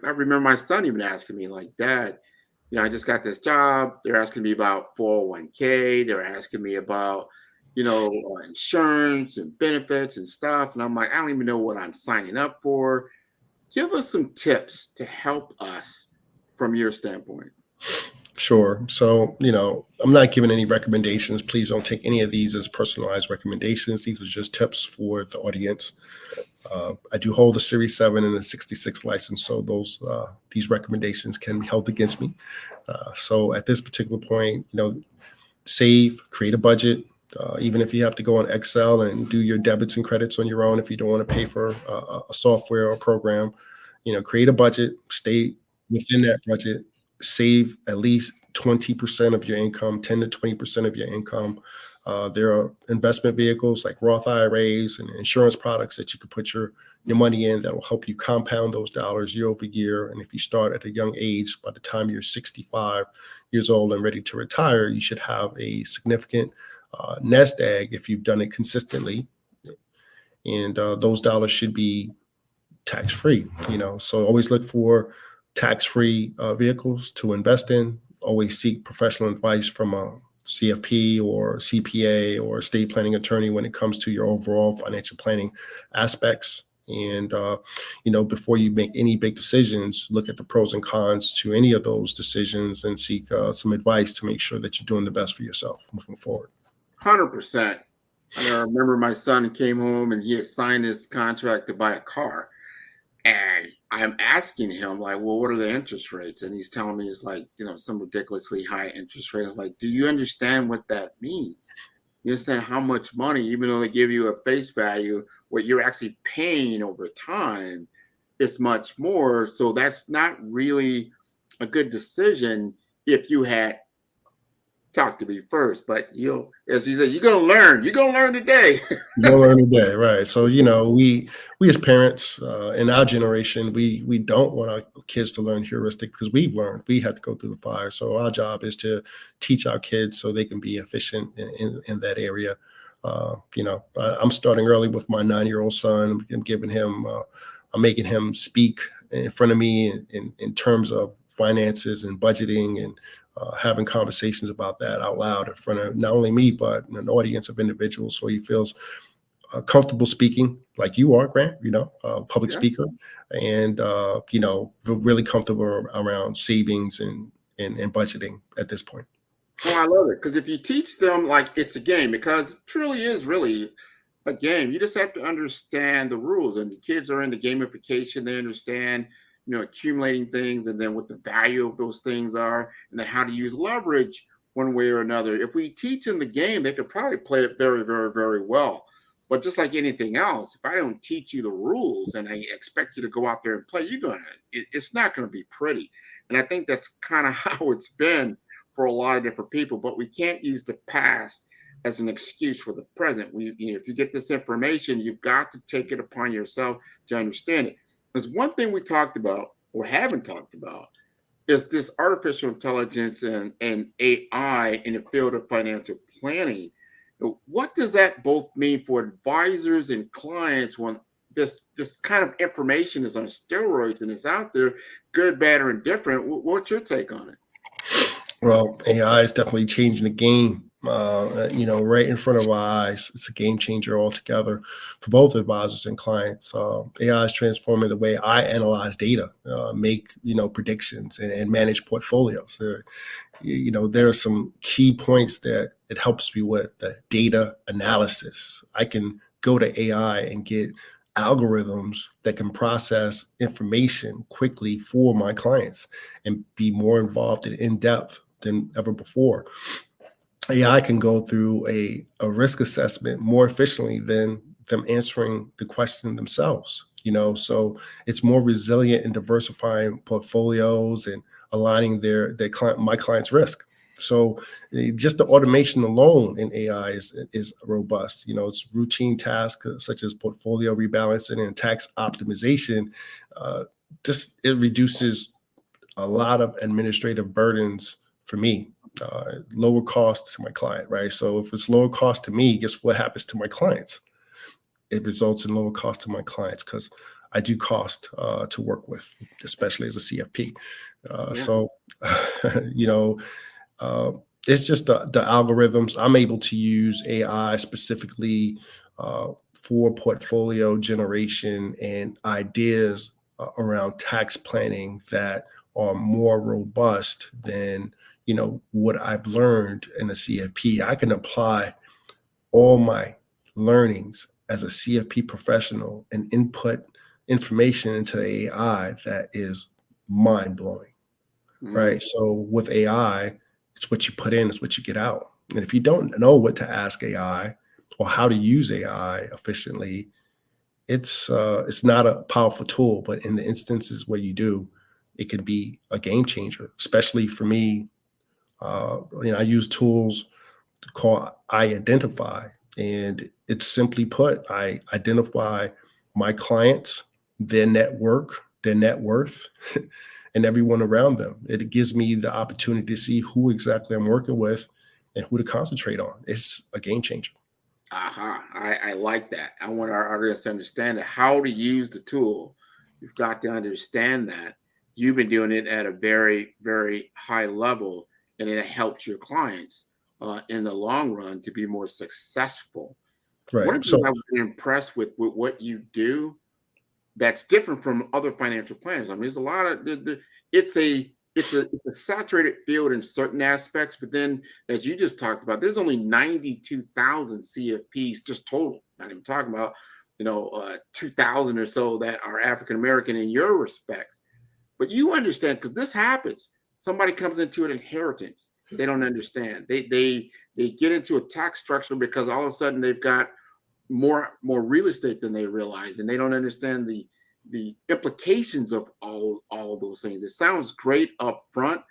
remember my son even asking me Dad, I just got this job. They're asking me about 401k. They're asking me about, insurance and benefits and stuff. And I'm like, I don't even know what I'm signing up for. Give us some tips to help us from your standpoint. Sure. So, I'm not giving any recommendations. Please don't take any of these as personalized recommendations. These are just tips for the audience. I do hold a Series 7 and a 66 license, so these recommendations can be held against me. So at this particular point, save, create a budget. Even if you have to go on Excel and do your debits and credits on your own, if you don't want to pay for a software or a program, create a budget, stay within that budget, save at least 20% of your income, 10 to 20% of your income. There are investment vehicles like Roth IRAs and insurance products that you can put your money in that will help you compound those dollars year over year. And if you start at a young age, by the time you're 65 years old and ready to retire, you should have a significant nest egg if you've done it consistently. And those dollars should be tax-free, so always look for tax-free vehicles to invest in. Always seek professional advice from a CFP or CPA or estate planning attorney when it comes to your overall financial planning aspects. And, before you make any big decisions, look at the pros and cons to any of those decisions and seek some advice to make sure that you're doing the best for yourself moving forward. 100%. I remember my son came home and he had signed his contract to buy a car. And I'm asking him, well, what are the interest rates? And he's telling me it's some ridiculously high interest rate. It's do you understand what that means? You understand how much money, even though they give you a face value, what you're actually paying over time is much more. So that's not really a good decision if you had talked to me first. But as you said, you're gonna learn. You're gonna learn today. You're gonna learn today, right? So we as parents in our generation, we don't want our kids to learn heuristic because we've learned. We had to go through the fire. So our job is to teach our kids so they can be efficient in that area. I'm starting early with my 9-year-old son. I'm making him speak in front of me in terms of finances and budgeting and having conversations about that out loud in front of not only me, but an audience of individuals. So he feels comfortable speaking like you are, Grant, public speaker, and, feel really comfortable around savings and budgeting at this point. Oh, I love it. Because if you teach them like it's a game, because it truly is really a game, you just have to understand the rules. And the kids are into gamification. They understand accumulating things and then what the value of those things are and then how to use leverage one way or another. If we teach them the game, they could probably play it very, very, very well. But just like anything else, if I don't teach you the rules and I expect you to go out there and play, it's not going to be pretty. And I think that's kind of how it's been for a lot of different people. But we can't use the past as an excuse for the present. If you get this information, you've got to take it upon yourself to understand it. Because one thing we talked about or haven't talked about is this artificial intelligence and AI in the field of financial planning. What does that both mean for advisors and clients when this kind of information is on steroids and it's out there, good, bad, or indifferent? What's your take on it? Well, AI is definitely changing the game. Right in front of our eyes. It's a game changer altogether for both advisors and clients. AI is transforming the way I analyze data, make predictions, and manage portfolios. There are some key points that it helps me with: the data analysis. I can go to AI and get algorithms that can process information quickly for my clients and be more involved and in depth than ever before. AI can go through a risk assessment more efficiently than them answering the question themselves. So it's more resilient in diversifying portfolios and aligning my client's risk. So just the automation alone in AI is robust. It's routine tasks such as portfolio rebalancing and tax optimization. It reduces a lot of administrative burdens for me. Lower cost to my client, right? So if it's lower cost to me, guess what happens to my clients? It results in lower cost to my clients because I do cost to work with, especially as a CFP. So, it's just the algorithms. I'm able to use AI specifically for portfolio generation and ideas around tax planning that are more robust than what I've learned in a CFP. I can apply all my learnings as a CFP professional and input information into the AI that is mind-blowing, right? So with AI, it's what you put in, it's what you get out. And if you don't know what to ask AI or how to use AI efficiently, it's not a powerful tool, but in the instances where you do, it can be a game changer, especially for me. I use tools called I Identify, and it's simply put, I identify my clients, their network, their net worth, and everyone around them. It gives me the opportunity to see who exactly I'm working with and who to concentrate on. It's a game changer. I like that. I want our audience to understand that how to use the tool. You've got to understand that. You've been doing it at a very, very high level, and it helps your clients in the long run to be more successful. Right. One of the things I was impressed with what you do that's different from other financial planners. I mean, there's a lot of it's a saturated field in certain aspects, but then as you just talked about, there's only 92,000 CFPs just total. Not even talking about 2,000 or so that are African American in your respects. But you understand, because this happens. Somebody comes into an inheritance. They don't understand. They get into a tax structure because all of a sudden they've got more real estate than they realize, and they don't understand the implications of all those things. It sounds great up front,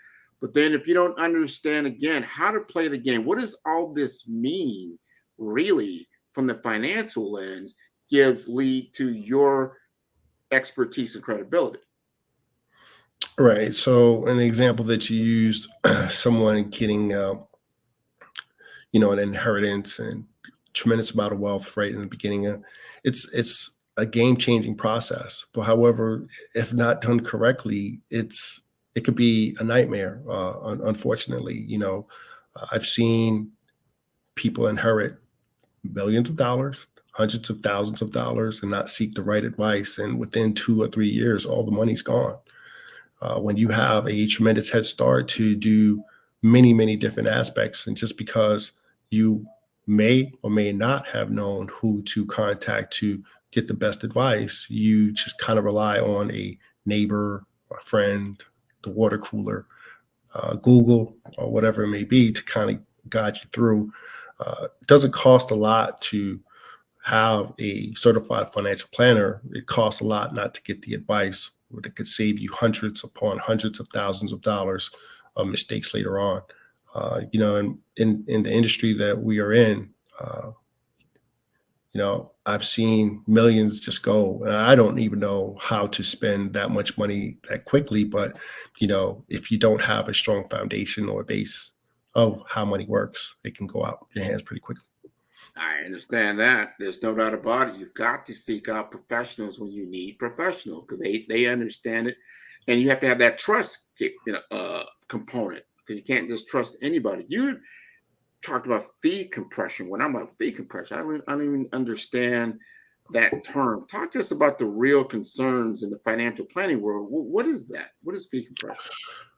but then if you don't understand again how to play the game, what does all this mean really from the financial lens, gives lead to your expertise and credibility. Right. So an example that you used, someone getting, an inheritance and tremendous amount of wealth right in the beginning. It's a game-changing process. But however, if not done correctly, it could be a nightmare. Unfortunately, I've seen people inherit millions of dollars, hundreds of thousands of dollars, and not seek the right advice. And within 2 or 3 years, all the money's gone. When you have a tremendous head start to do many, many different aspects, and just because you may or may not have known who to contact to get the best advice, you just kind of rely on a neighbor, a friend, the water cooler, Google, or whatever it may be to kind of guide you through. It doesn't cost a lot to have a certified financial planner. It costs a lot not to get the advice, but it could save you hundreds upon hundreds of thousands of dollars of mistakes later on. In the industry that we are in, I've seen millions just go, and I don't even know how to spend that much money that quickly. But, if you don't have a strong foundation or a base of how money works, it can go out your hands pretty quickly. I understand that. There's no doubt about it. You've got to seek out professionals when you need professionals because they understand it, and you have to have that trust component because you can't just trust anybody. You talked about fee compression. When I'm about fee compression, I don't even understand that term. Talk to us about the real concerns in the financial planning world. What is that? What is fee compression?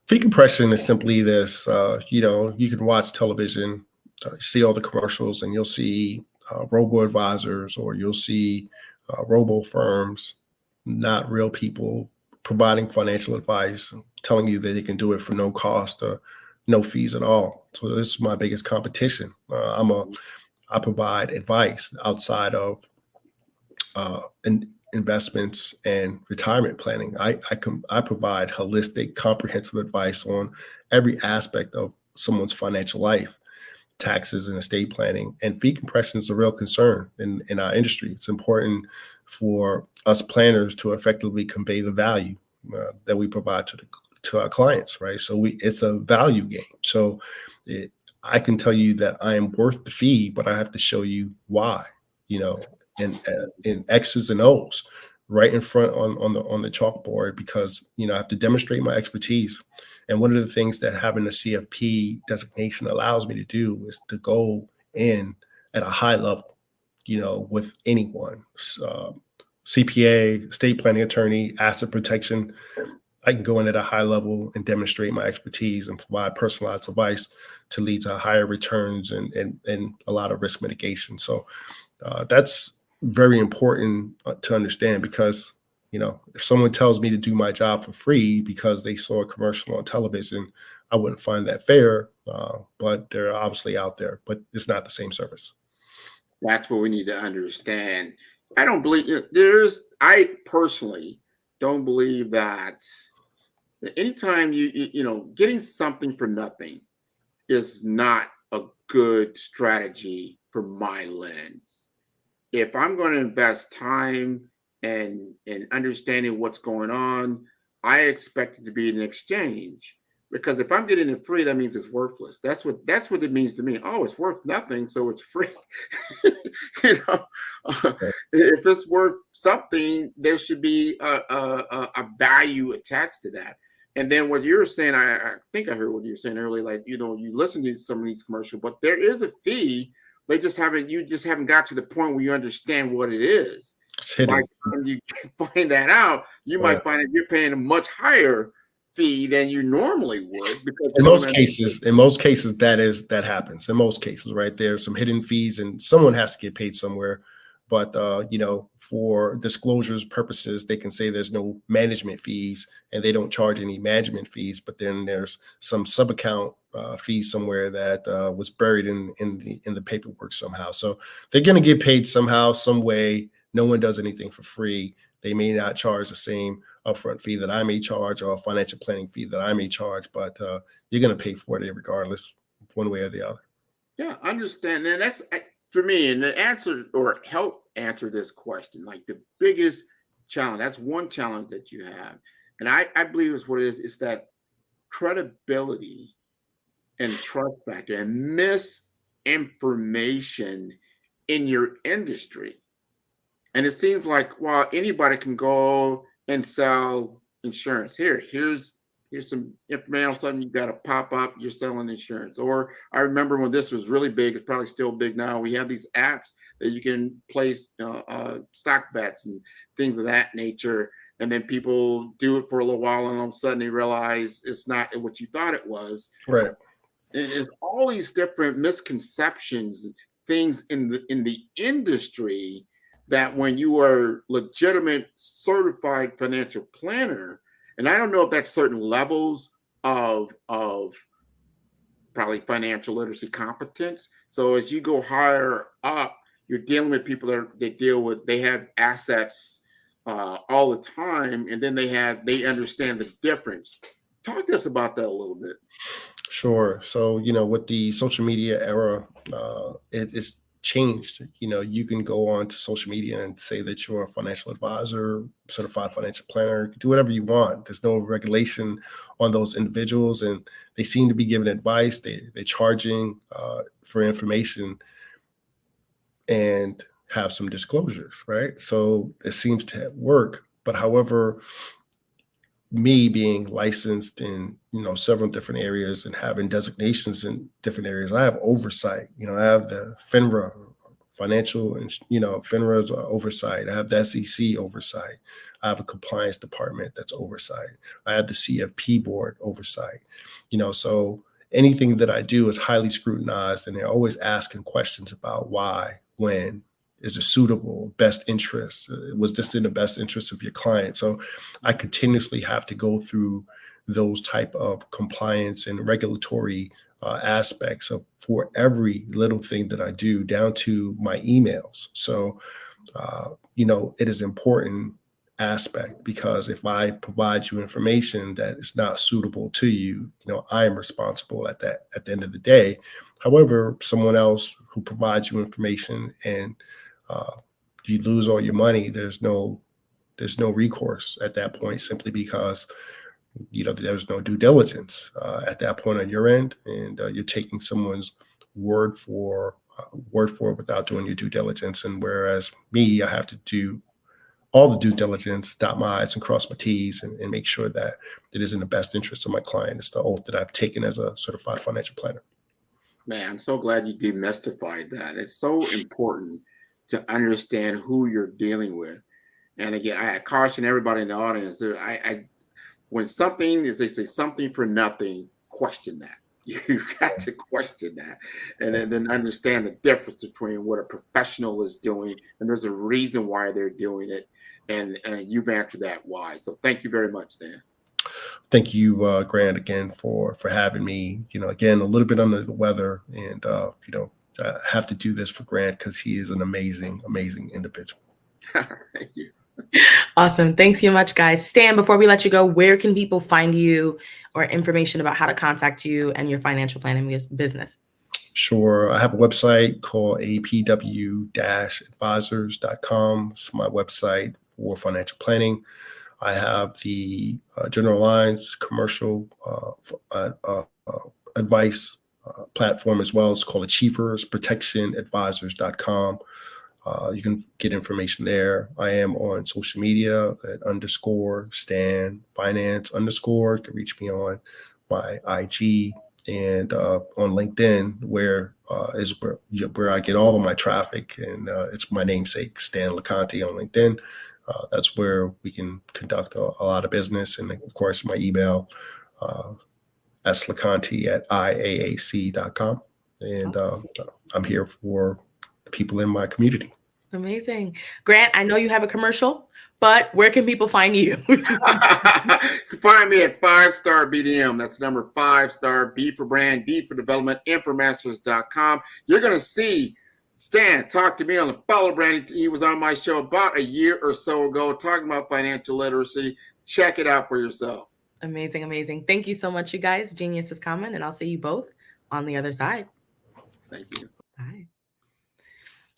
Fee compression is simply this, you can watch television, see all the commercials, and you'll see robo advisors, or you'll see robo firms, not real people, providing financial advice, telling you that they can do it for no cost or no fees at all. So this is my biggest competition. I provide advice outside of investments and retirement planning. I provide holistic, comprehensive advice on every aspect of someone's financial life, taxes and estate planning. And fee compression is a real concern in our industry. It's important for us planners to effectively convey the value that we provide to our clients, right? So it's a value game. So I can tell you that I am worth the fee, but I have to show you why, in X's and O's right in front on the chalkboard, because I have to demonstrate my expertise. And one of the things that having a CFP designation allows me to do is to go in at a high level, with anyone, CPA, estate planning attorney, asset protection. I can go in at a high level and demonstrate my expertise and provide personalized advice to lead to higher returns and a lot of risk mitigation. So that's very important to understand, because, if someone tells me to do my job for free because they saw a commercial on television, I wouldn't find that fair, but they're obviously out there, but it's not the same service. That's what we need to understand. I don't believe I personally don't believe that anytime getting something for nothing is not a good strategy for my lens. If I'm going to invest time and understanding what's going on, I expect it to be an exchange. Because if I'm getting it free, that means it's worthless. That's what it means to me. Oh, it's worth nothing, so it's free. If it's worth something, there should be a value attached to that. And then what you're saying, I think I heard what you were saying earlier. Like, you listen to some of these commercials, but there is a fee. You just haven't got to the point where you understand what it is. By the time you find that out, you might find that you're paying a much higher fee than you normally would. Because in most cases, that happens. In most cases, right? There's some hidden fees, and someone has to get paid somewhere. But for disclosures purposes, they can say there's no management fees, and they don't charge any management fees. But then there's some sub-account fee somewhere that was buried in the paperwork somehow. So they're going to get paid somehow, some way. No one does anything for free. They may not charge the same upfront fee that I may charge, or a financial planning fee that I may charge, but you're going to pay for it regardless, one way or the other. Yeah, understand. And that's for me, and the answer, or help answer this question, like the biggest challenge. That's one challenge that you have, and I believe is what it is. It's that credibility and trust factor and misinformation in your industry. And it seems like, well, anybody can go and sell insurance. Here's some information on something you got to pop up. You're selling insurance. Or I remember when this was really big. It's probably still big now. We have these apps that you can place stock bets and things of that nature. And then people do it for a little while, and all of a sudden they realize it's not what you thought it was. Right. And there's all these different misconceptions, things in the industry, that when you are legitimate certified financial planner, and I don't know if that's certain levels of probably financial literacy competence. So as you go higher up, you're dealing with people they have assets all the time, and then they understand the difference. Talk to us about that a little bit. Sure. So, with the social media era, it's changed. You can go on to social media and say that you're a financial advisor, certified financial planner, do whatever you want. There's no regulation on those individuals, and they seem to be giving advice. They're charging for information and have some disclosures, right? So it seems to work. But however, me being licensed in several different areas and having designations in different areas, I have oversight. I have the FINRA financial and FINRA's oversight. I have the SEC oversight. I have a compliance department that's oversight. I have the CFP board oversight. So anything that I do is highly scrutinized, and they're always asking questions about why, when, is it suitable, best interest? Was this in the best interest of your client? So I continuously have to go through those type of compliance and regulatory aspects for every little thing that I do, down to my emails. So, it is important aspect, because if I provide you information that is not suitable to you, I am responsible at the end of the day. However, someone else who provides you information and you lose all your money, there's no recourse at that point, simply because there's no due diligence at that point on your end, and you're taking someone's word for it without doing your due diligence. And whereas me, I have to do all the due diligence, dot my I's and cross my T's, and make sure that it is in the best interest of my client. It's the oath that I've taken as a certified financial planner. Man, I'm so glad you demystified that. It's so important to understand who you're dealing with. And again, I caution everybody in the audience there. When something is, they say something for nothing, question that. You've got to question that, and then understand the difference between what a professional is doing, and there's a reason why they're doing it. And you've answered that why. So thank you very much, Dan. Thank you, Grant, again for having me. Again, a little bit under the weather, and I have to do this for Grant because he is an amazing, amazing individual. Thank you. Awesome. Thanks so much, guys. Stan, before we let you go, where can people find you or information about how to contact you and your financial planning business? Sure. I have a website called apw-advisors.com. It's my website for financial planning. I have the general lines commercial advice platform as well. It's called achieversprotectionadvisors.com. You can get information there. I am on social media at _Stan Finance _. You can reach me on my IG and on LinkedIn, where is where I get all of my traffic, and it's my namesake, Stan LeConte, on LinkedIn. That's where we can conduct a lot of business, and of course my email, sleconte@iaac.com, and I'm here for people in my community. Amazing. Grant, I know you have a commercial, but where can people find you? You can find me at 5-Star BDM. That's number 5-Star, B for brand, D for development, Infomasters.com. You're going to see Stan talk to me on the Follow Brand. He was on my show about a year or so ago talking about financial literacy. Check it out for yourself. Amazing, amazing. Thank you so much, you guys. Genius is common, and I'll see you both on the other side. Thank you. Bye.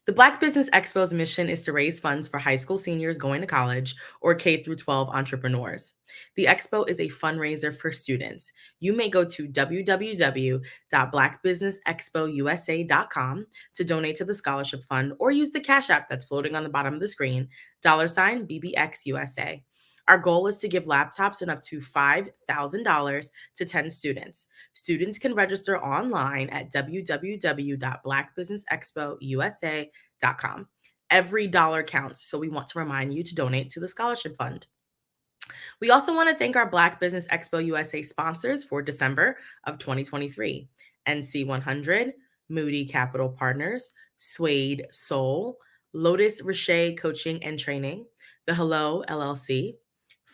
The Black Business Expo's mission is to raise funds for high school seniors going to college or K-12 entrepreneurs. The Expo is a fundraiser for students. You may go to www.blackbusinessexpousa.com to donate to the scholarship fund, or use the Cash App that's floating on the bottom of the screen, $BBXUSA. Our goal is to give laptops and up to $5,000 to 10 students. Students can register online at www.blackbusinessexpousa.com. Every dollar counts, so we want to remind you to donate to the scholarship fund. We also want to thank our Black Business Expo USA sponsors for December of 2023: NC100, Moody Capital Partners, Suede Soul, Lotus Richer Coaching and Training, The Hello LLC,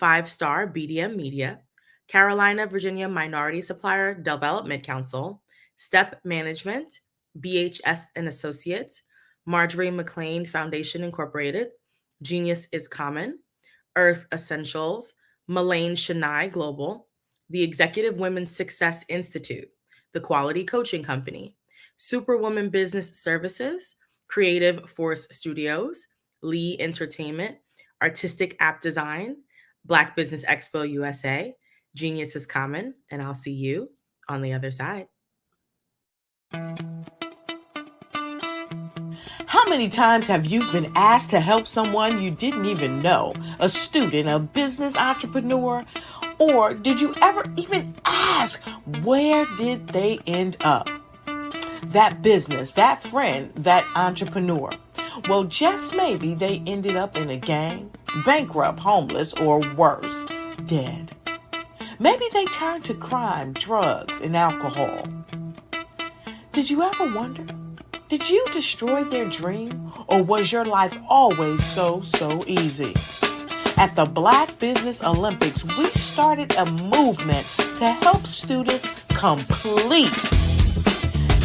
5-Star BDM Media, Carolina Virginia Minority Supplier Development Council, Step Management, BHS and Associates, Marjorie McLean Foundation Incorporated, Genius is Common, Earth Essentials, Mullane Shania Global, the Executive Women's Success Institute, The Quality Coaching Company, Superwoman Business Services, Creative Force Studios, Lee Entertainment, Artistic App Design, Black Business Expo USA, Genius is Common, and I'll see you on the other side. How many times have you been asked to help someone you didn't even know? A student, a business entrepreneur? Or did you ever even ask, where did they end up? That business, that friend, that entrepreneur. Well, just maybe they ended up in a gang, bankrupt, homeless, or worse, dead. Maybe they turned to crime, drugs, and alcohol. Did you ever wonder? Did you destroy their dream, or was your life always so easy? At the Black Business Olympics, we started a movement to help students complete.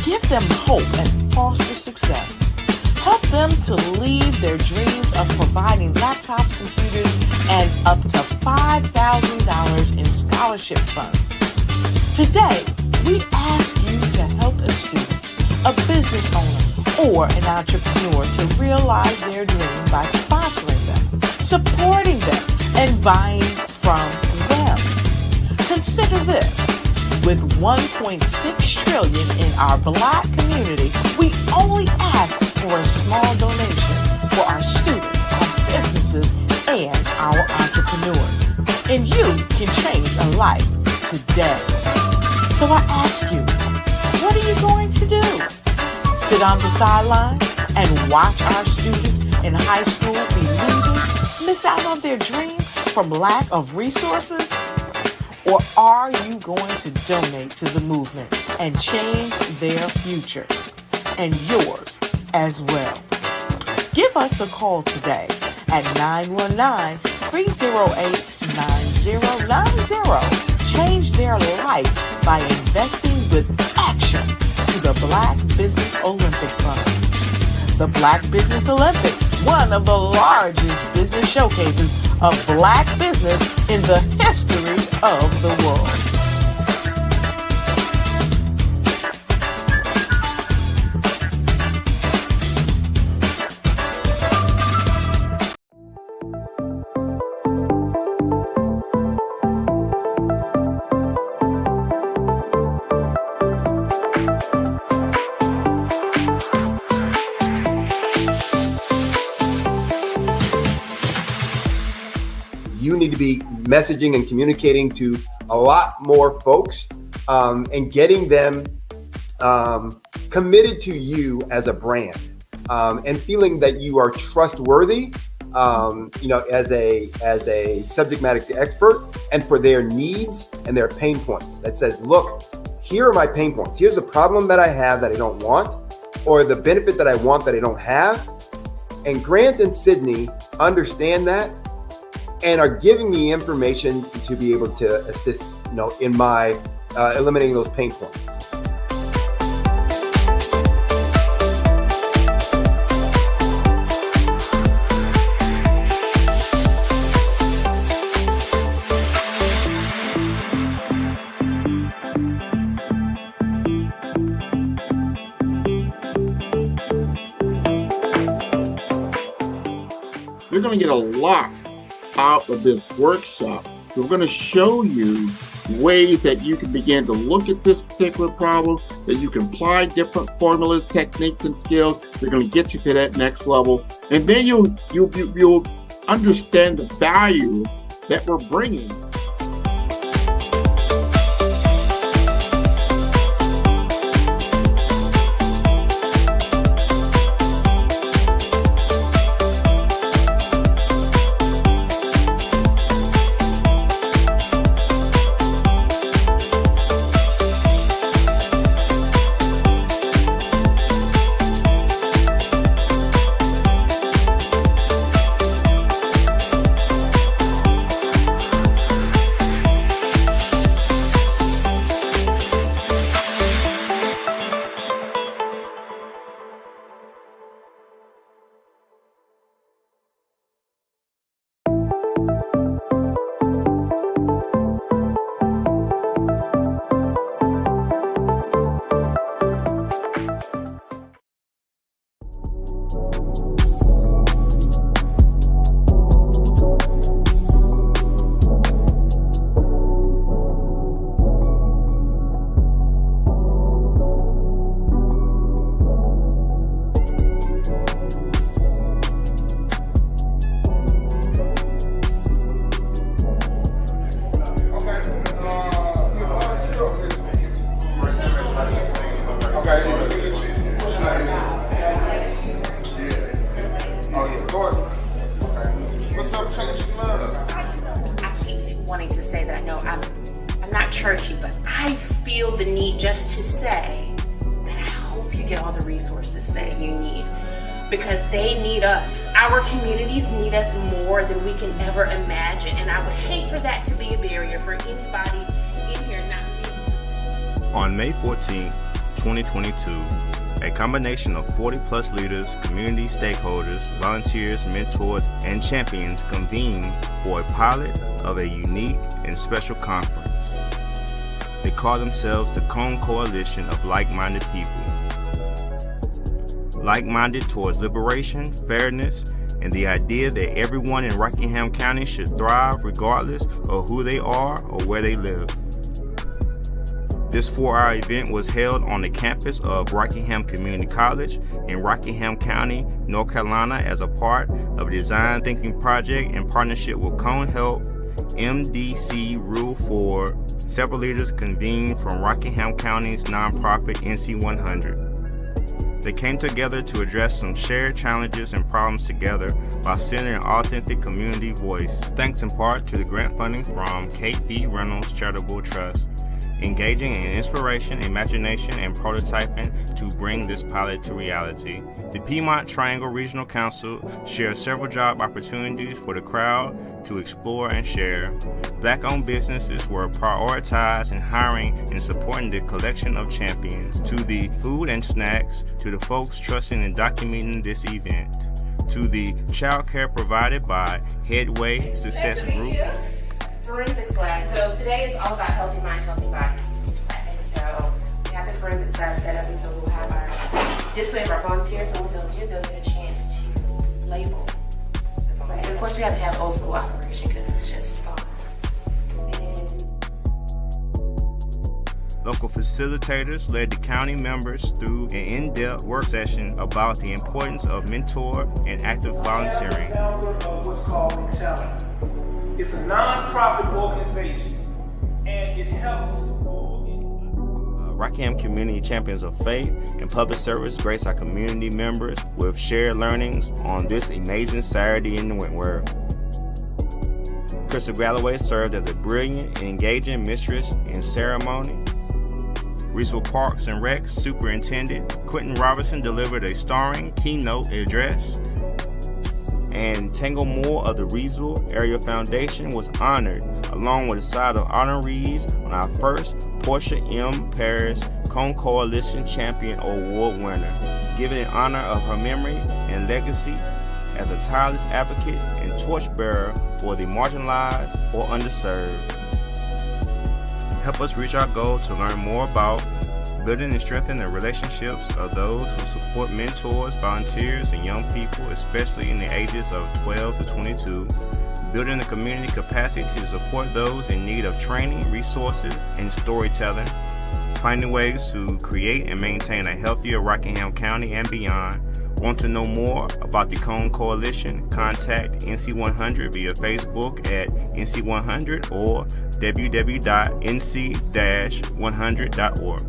Give them hope and foster success. Help them to leave their dreams of providing laptops, computers, and up to $5,000 in scholarship funds. Today, we ask you to help a student, a business owner, or an entrepreneur to realize their dream by sponsoring them, supporting them, and buying from them. Consider this. With $1.6 trillion in our Black community, we only ask for a small donation for our students, our businesses, and our entrepreneurs. And you can change a life today. So I ask you, what are you going to do? Sit on the sideline and watch our students in high school be losers, miss out on their dream from lack of resources? Or are you going to donate to the movement and change their future and yours as well? Give us a call today at 919-308-9090. Change their life by investing with action to the Black Business Olympic Fund. The Black Business Olympics, one of the largest business showcases of Black business in the history of the world. You need to be messaging and communicating to a lot more folks and getting them committed to you as a brand and feeling that you are trustworthy, as a subject matter expert, and for their needs and their pain points. That says, look, here are my pain points. Here's the problem that I have that I don't want, or the benefit that I want that I don't have. And Grant and Sydney understand that and are giving me information to be able to assist, in my eliminating those pain points. You're going to get a lot out of this workshop. We're going to show you ways that you can begin to look at this particular problem, that you can apply different formulas, techniques, and skills. They're going to get you to that next level. And then you'll understand the value that we're bringing. wanting to say that I know I'm not churchy, but I feel the need just to say that I hope you get all the resources that you need, because they need us. Our communities need us more than we can ever imagine, and I would hate for that to be a barrier for anybody in here not to be able to. On May 14, 2022, a combination of 40-plus leaders, community stakeholders, volunteers, mentors, and champions convened for a pilot of a unique and special conference. They call themselves the Cone Coalition of Like-Minded People. Like-minded towards liberation, fairness, and the idea that everyone in Rockingham County should thrive regardless of who they are or where they live. This 4-hour event was held on the campus of Rockingham Community College in Rockingham County, North Carolina, as a part of a design thinking project in partnership with Cone Health, MDC Rule 4. Several leaders convened from Rockingham County's nonprofit NC100. They came together to address some shared challenges and problems together while centering an authentic community voice, thanks in part to the grant funding from Kate B. Reynolds Charitable Trust, engaging in inspiration, imagination, and prototyping to bring this pilot to reality. The Piedmont Triangle Regional Council shared several job opportunities for the crowd to explore and share. Black-owned businesses were prioritized in hiring and supporting the collection of champions, to the food and snacks, to the folks trusting and documenting this event, to the childcare provided by Headway Success Group. Forensics lab. So today is all about healthy mind, healthy body. And so we have the forensics lab set up, and so we'll have our display of our volunteers. So what they'll do, they'll get a chance to label. And of course, we have to have old school operation because it's just fun. Local facilitators led the county members through an in-depth work session about the importance of mentor and active volunteering. What's called Excelling. It's a non-profit organization, and it helps. Rockingham Community Champions of Faith and Public Service grace our community members with shared learnings on this amazing Saturday in the Wentworth. Crystal Galloway served as a brilliant and engaging mistress in ceremony. Reesville Parks and Rec Superintendent Quentin Robinson delivered a starring keynote address. And Tangle Moore of the Reesville Area Foundation was honored, along with a side of honorees on our first Portia M. Paris Cone Coalition Champion Award winner, given in honor of her memory and legacy as a tireless advocate and torchbearer for the marginalized or underserved. Help us reach our goal to learn more about building and strengthening the relationships of those who support mentors, volunteers, and young people, especially in the ages of 12 to 22, building the community capacity to support those in need of training, resources, and storytelling, finding ways to create and maintain a healthier Rockingham County and beyond. Want to know more about the Cone Coalition? Contact NC100 via Facebook at NC100 or www.nc-100.org.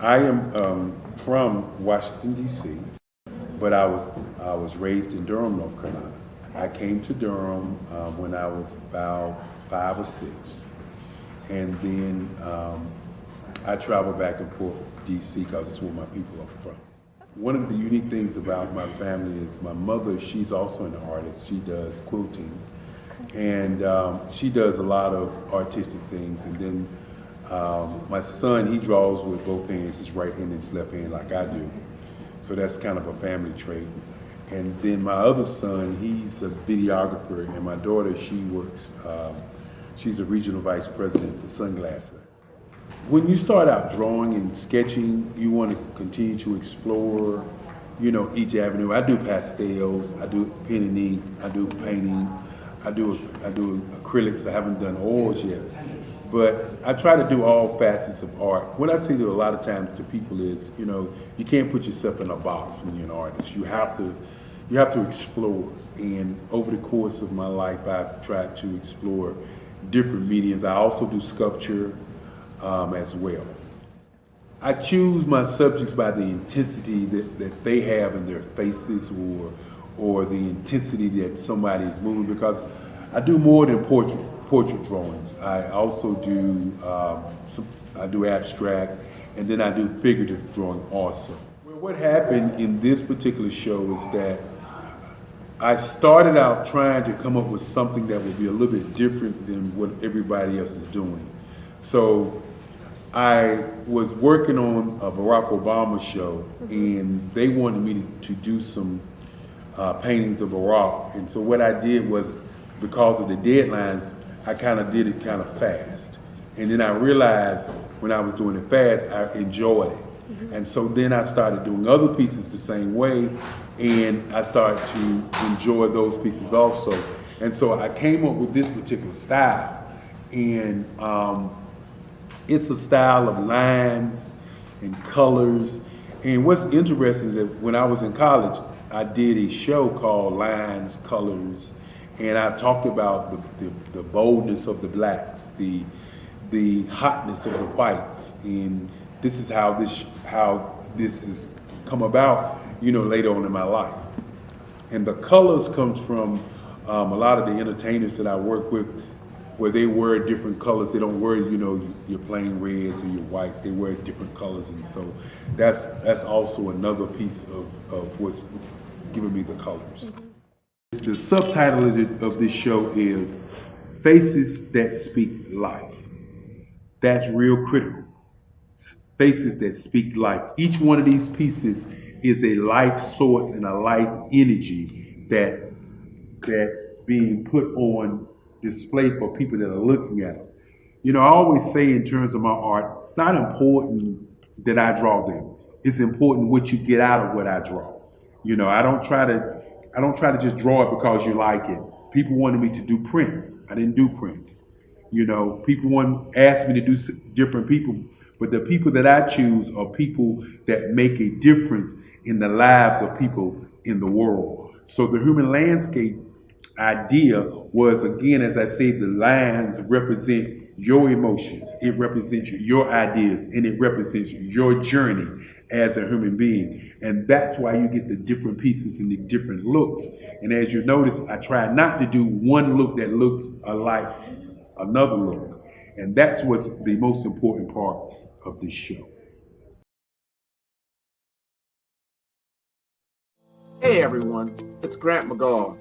I am from Washington, D.C., but I was raised in Durham, North Carolina. I came to Durham when I was about 5 or 6, and then I traveled back and forth to D.C. because it's where my people are from. One of the unique things about my family is my mother, she's also an artist. She does quilting, and she does a lot of artistic things, and then my son, he draws with both hands, his right hand and his left hand like I do. So that's kind of a family trait. And then my other son, he's a videographer, and my daughter, she works, she's a regional vice president for Sunglass Hut. When you start out drawing and sketching, you want to continue to explore, you know, each avenue. I do pastels, I do pen and ink, I do painting, I do acrylics. I haven't done oils yet. But I try to do all facets of art. What I say to a lot of times to people is, you can't put yourself in a box when you're an artist. You have to explore. And over the course of my life, I've tried to explore different mediums. I also do sculpture as well. I choose my subjects by the intensity that they have in their faces or the intensity that somebody is moving, because I do more than portrait drawings. I also do I do abstract, and then I do figurative drawing also. What happened in this particular show is that I started out trying to come up with something that would be a little bit different than what everybody else is doing. So I was working on a Barack Obama show, and they wanted me to do some paintings of Barack. And so what I did was, because of the deadlines, I kind of did it kind of fast. And then I realized when I was doing it fast, I enjoyed it. And so then I started doing other pieces the same way, and I started to enjoy those pieces also. And so I came up with this particular style, and it's a style of lines and colors. And what's interesting is that when I was in college, I did a show called Lines, Colors, and I talked about the boldness of the blacks, the hotness of the whites, and this is how this has come about, later on in my life. And the colors comes from a lot of the entertainers that I work with, where they wear different colors. They don't wear, your plain reds or your whites. They wear different colors, and so that's also another piece of what's giving me the colors. The subtitle of this show is Faces That Speak Life. That's real critical. Faces that speak life. Each one of these pieces is a life source and a life energy that's being put on display for people that are looking at them. I always say in terms of my art, it's not important that I draw them. It's important what you get out of what I draw. I don't try to just draw it because you like it. People wanted me to do prints. I didn't do prints. People asked me to do different people, but the people that I choose are people that make a difference in the lives of people in the world. So the human landscape idea was, again, as I say, the lines represent your emotions, it represents your ideas, and it represents your journey as a human being. And that's why you get the different pieces and the different looks. And as you notice, I try not to do one look that looks alike another look. And that's what's the most important part of this show. Hey everyone, it's Grant McGaw,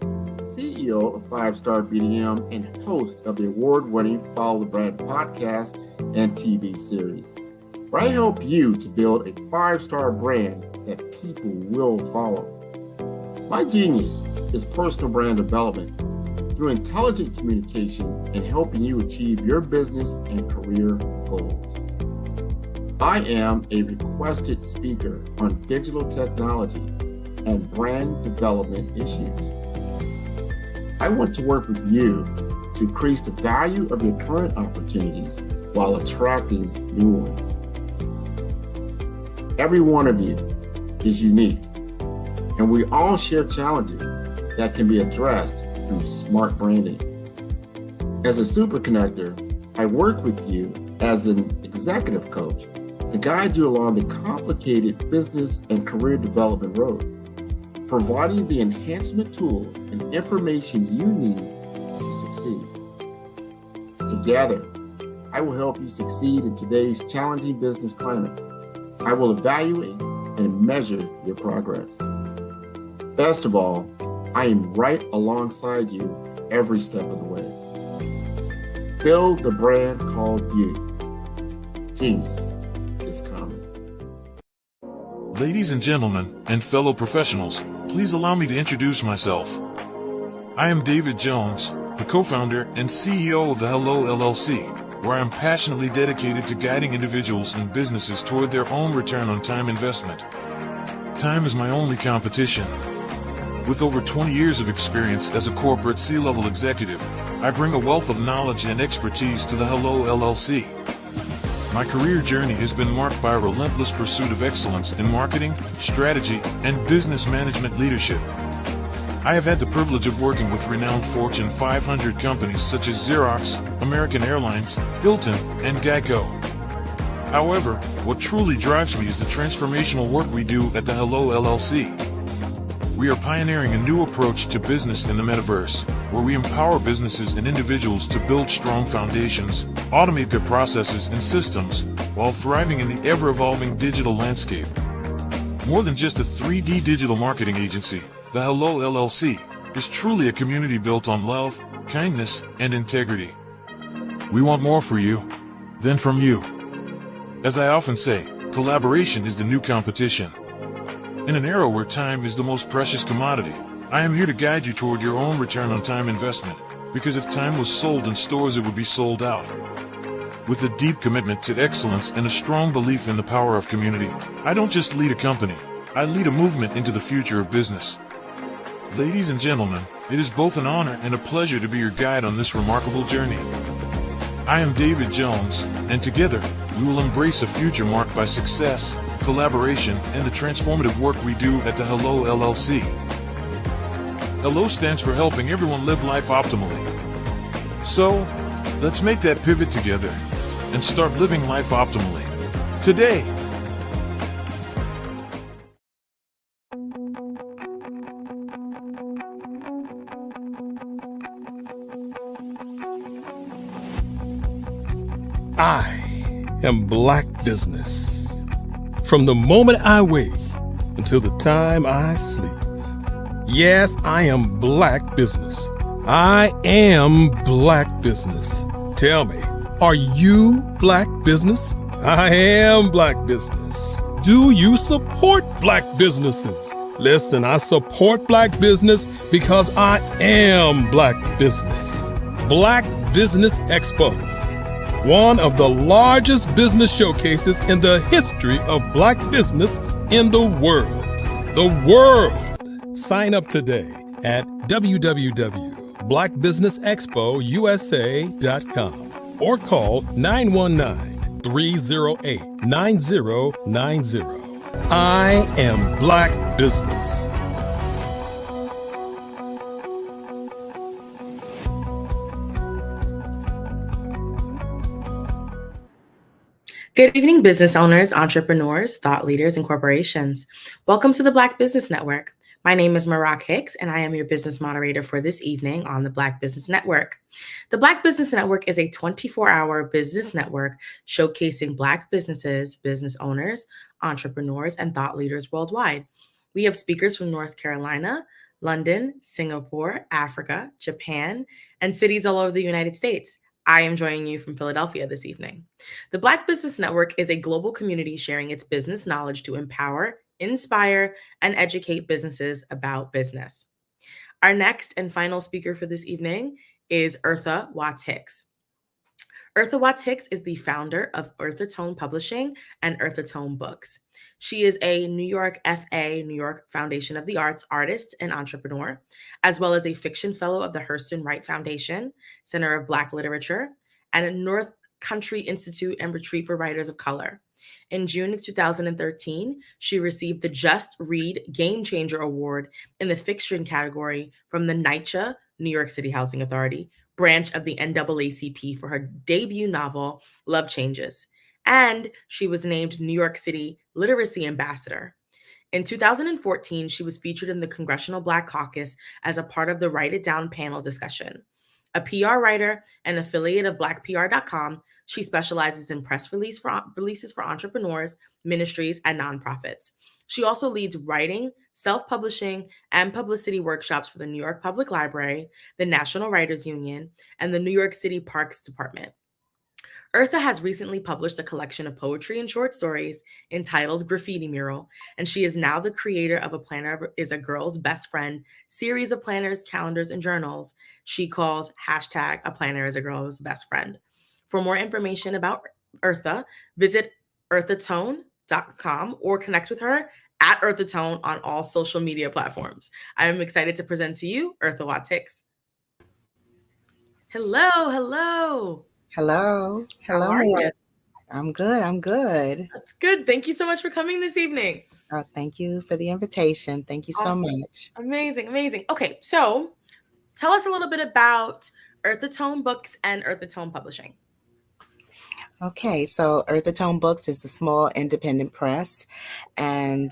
CEO of 5-Star BDM and host of the award-winning Follow the Brand podcast and TV series, where I help you to build a 5-star brand that people will follow. My genius is personal brand development through intelligent communication and helping you achieve your business and career goals. I am a requested speaker on digital technology and brand development issues. I want to work with you to increase the value of your current opportunities while attracting new ones. Every one of you is unique, and we all share challenges that can be addressed through smart branding. As a super connector, I work with you as an executive coach to guide you along the complicated business and career development road, providing the enhancement tools and information you need to succeed. Together, I will help you succeed in today's challenging business climate. I will evaluate and measure your progress. Best of all, I am right alongside you every step of the way. Build the brand called you. Genius is coming. Ladies and gentlemen, and fellow professionals, please allow me to introduce myself. I am David Jones, the co-founder and CEO of the Hello LLC, where I am passionately dedicated to guiding individuals and businesses toward their own return on time investment. Time is my only competition. With over 20 years of experience as a corporate C-level executive, I bring a wealth of knowledge and expertise to the Hello LLC. My career journey has been marked by a relentless pursuit of excellence in marketing, strategy, and business management leadership. I have had the privilege of working with renowned Fortune 500 companies such as Xerox, American Airlines, Hilton, and Geico. However, what truly drives me is the transformational work we do at the Hello LLC. We are pioneering a new approach to business in the metaverse, where we empower businesses and individuals to build strong foundations, automate their processes and systems, while thriving in the ever-evolving digital landscape. More than just a 3D digital marketing agency, the Hello LLC is truly a community built on love, kindness, and integrity. We want more for you than from you. As I often say, collaboration is the new competition. In an era where time is the most precious commodity, I am here to guide you toward your own return on time investment, because if time was sold in stores, it would be sold out. With a deep commitment to excellence and a strong belief in the power of community, I don't just lead a company, I lead a movement into the future of business. Ladies and gentlemen, it is both an honor and a pleasure to be your guide on this remarkable journey. I am David Jones, and together, we will embrace a future marked by success, collaboration, and the transformative work we do at the Hello LLC. Hello stands for helping everyone live life optimally. So, let's make that pivot together and start living life optimally today. I am Black Business. From the moment I wake until the time I sleep. Yes, I am Black Business. I am Black Business. Tell me, are you Black Business? I am Black Business. Do you support Black businesses? Listen, I support Black business because I am Black Business. Black Business Expo, one of the largest business showcases in the history of Black business in the world. The world! Sign up today at www.blackbusinessexpousa.com or call 919-308-9090. I am Black Business. Good evening, business owners, entrepreneurs, thought leaders, and corporations. Welcome to the Black Business Network. My name is Marak Hicks, and I am your business moderator for this evening on the Black Business Network. The Black Business Network is a 24-hour business network showcasing Black businesses, business owners, entrepreneurs, and thought leaders worldwide. We have speakers from North Carolina, London, Singapore, Africa, Japan, and cities all over the United States. I am joining you from Philadelphia this evening. The Black Business Network is a global community sharing its business knowledge to empower, inspire, and educate businesses about business. Our next and final speaker for this evening is Eartha Watts Hicks. Eartha Watts Hicks is the founder of Eartha Tone Publishing and Eartha Tone Books. She is a New York FA, New York Foundation of the Arts artist and entrepreneur, as well as a fiction fellow of the Hurston Wright Foundation, Center of Black Literature, and a North Country Institute and Retreat for Writers of Color. In June of 2013, she received the Just Read Game Changer Award in the fiction category from the NYCHA, New York City Housing Authority, branch of the NAACP for her debut novel, Love Changes. And she was named New York City Literacy Ambassador. In 2014, she was featured in the Congressional Black Caucus as a part of the Write It Down panel discussion. A PR writer and affiliate of blackpr.com, she specializes in press releases for entrepreneurs, ministries, and nonprofits. She also leads writing, self-publishing, and publicity workshops for the New York Public Library, the National Writers Union, and the New York City Parks Department. Eartha has recently published a collection of poetry and short stories entitled Graffiti Mural, and she is now the creator of A Planner is a Girl's Best Friend series of planners, calendars, and journals she calls hashtag A Planner is a Girl's Best Friend. For more information about Eartha, visit earthatone.com or connect with her at earthatone on all social media platforms. I am excited to present to you Eartha Watts Hicks. Hello, hello. Hello. How Hello. are you? I'm good. I'm good. That's good. Thank you so much for coming this evening. Oh, thank you for the invitation. Thank you so Awesome. much. Amazing, amazing. Okay, so tell us a little bit about Earth the Tone Books and Earth the Tone Publishing. Okay, so Earth the Tone Books is a small independent press, and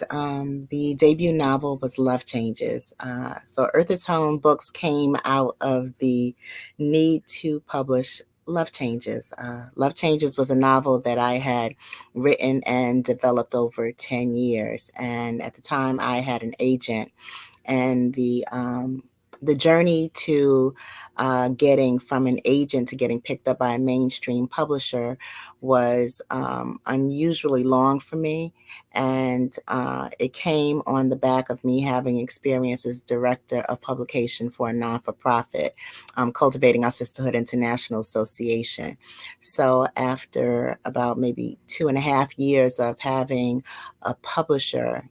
the debut novel was Love Changes. So Earth the Tone Books came out of the need to publish Love Changes. Love Changes was a novel that I had written and developed over 10 years, and at the time I had an agent, and the journey to getting from an agent to getting picked up by a mainstream publisher was unusually long for me. And it came on the back of me having experience as director of publication for a non-for-profit, Cultivating Our Sisterhood International Association. So after about maybe 2.5 years of having a publisher,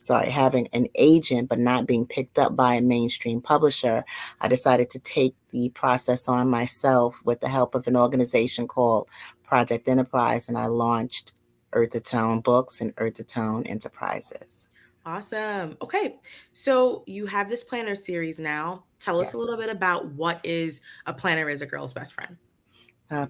having an agent, but not being picked up by a mainstream publisher, I decided to take the process on myself with the help of an organization called Project Enterprise, and I launched Earth the Tone Books and Earth the Tone Enterprises. Awesome. Okay, so you have this planner series now. Tell us Yeah. a little bit about what is a planner is a girl's best friend.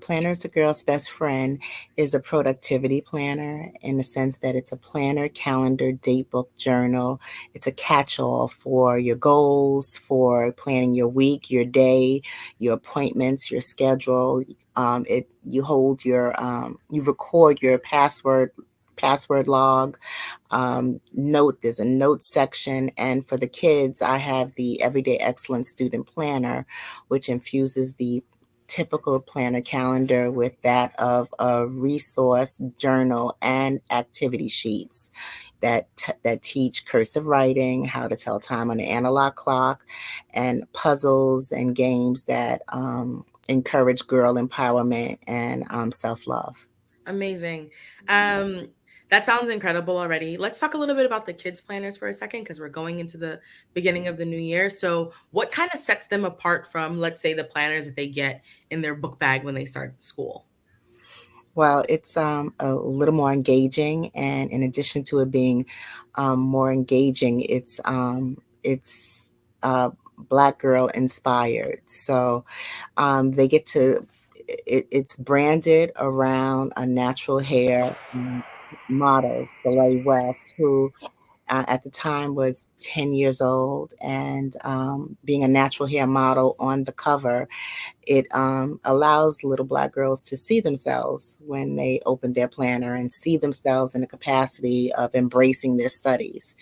Planner is a Girl's Best Friend is a productivity planner in the sense that it's a planner, calendar, date book, journal. It's a catch-all for your goals, for planning your week, your day, your appointments, your schedule. You record your password log. There's a note section, and for the kids, I have the Everyday Excellence Student Planner, which infuses the typical planner calendar with that of a resource journal and activity sheets that teach cursive writing, how to tell time on the analog clock, and puzzles and games that encourage girl empowerment and self-love. Amazing. That sounds incredible already. Let's talk a little bit about the kids planners for a second, because we're going into the beginning of the new year. So what kind of sets them apart from, let's say, the planners that they get in their book bag when they start school? Well, it's a little more engaging, and in addition to it being more engaging, it's Black girl inspired. So they get to it's branded around a natural hair model, Soleil West, who at the time was 10 years old, and being a natural hair model on the cover, it allows little Black girls to see themselves when they open their planner and see themselves in the capacity of embracing their studies.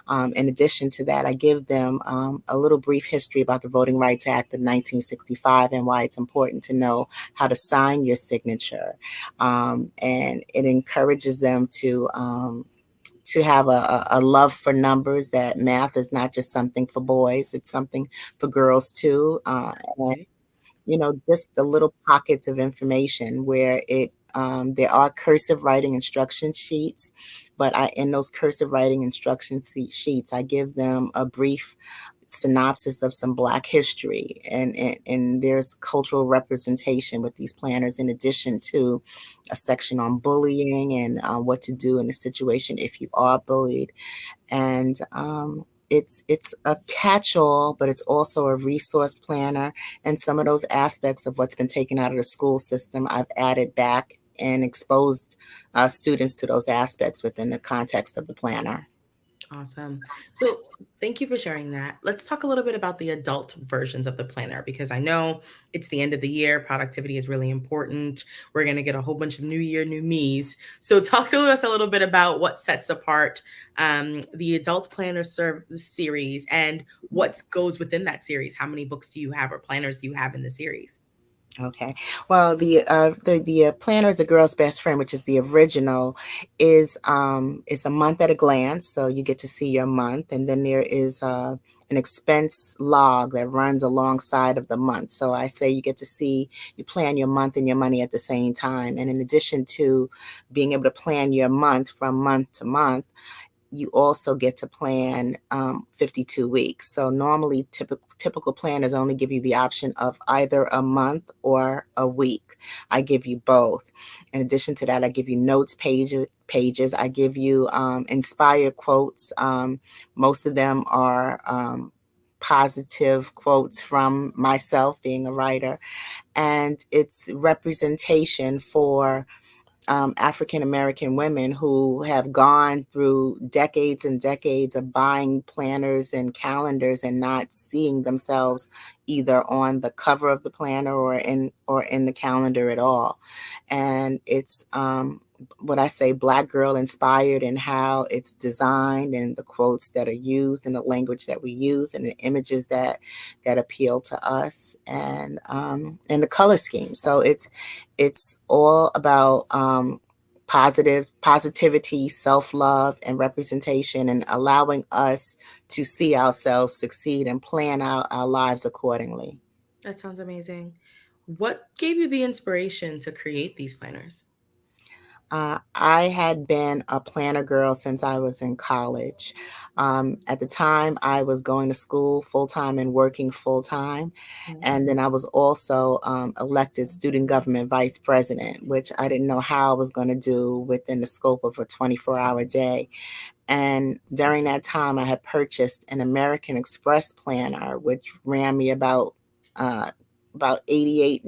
In addition to that, I give them a little brief history about the Voting Rights Act of 1965 and why it's important to know how to sign your signature. And it encourages them to have a love for numbers, that math is not just something for boys, it's something for girls too. And just the little pockets of information where there are cursive writing instruction sheets, but in those cursive writing instruction sheets, I give them a brief synopsis of some Black history, and there's cultural representation with these planners, in addition to a section on bullying and what to do in a situation if you are bullied. And it's a catch-all, but it's also a resource planner, and some of those aspects of what's been taken out of the school system, I've added back and exposed students to those aspects within the context of the planner. Awesome. So thank you for sharing that. Let's talk a little bit about the adult versions of the planner, because I know it's the end of the year. Productivity is really important. We're going to get a whole bunch of new year, new me's. So talk to us a little bit about what sets apart the adult planner series and what goes within that series. How many books do you have, or planners do you have in the series? Okay. Well, the planner is a girl's best friend, which is the original, is a month at a glance. So you get to see your month, and then there is an expense log that runs alongside of the month. So I say you plan your month and your money at the same time. And in addition to being able to plan your month from month to month, you also get to plan 52 weeks. So normally typical planners only give you the option of either a month or a week. I give you both. In addition to that, I give you notes pages. I give you inspired quotes. Most of them are positive quotes from myself being a writer. And it's representation for African American women who have gone through decades and decades of buying planners and calendars and not seeing themselves either on the cover of the planner or in the calendar at all. And it's what I say, Black girl inspired, in how it's designed and the quotes that are used and the language that we use and the images that appeal to us, and the color scheme. So it's all about positivity, self-love, and representation, and allowing us to see ourselves succeed and plan our lives accordingly. That sounds amazing. What gave you the inspiration to create these planners? I had been a planner girl since I was in college. At the time, I was going to school full-time and working full-time. And then I was also elected student government vice president, which I didn't know how I was going to do within the scope of a 24-hour day. And during that time, I had purchased an American Express planner, which ran me about $88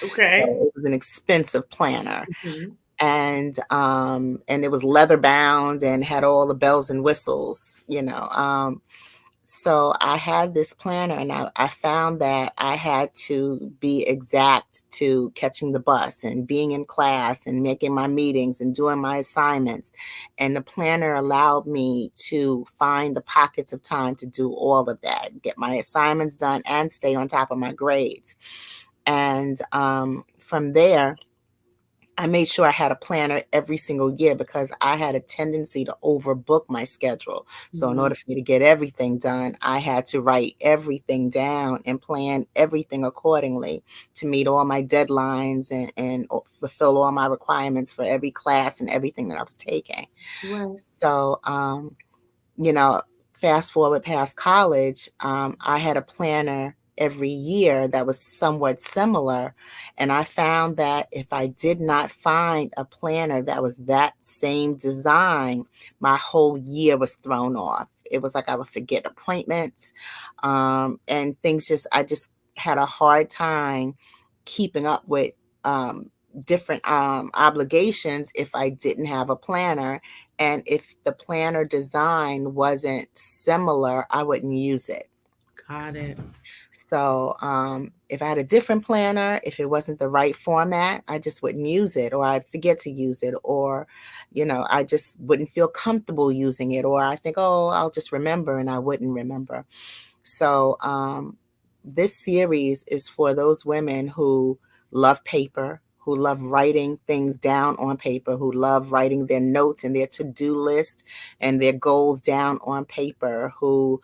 Okay. So it was an expensive planner. Mm-hmm. And it was leather bound and had all the bells and whistles, so I had this planner, and I found that I had to be exact to catching the bus and being in class and making my meetings and doing my assignments. And the planner allowed me to find the pockets of time to do all of that, get my assignments done and stay on top of my grades. And from there, I made sure I had a planner every single year, because I had a tendency to overbook my schedule. So in order for me to get everything done, I had to write everything down and plan everything accordingly to meet all my deadlines and fulfill all my requirements for every class and everything that I was taking. Right. So, fast forward past college, I had a planner every year that was somewhat similar. And I found that if I did not find a planner that was that same design, my whole year was thrown off. It was like I would forget appointments, and I just had a hard time keeping up with different obligations if I didn't have a planner. And if the planner design wasn't similar, I wouldn't use it. Got it. So if I had a different planner, if it wasn't the right format, I just wouldn't use it, or I'd forget to use it, or, I just wouldn't feel comfortable using it, or I think, oh, I'll just remember, and I wouldn't remember. So this series is for those women who love paper, who love writing things down on paper, who love writing their notes and their to-do list and their goals down on paper, who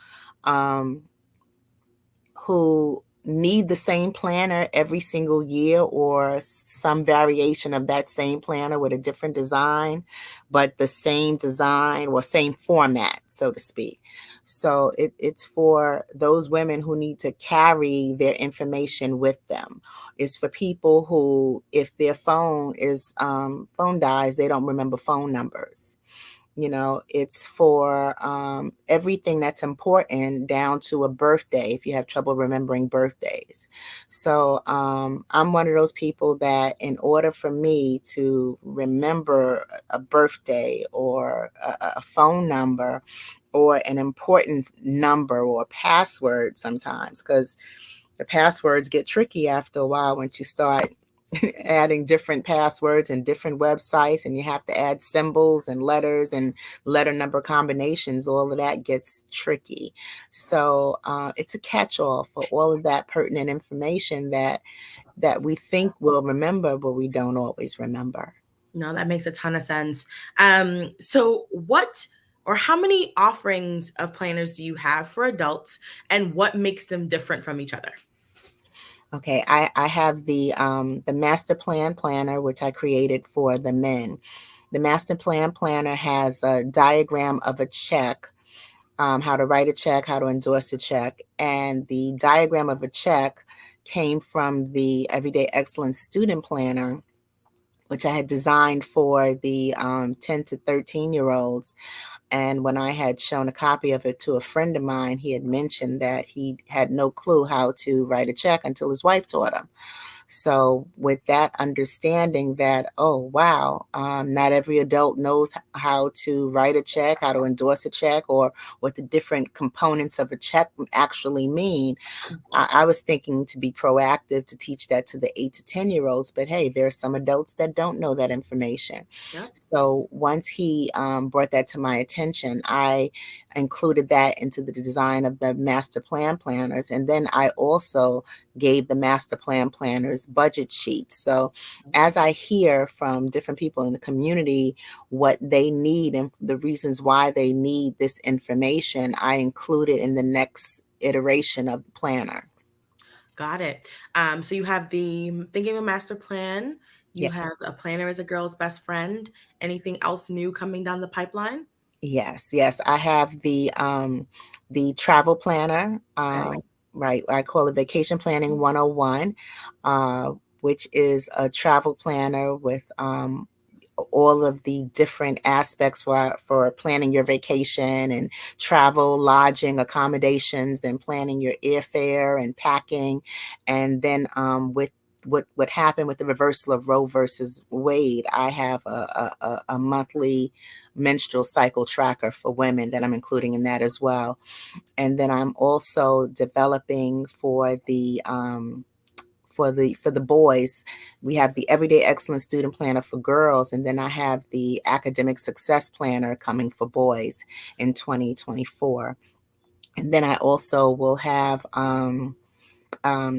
need the same planner every single year, or some variation of that same planner with a different design, but the same design or same format, so to speak. So it's for those women who need to carry their information with them. It's for people who, if their phone dies, they don't remember phone numbers. It's for everything that's important, down to a birthday, if you have trouble remembering birthdays. So I'm one of those people that, in order for me to remember a birthday or a phone number or an important number or password sometimes, because the passwords get tricky after a while once you start adding different passwords and different websites, and you have to add symbols and letters and letter number combinations. All of that gets tricky. So it's a catch-all for all of that pertinent information that we think we'll remember, but we don't always remember. No, that makes a ton of sense. So what or how many offerings of planners do you have for adults, and what makes them different from each other? Okay, I have the master plan planner, which I created for the men. The master plan planner has a diagram of a check, how to write a check, how to endorse a check. And the diagram of a check came from the Everyday Excellence Student Planner, which I had designed for the 10 to 13-year-olds. And when I had shown a copy of it to a friend of mine, he had mentioned that he had no clue how to write a check until his wife taught him. So with that understanding that, oh, wow, not every adult knows how to write a check, how to endorse a check, or what the different components of a check actually mean, I was thinking to be proactive to teach that to the 8 to 10-year-olds. But hey, there are some adults that don't know that information. Yep. So once he brought that to my attention, I included that into the design of the master plan planners. And then I also gave the master plan planners budget sheets. So as I hear from different people in the community what they need and the reasons why they need this information, I include it in the next iteration of the planner. Got it. So you have the Thinking of a Master Plan. You Yes. have a planner as a girl's best friend. Anything else new coming down the pipeline? Yes. I have the travel planner. Right. I call it Vacation Planning 101, which is a travel planner with all of the different aspects for planning your vacation and travel, lodging, accommodations, and planning your airfare and packing. And then with what happened with the reversal of Roe versus Wade, I have a monthly menstrual cycle tracker for women that I'm including in that as well. And then I'm also developing for the boys, we have the Everyday Excellence Student Planner for girls, and then I have the Academic Success Planner coming for boys in 2024. And then I also will have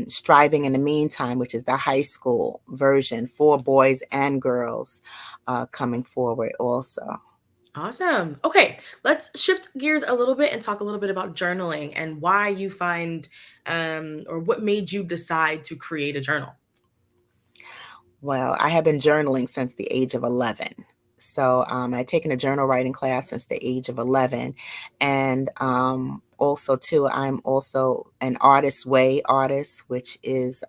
Striving in the Meantime, which is the high school version for boys and girls coming forward also. Awesome. Okay, let's shift gears a little bit and talk a little bit about journaling and why you find or what made you decide to create a journal. Well, I have been journaling since the age of 11. So I've taken a journal writing class since the age of 11. And also, too, I'm also an artist, which is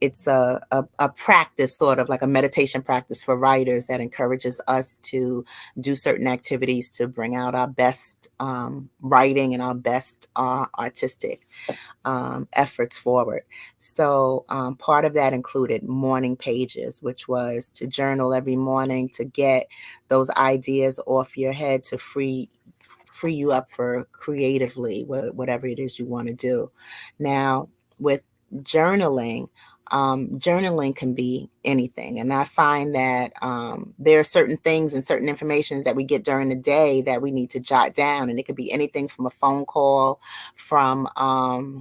it's a practice, sort of like a meditation practice for writers that encourages us to do certain activities to bring out our best writing and our best artistic efforts forward. So part of that included morning pages, which was to journal every morning to get those ideas off your head to free you up for creatively whatever it is you want to do. Now, with journaling, journaling can be anything. And I find that there are certain things and certain information that we get during the day that we need to jot down. And it could be anything from a phone call from a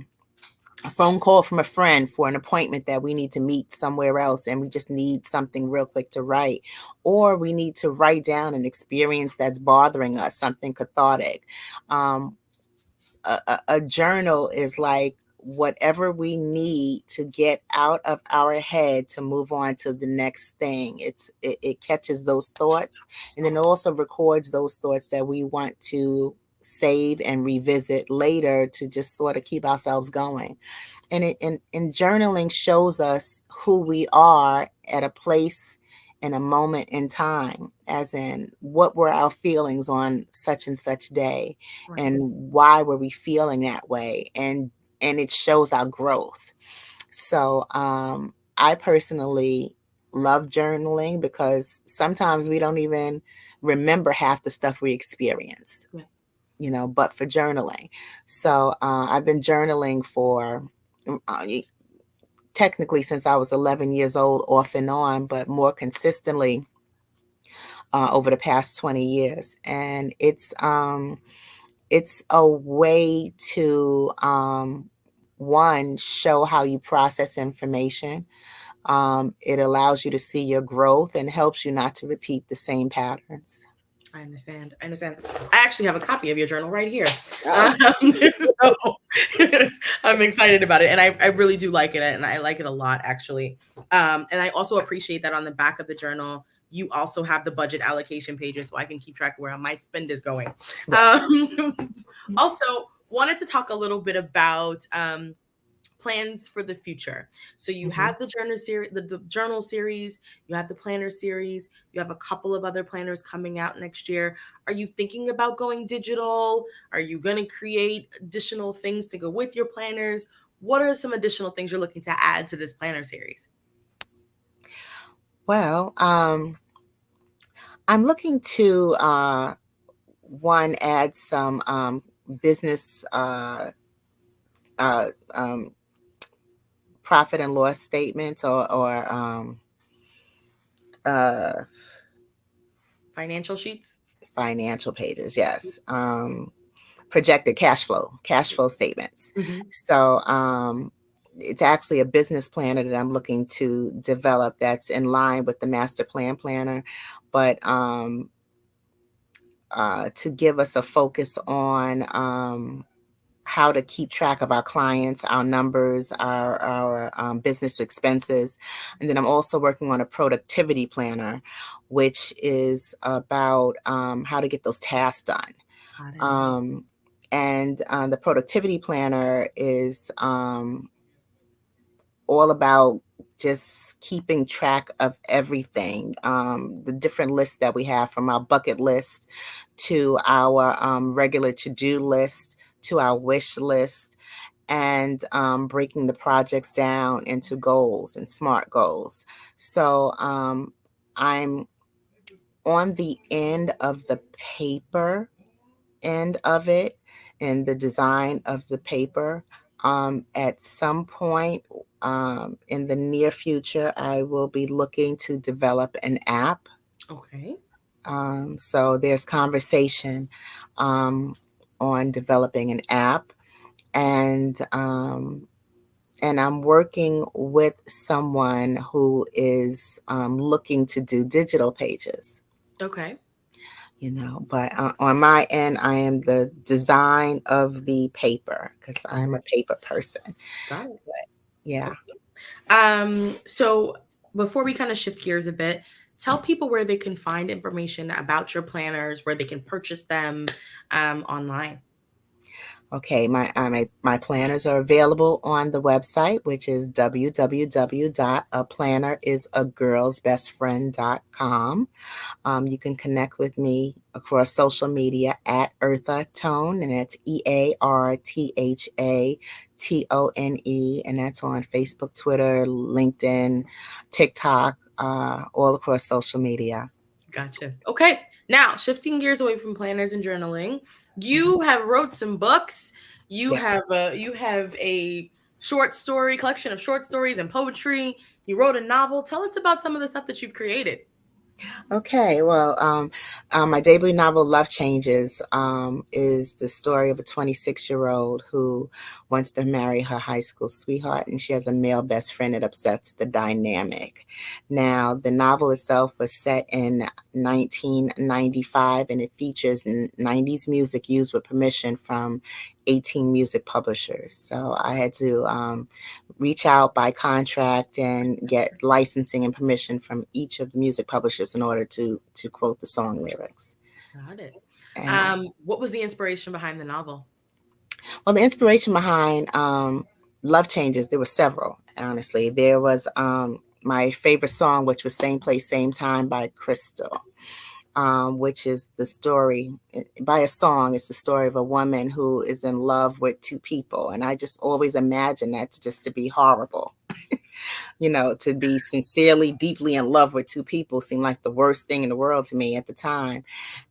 friend for an appointment that we need to meet somewhere else and we just need something real quick to write, or we need to write down an experience that's bothering us, something cathartic. A journal is like whatever we need to get out of our head to move on to the next thing. It catches those thoughts and then also records those thoughts that we want to save and revisit later to just sort of keep ourselves going. And journaling shows us who we are at a place in a moment in time, as in what were our feelings on such and such day, Right. and why were we feeling that way, and it shows our growth. So I personally love journaling because sometimes we don't even remember half the stuff we experience, but for journaling. So I've been journaling for technically since I was 11 years old, off and on, but more consistently over the past 20 years. And it's a way to, one, show how you process information. It allows you to see your growth and helps you not to repeat the same patterns. I understand. I actually have a copy of your journal right here. So I'm excited about it. And I really do like it. And I like it a lot, actually. And I also appreciate that on the back of the journal, you also have the budget allocation pages so I can keep track of where my spend is going. Also, wanted to talk a little bit about plans for the future. So you have the journal series, you have the planner series, you have a couple of other planners coming out next year. Are you thinking about going digital? Are you going to create additional things to go with your planners? What are some additional things you're looking to add to this planner series? Well, I'm looking to one, add some business profit and loss statements or financial sheets, financial pages. Yes. Projected cash flow statements. So it's actually a business planner that I'm looking to develop that's in line with the master plan planner, but to give us a focus on how to keep track of our clients, our numbers, our business expenses. And then I'm also working on a productivity planner, which is about how to get those tasks done. And the productivity planner is all about just keeping track of everything, the different lists that we have, from our bucket list to our regular to-do list to our wish list, and breaking the projects down into goals and SMART goals. So I'm on the end of the paper end of it and the design of the paper. At some point in the near future, I will be looking to develop an app. Okay. So there's conversation on developing an app, and I'm working with someone who is looking to do digital pages. Okay. But on my end, I am the design of the paper because I'm a paper person. Got it. But, yeah. So before we kind of shift gears a bit, tell people where they can find information about your planners, where they can purchase them online. Okay, my planners are available on the website, which is www.aplannerisagirlsbestfriend.com. You can connect with me across social media at Eartha Tone, and that's EARTHATONE, and that's on Facebook, Twitter, LinkedIn, TikTok, all across social media. Gotcha. Okay, now shifting gears away from planners and journaling, you have wrote some books. You have a short story collection of short stories and poetry. You wrote a novel. Tell us about some of the stuff that you've created. Okay, well, my debut novel, Love Changes, is the story of a 26-year-old who wants to marry her high school sweetheart, and she has a male best friend that upsets the dynamic. Now, the novel itself was set in 1995, and it features 90s music used with permission from 18 music publishers. So I had to reach out by contract and get licensing and permission from each of the music publishers in order to quote the song lyrics. Got it. What was the inspiration behind the novel? Well, the inspiration behind Love Changes, there were several, honestly. There was my favorite song, which was Same Place, Same Time by Crystal. Which is the story by a song. It's the story of a woman who is in love with two people. And I just always imagine that to be horrible. To be sincerely, deeply in love with two people seemed like the worst thing in the world to me at the time.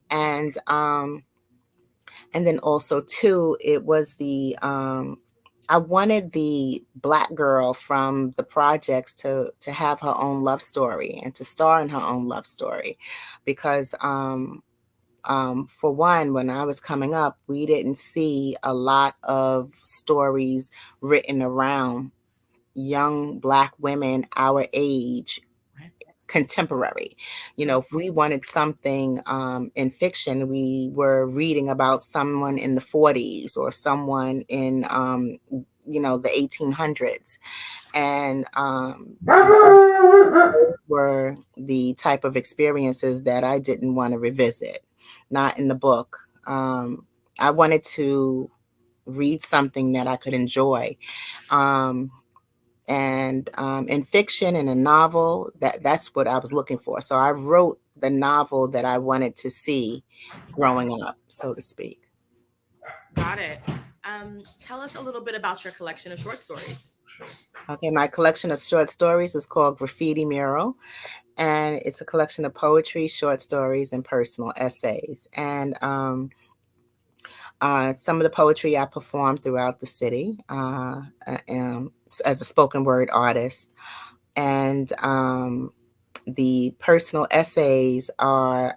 And then also too, it was I wanted the Black girl from the projects to have her own love story and to star in her own love story, because for one, when I was coming up, we didn't see a lot of stories written around young Black women our age, contemporary. If we wanted something in fiction, we were reading about someone in the 40s or someone in the 1800s. And those were the type of experiences that I didn't want to revisit, not in the book. I wanted to read something that I could enjoy. And in fiction, in a novel, that's what I was looking for. So I wrote the novel that I wanted to see growing up, so to speak. Got it. Tell us a little bit about your collection of short stories. Okay, my collection of short stories is called Graffiti Mural, and it's a collection of poetry, short stories, and personal essays. And some of the poetry I performed throughout the city as a spoken word artist. And the personal essays are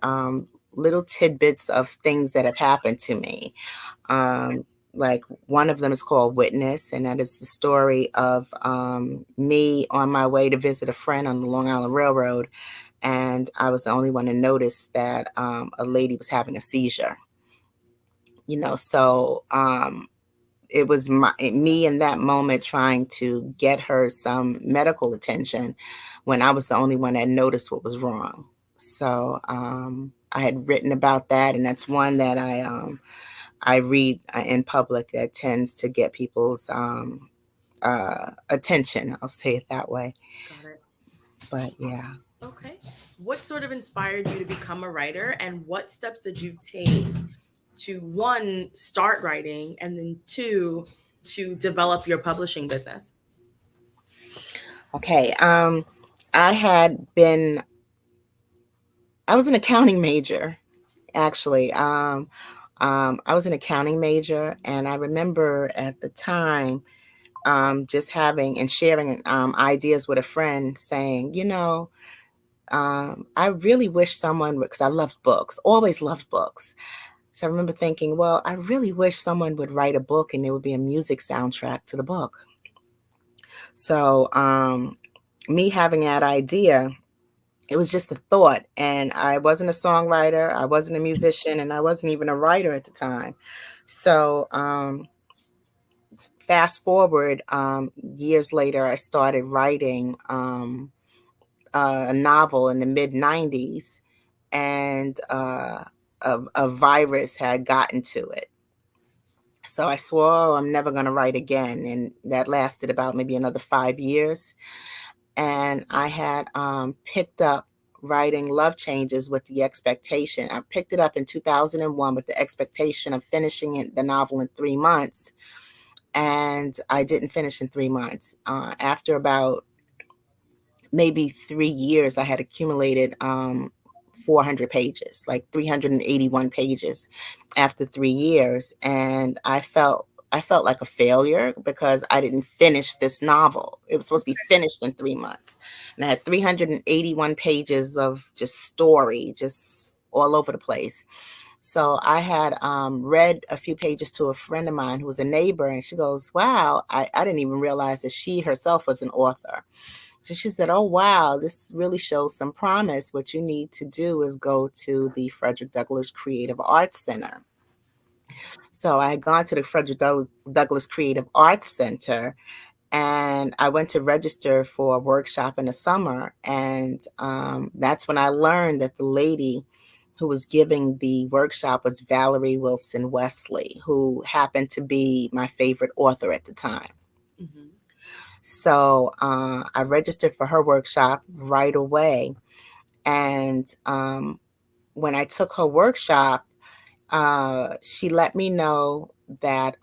little tidbits of things that have happened to me. Like one of them is called Witness, and that is the story of me on my way to visit a friend on the Long Island Railroad. And I was the only one to notice that a lady was having a seizure. So it was me in that moment trying to get her some medical attention when I was the only one that noticed what was wrong. So I had written about that, and that's one that I read in public that tends to get people's attention. I'll say it that way. Got it. But yeah. Okay. What sort of inspired you to become a writer, and what steps did you take to, one, start writing, and then two, to develop your publishing business? Okay. I was an accounting major, actually. I was an accounting major, and I remember at the time just having and sharing ideas with a friend saying, I really wish someone would, because I loved books, always loved books. So I remember thinking, well, I really wish someone would write a book and there would be a music soundtrack to the book. So me having that idea, it was just a thought. And I wasn't a songwriter, I wasn't a musician, and I wasn't even a writer at the time. So fast forward, years later, I started writing a novel in the mid-90s, and a virus had gotten to it. So I swore, I'm never going to write again. And that lasted about maybe another 5 years. And I had picked up writing Love Changes with the expectation. I picked it up in 2001 with the expectation of finishing the novel in 3 months. And I didn't finish in 3 months. After about maybe 3 years, I had accumulated 400 pages, like 381 pages after 3 years. And I felt like a failure because I didn't finish this novel. It was supposed to be finished in 3 months. And I had 381 pages of just story, just all over the place. So I had read a few pages to a friend of mine who was a neighbor, and she goes, wow, I didn't even realize that she herself was an author. So she said, oh, wow, this really shows some promise. What you need to do is go to the Frederick Douglass Creative Arts Center. So I had gone to the Frederick Douglass Creative Arts Center, and I went to register for a workshop in the summer. And that's when I learned that the lady who was giving the workshop was Valerie Wilson Wesley, who happened to be my favorite author at the time. Mm-hmm. So I registered for her workshop right away. And when I took her workshop, she let me know that,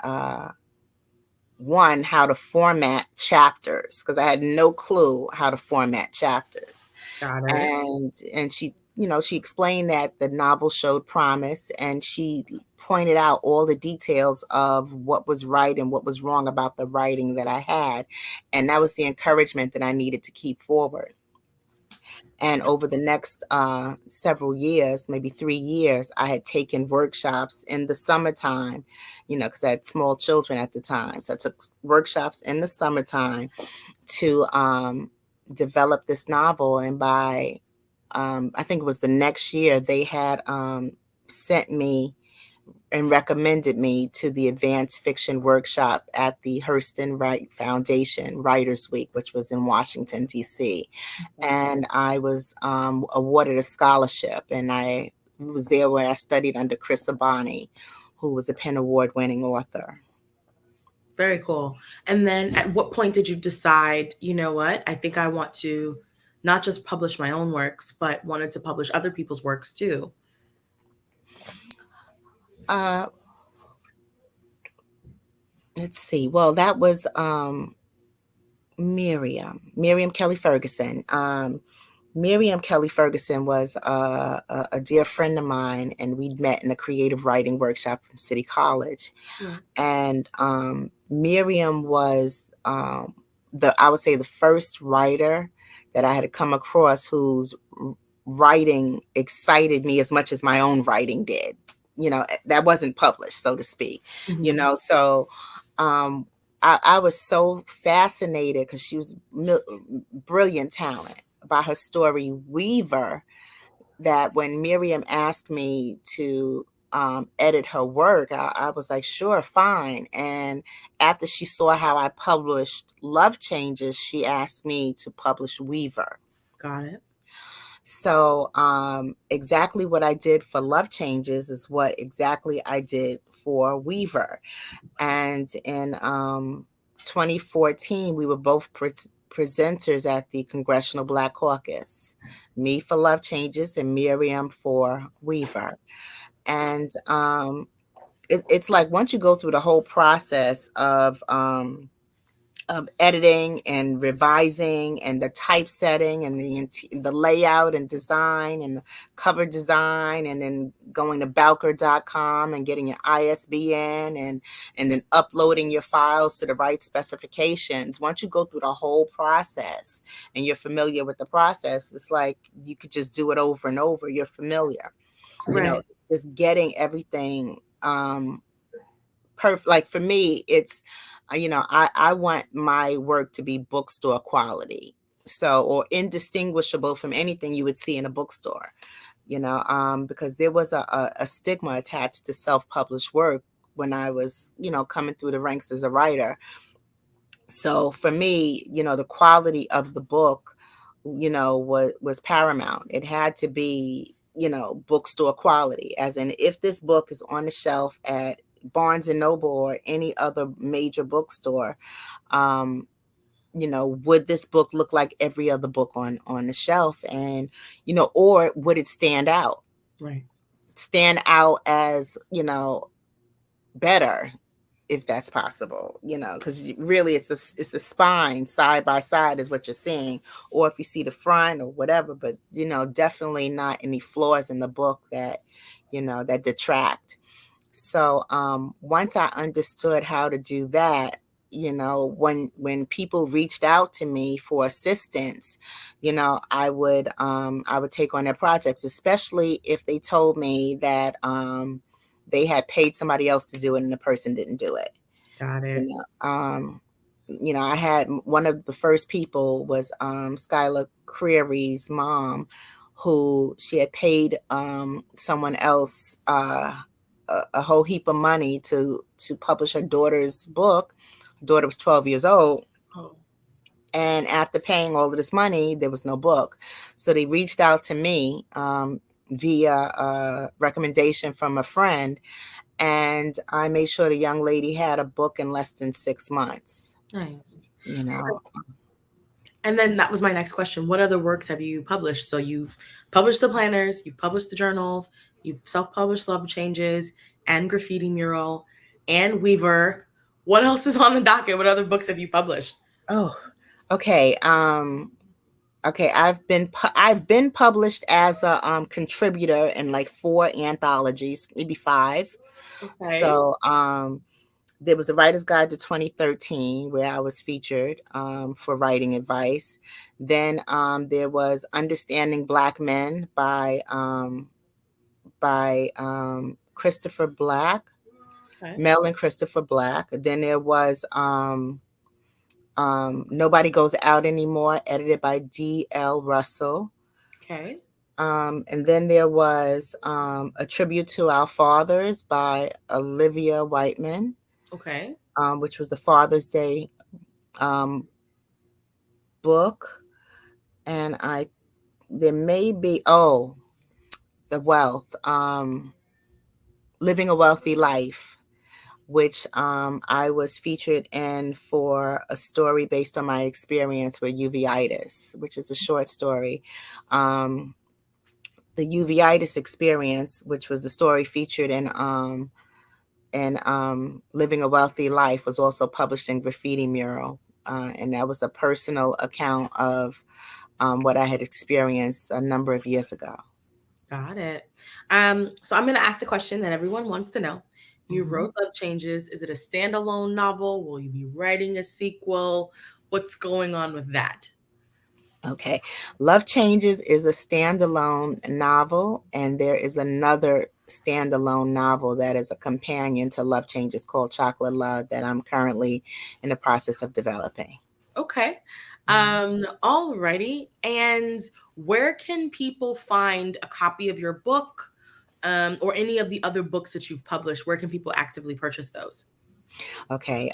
one, how to format chapters, because I had no clue how to format chapters. Got it. And she, she explained that the novel showed promise, and she pointed out all the details of what was right and what was wrong about the writing that I had. And that was the encouragement that I needed to keep forward. And over the next several years, maybe 3 years, I had taken workshops in the summertime, because I had small children at the time. So I took workshops in the summertime to develop this novel. And by, I think it was the next year, they had sent me and recommended me to the advanced fiction workshop at the Hurston Wright Foundation Writers Week, which was in Washington, D.C. And I was awarded a scholarship, and I was there where I studied under Chris Abani, who was a PEN Award-winning author. Very cool. And then at what point did you decide, you know what, I think I want to not just publish my own works, but wanted to publish other people's works too? Let's see. Well, that was Miriam Kelly Ferguson. Miriam Kelly Ferguson was a dear friend of mine, and we'd met in a creative writing workshop from City College. And Miriam was I would say the first writer that I had come across whose writing excited me as much as my own writing did. That wasn't published, so to speak. So I was so fascinated because she was brilliant talent by her story Weaver, that when Miriam asked me to edit her work, I was like, sure, fine. And after she saw how I published Love Changes, she asked me to publish Weaver. Got it. So exactly what I did for Love Changes is what exactly I did for Weaver. And in 2014, we were both presenters at the Congressional Black Caucus, me for Love Changes and Miriam for Weaver. And it's like once you go through the whole process of editing and revising and the typesetting and the layout and design and cover design, and then going to Bowker.com and getting your ISBN and then uploading your files to the right specifications. Once you go through the whole process and you're familiar with the process, it's like you could just do it over and over. You're familiar. Right. Just getting everything perfect. Like for me, it's I want my work to be bookstore quality, or indistinguishable from anything you would see in a bookstore, because there was a stigma attached to self-published work when I was, coming through the ranks as a writer. So for me, the quality of the book, was paramount. It had to be, bookstore quality, as in if this book is on the shelf at Barnes and Noble or any other major bookstore, would this book look like every other book on the shelf? And, or would it stand out? Right. Stand out as, better, if that's possible, because really it's a spine side by side is what you're seeing, or if you see the front or whatever, but, definitely not any flaws in the book that, that detract. So once I understood how to do that, when people reached out to me for assistance, I would take on their projects, especially if they told me that they had paid somebody else to do it and the person didn't do it. Got it. I had one of the first people was Skylar Creary's mom, who she had paid someone else a whole heap of money to publish her daughter's book. Her daughter was 12 years old. Oh. And after paying all of this money, there was no book. So they reached out to me via a recommendation from a friend. And I made sure the young lady had a book in less than 6 months. Nice. And then that was my next question. What other works have you published? So you've published the planners, you've published the journals, you've self-published Love Changes and Graffiti Mural and Weaver. What else is on the docket? What other books have you published? Oh, okay. Okay, I've been published as a contributor in like 4 anthologies, maybe 5. Okay. So there was the Writer's Guide to 2013, where I was featured for writing advice. Then there was Understanding Black Men by Christopher Black, Mel and Christopher Black. Then there was Nobody Goes Out Anymore, edited by D.L. Russell. Okay. And then there was A Tribute to Our Fathers by Olivia Whiteman, Okay. which was the Father's Day book. And there may be, The Wealth, Living a Wealthy Life, which I was featured in for a story based on my experience with uveitis, which is a short story. The uveitis experience, which was the story featured in Living a Wealthy Life, was also published in Graffiti Mural. And that was a personal account of what I had experienced a number of years ago. Got it. So I'm going to ask the question that everyone wants to know. You wrote Love Changes. Is it a standalone novel? Will you be writing a sequel? What's going on with that? Okay. Love Changes is a standalone novel, and there is another standalone novel that is a companion to Love Changes called Chocolate Love that I'm currently in the process of developing. Okay. Alrighty. And where can people find a copy of your book or any of the other books that you've published? Where can people actively purchase those? Okay.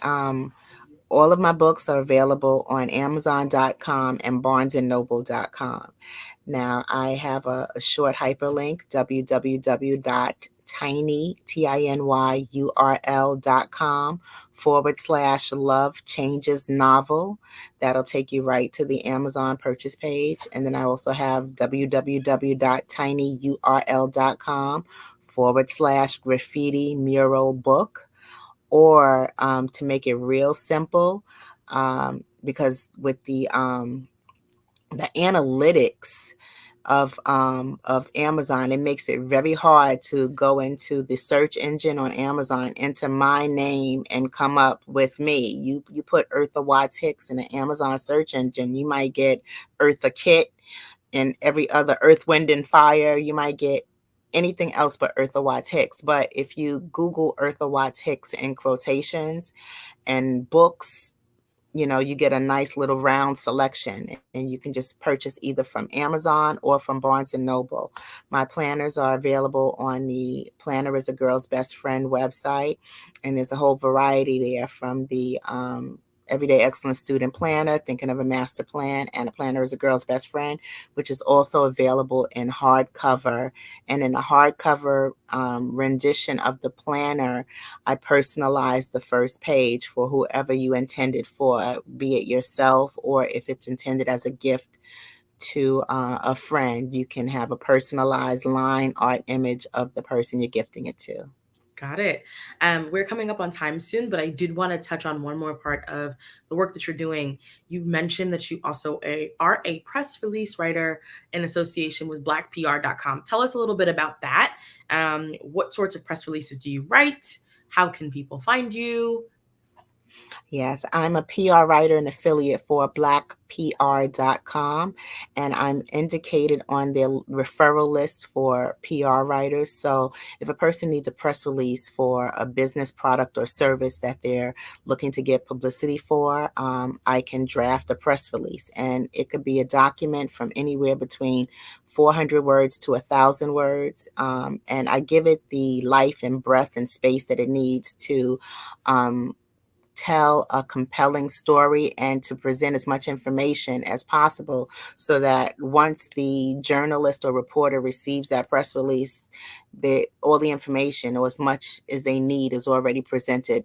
All of my books are available on Amazon.com and BarnesandNoble.com. Now, I have a short hyperlink, www.tinyurl.com/Love Changes Novel. That'll take you right to the Amazon purchase page. And then I also have www.tinyurl.com/Graffiti Mural Book. Or to make it real simple, because with the analytics of Amazon, it makes it very hard to go into the search engine on Amazon, enter my name, and come up with me. You put Eartha Watts Hicks in the Amazon search engine, you might get Eartha Kitt and every other Earth, Wind, and Fire. You might get anything else but Eartha Watts Hicks. But if you Google Eartha Watts Hicks in quotations and books, you get a nice little round selection, and you can just purchase either from Amazon or from Barnes & Noble. My planners are available on the Planner is a Girl's Best Friend website, and there's a whole variety there from the Everyday Excellent Student Planner, Thinking of a Master Plan, and A Planner is a Girl's Best Friend, which is also available in hardcover. And in the hardcover rendition of the planner, I personalize the first page for whoever you intended for, be it yourself or if it's intended as a gift to a friend. You can have a personalized line art image of the person you're gifting it to. Got it. We're coming up on time soon, but I did want to touch on one more part of the work that you're doing. You mentioned that you also are a press release writer in association with blackpr.com. Tell us a little bit about that. What sorts of press releases do you write? How can people find you? Yes, I'm a PR writer and affiliate for blackpr.com, and I'm indicated on their referral list for PR writers. So if a person needs a press release for a business product or service that they're looking to get publicity for, I can draft a press release, and it could be a document from anywhere between 400 words to 1,000 words, and I give it the life and breadth and space that it needs to tell a compelling story and to present as much information as possible, so that once the journalist or reporter receives that press release, all the information, or as much as they need, is already presented,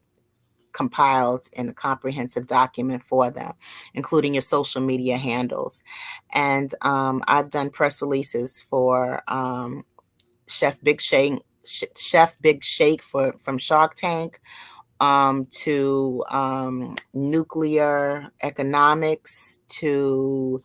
compiled in a comprehensive document for them, including your social media handles. And I've done press releases for Chef Big Shake from Shark Tank, to nuclear economics, to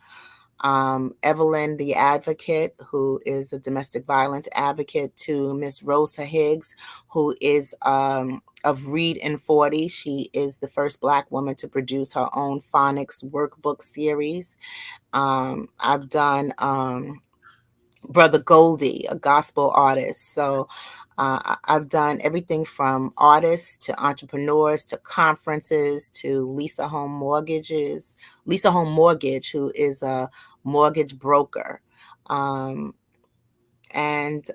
Evelyn the Advocate, who is a domestic violence advocate, to Miss Rosa Higgs, who is of Read in 40. She is the first Black woman to produce her own phonics workbook series. I've done Brother Goldie, a gospel artist. So I've done everything from artists to entrepreneurs to conferences to Lisa Home Mortgage, who is a mortgage broker. And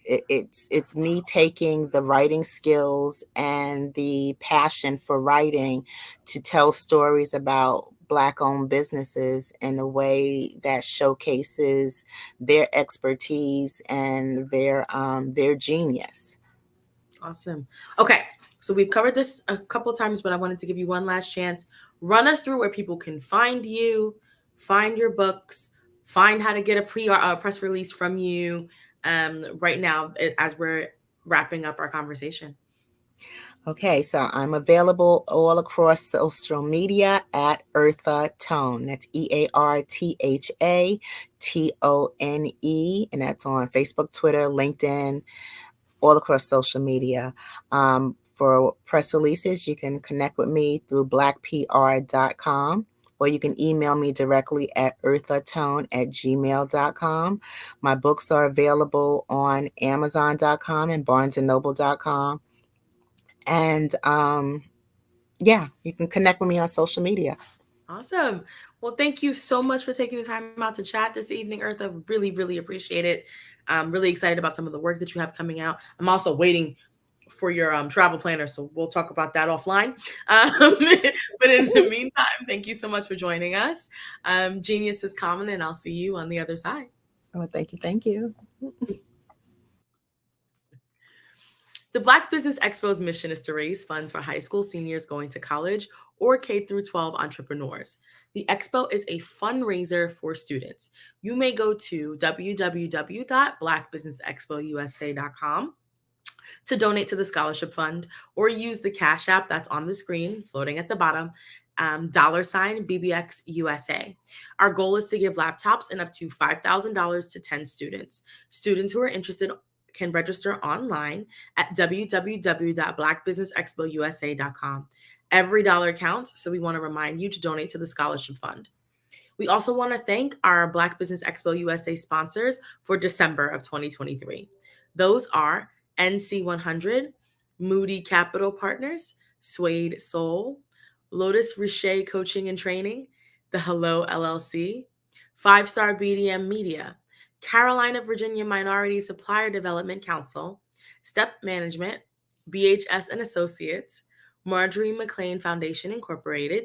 it's me taking the writing skills and the passion for writing to tell stories about Black-owned businesses in a way that showcases their expertise and their genius. Awesome. Okay, so we've covered this a couple times, but I wanted to give you one last chance. Run us through where people can find you, find your books, find how to get a press release from you right now as we're wrapping up our conversation. Okay, so I'm available all across social media at Eartha Tone. That's EARTHATONE, and that's on Facebook, Twitter, LinkedIn, all across social media. For press releases, you can connect with me through blackpr.com, or you can email me directly at earthatone@gmail.com. My books are available on amazon.com and barnesandnoble.com. And yeah, you can connect with me on social media. Awesome. Well, thank you so much for taking the time out to chat this evening, Eartha. Really, really appreciate it. I'm really excited about some of the work that you have coming out. I'm also waiting for your travel planner, so we'll talk about that offline. But in the meantime, thank you so much for joining us. Genius is common, and I'll see you on the other side. Oh, thank you. Thank you. The Black Business Expo's mission is to raise funds for high school seniors going to college or K-12 entrepreneurs. The expo is a fundraiser for students. You may go to www.blackbusinessexpousa.com to donate to the scholarship fund, or use the Cash App that's on the screen, floating at the bottom, $BBX USA. Our goal is to give laptops and up to $5,000 to 10 students. Students who are interested can register online at www.blackbusinessexpousa.com. Every dollar counts, so we want to remind you to donate to the scholarship fund. We also want to thank our Black Business Expo USA sponsors for December of 2023. Those are NC100, Moody Capital Partners, Suede Soul, Lotus Richer Coaching and Training, The Hello LLC, 5-Star BDM Media, Carolina, Virginia Minority Supplier Development Council, Step Management, BHS and Associates, Marjorie McLean Foundation Incorporated,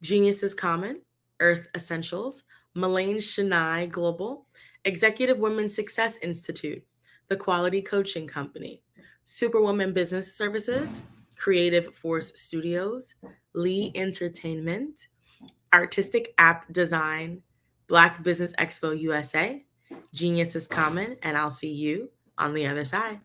Genius is Common, Earth Essentials, Mullane Shania Global, Executive Women's Success Institute, The Quality Coaching Company, Superwoman Business Services, Creative Force Studios, Lee Entertainment, Artistic App Design, Black Business Expo USA, Genius is Common, and I'll see you on the other side.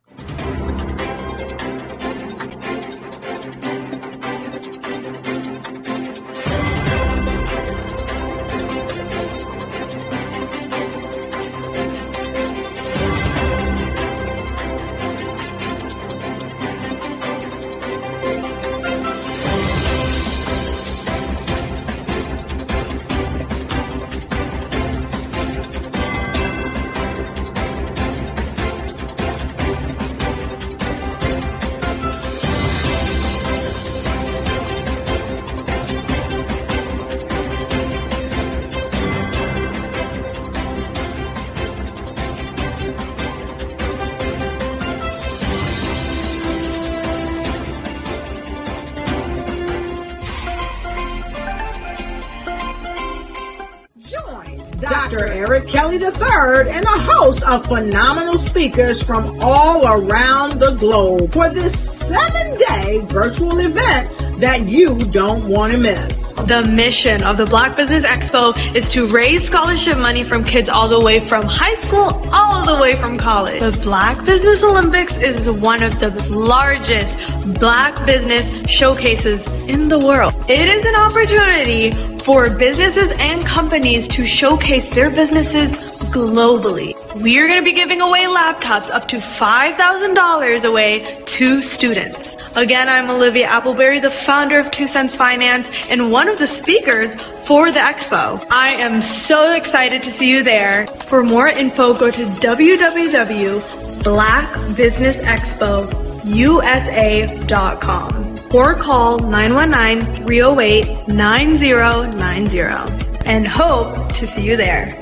Dr. Eric Kelly III and a host of phenomenal speakers from all around the globe for this 7-day virtual event that you don't want to miss. The mission of the Black Business Expo is to raise scholarship money from kids all the way from high school all the way from college. The Black Business Olympics is one of the largest Black business showcases in the world. It is an opportunity for businesses and companies to showcase their businesses globally. We are going to be giving away laptops up to $5,000 away to students. Again, I'm Olivia Appleberry, the founder of 2 Cents Finance and one of the speakers for the expo. I am so excited to see you there. For more info, go to www.blackbusinessexpousa.com or call 919-308-9090 and hope to see you there.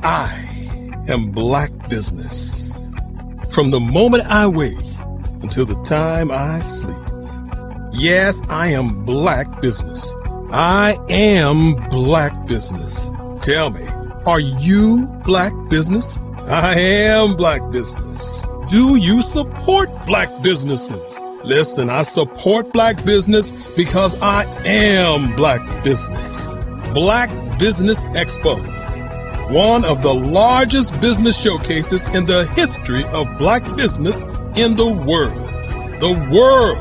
I am Black Business. From the moment I wake until the time I sleep. Yes, I am Black Business. I am Black Business. Tell me, are you Black Business? I am Black Business. Do you support Black businesses? Listen, I support Black business because I am Black Business. Black Business Expo, one of the largest business showcases in the history of Black business in the world. The world!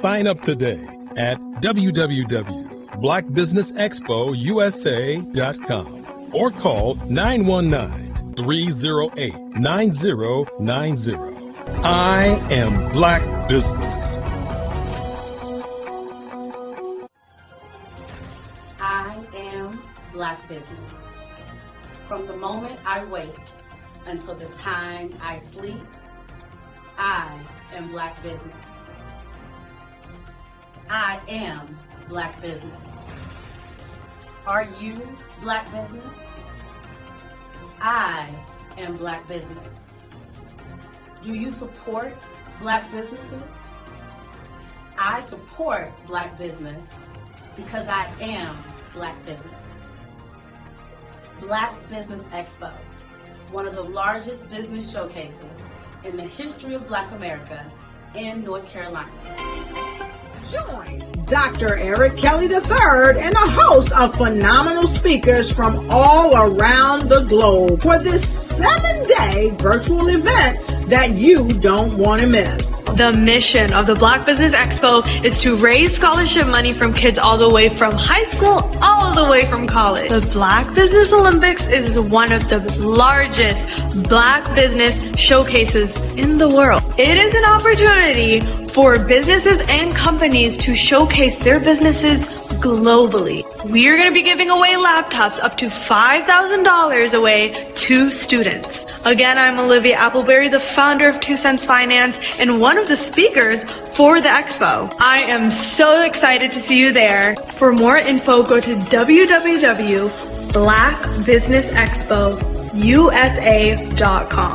Sign up today at www.blackbusinessexpousa.com or call 919-308-9090. I am Black Business. I am Black Business. From the moment I wake until the time I sleep, I am Black Business. I am Black Business. Are you Black Business? I am Black Business. Do you support Black businesses? I support Black business because I am Black Business. Black Business Expo, one of the largest business showcases in the history of Black America in North Carolina. Join Dr. Eric Kelly III and a host of phenomenal speakers from all around the globe for this 7-day virtual event that you don't want to miss. The mission of the Black Business Expo is to raise scholarship money from kids all the way from high school, all the way from college. The Black Business Olympics is one of the largest Black business showcases in the world. It is an opportunity for businesses and companies to showcase their businesses globally. We are going to be giving away laptops up to $5,000 away to students. Again, I'm Olivia Appleberry, the founder of 2 Cents Finance and one of the speakers for the expo. I am so excited to see you there. For more info, go to www.blackbusinessexpousa.com.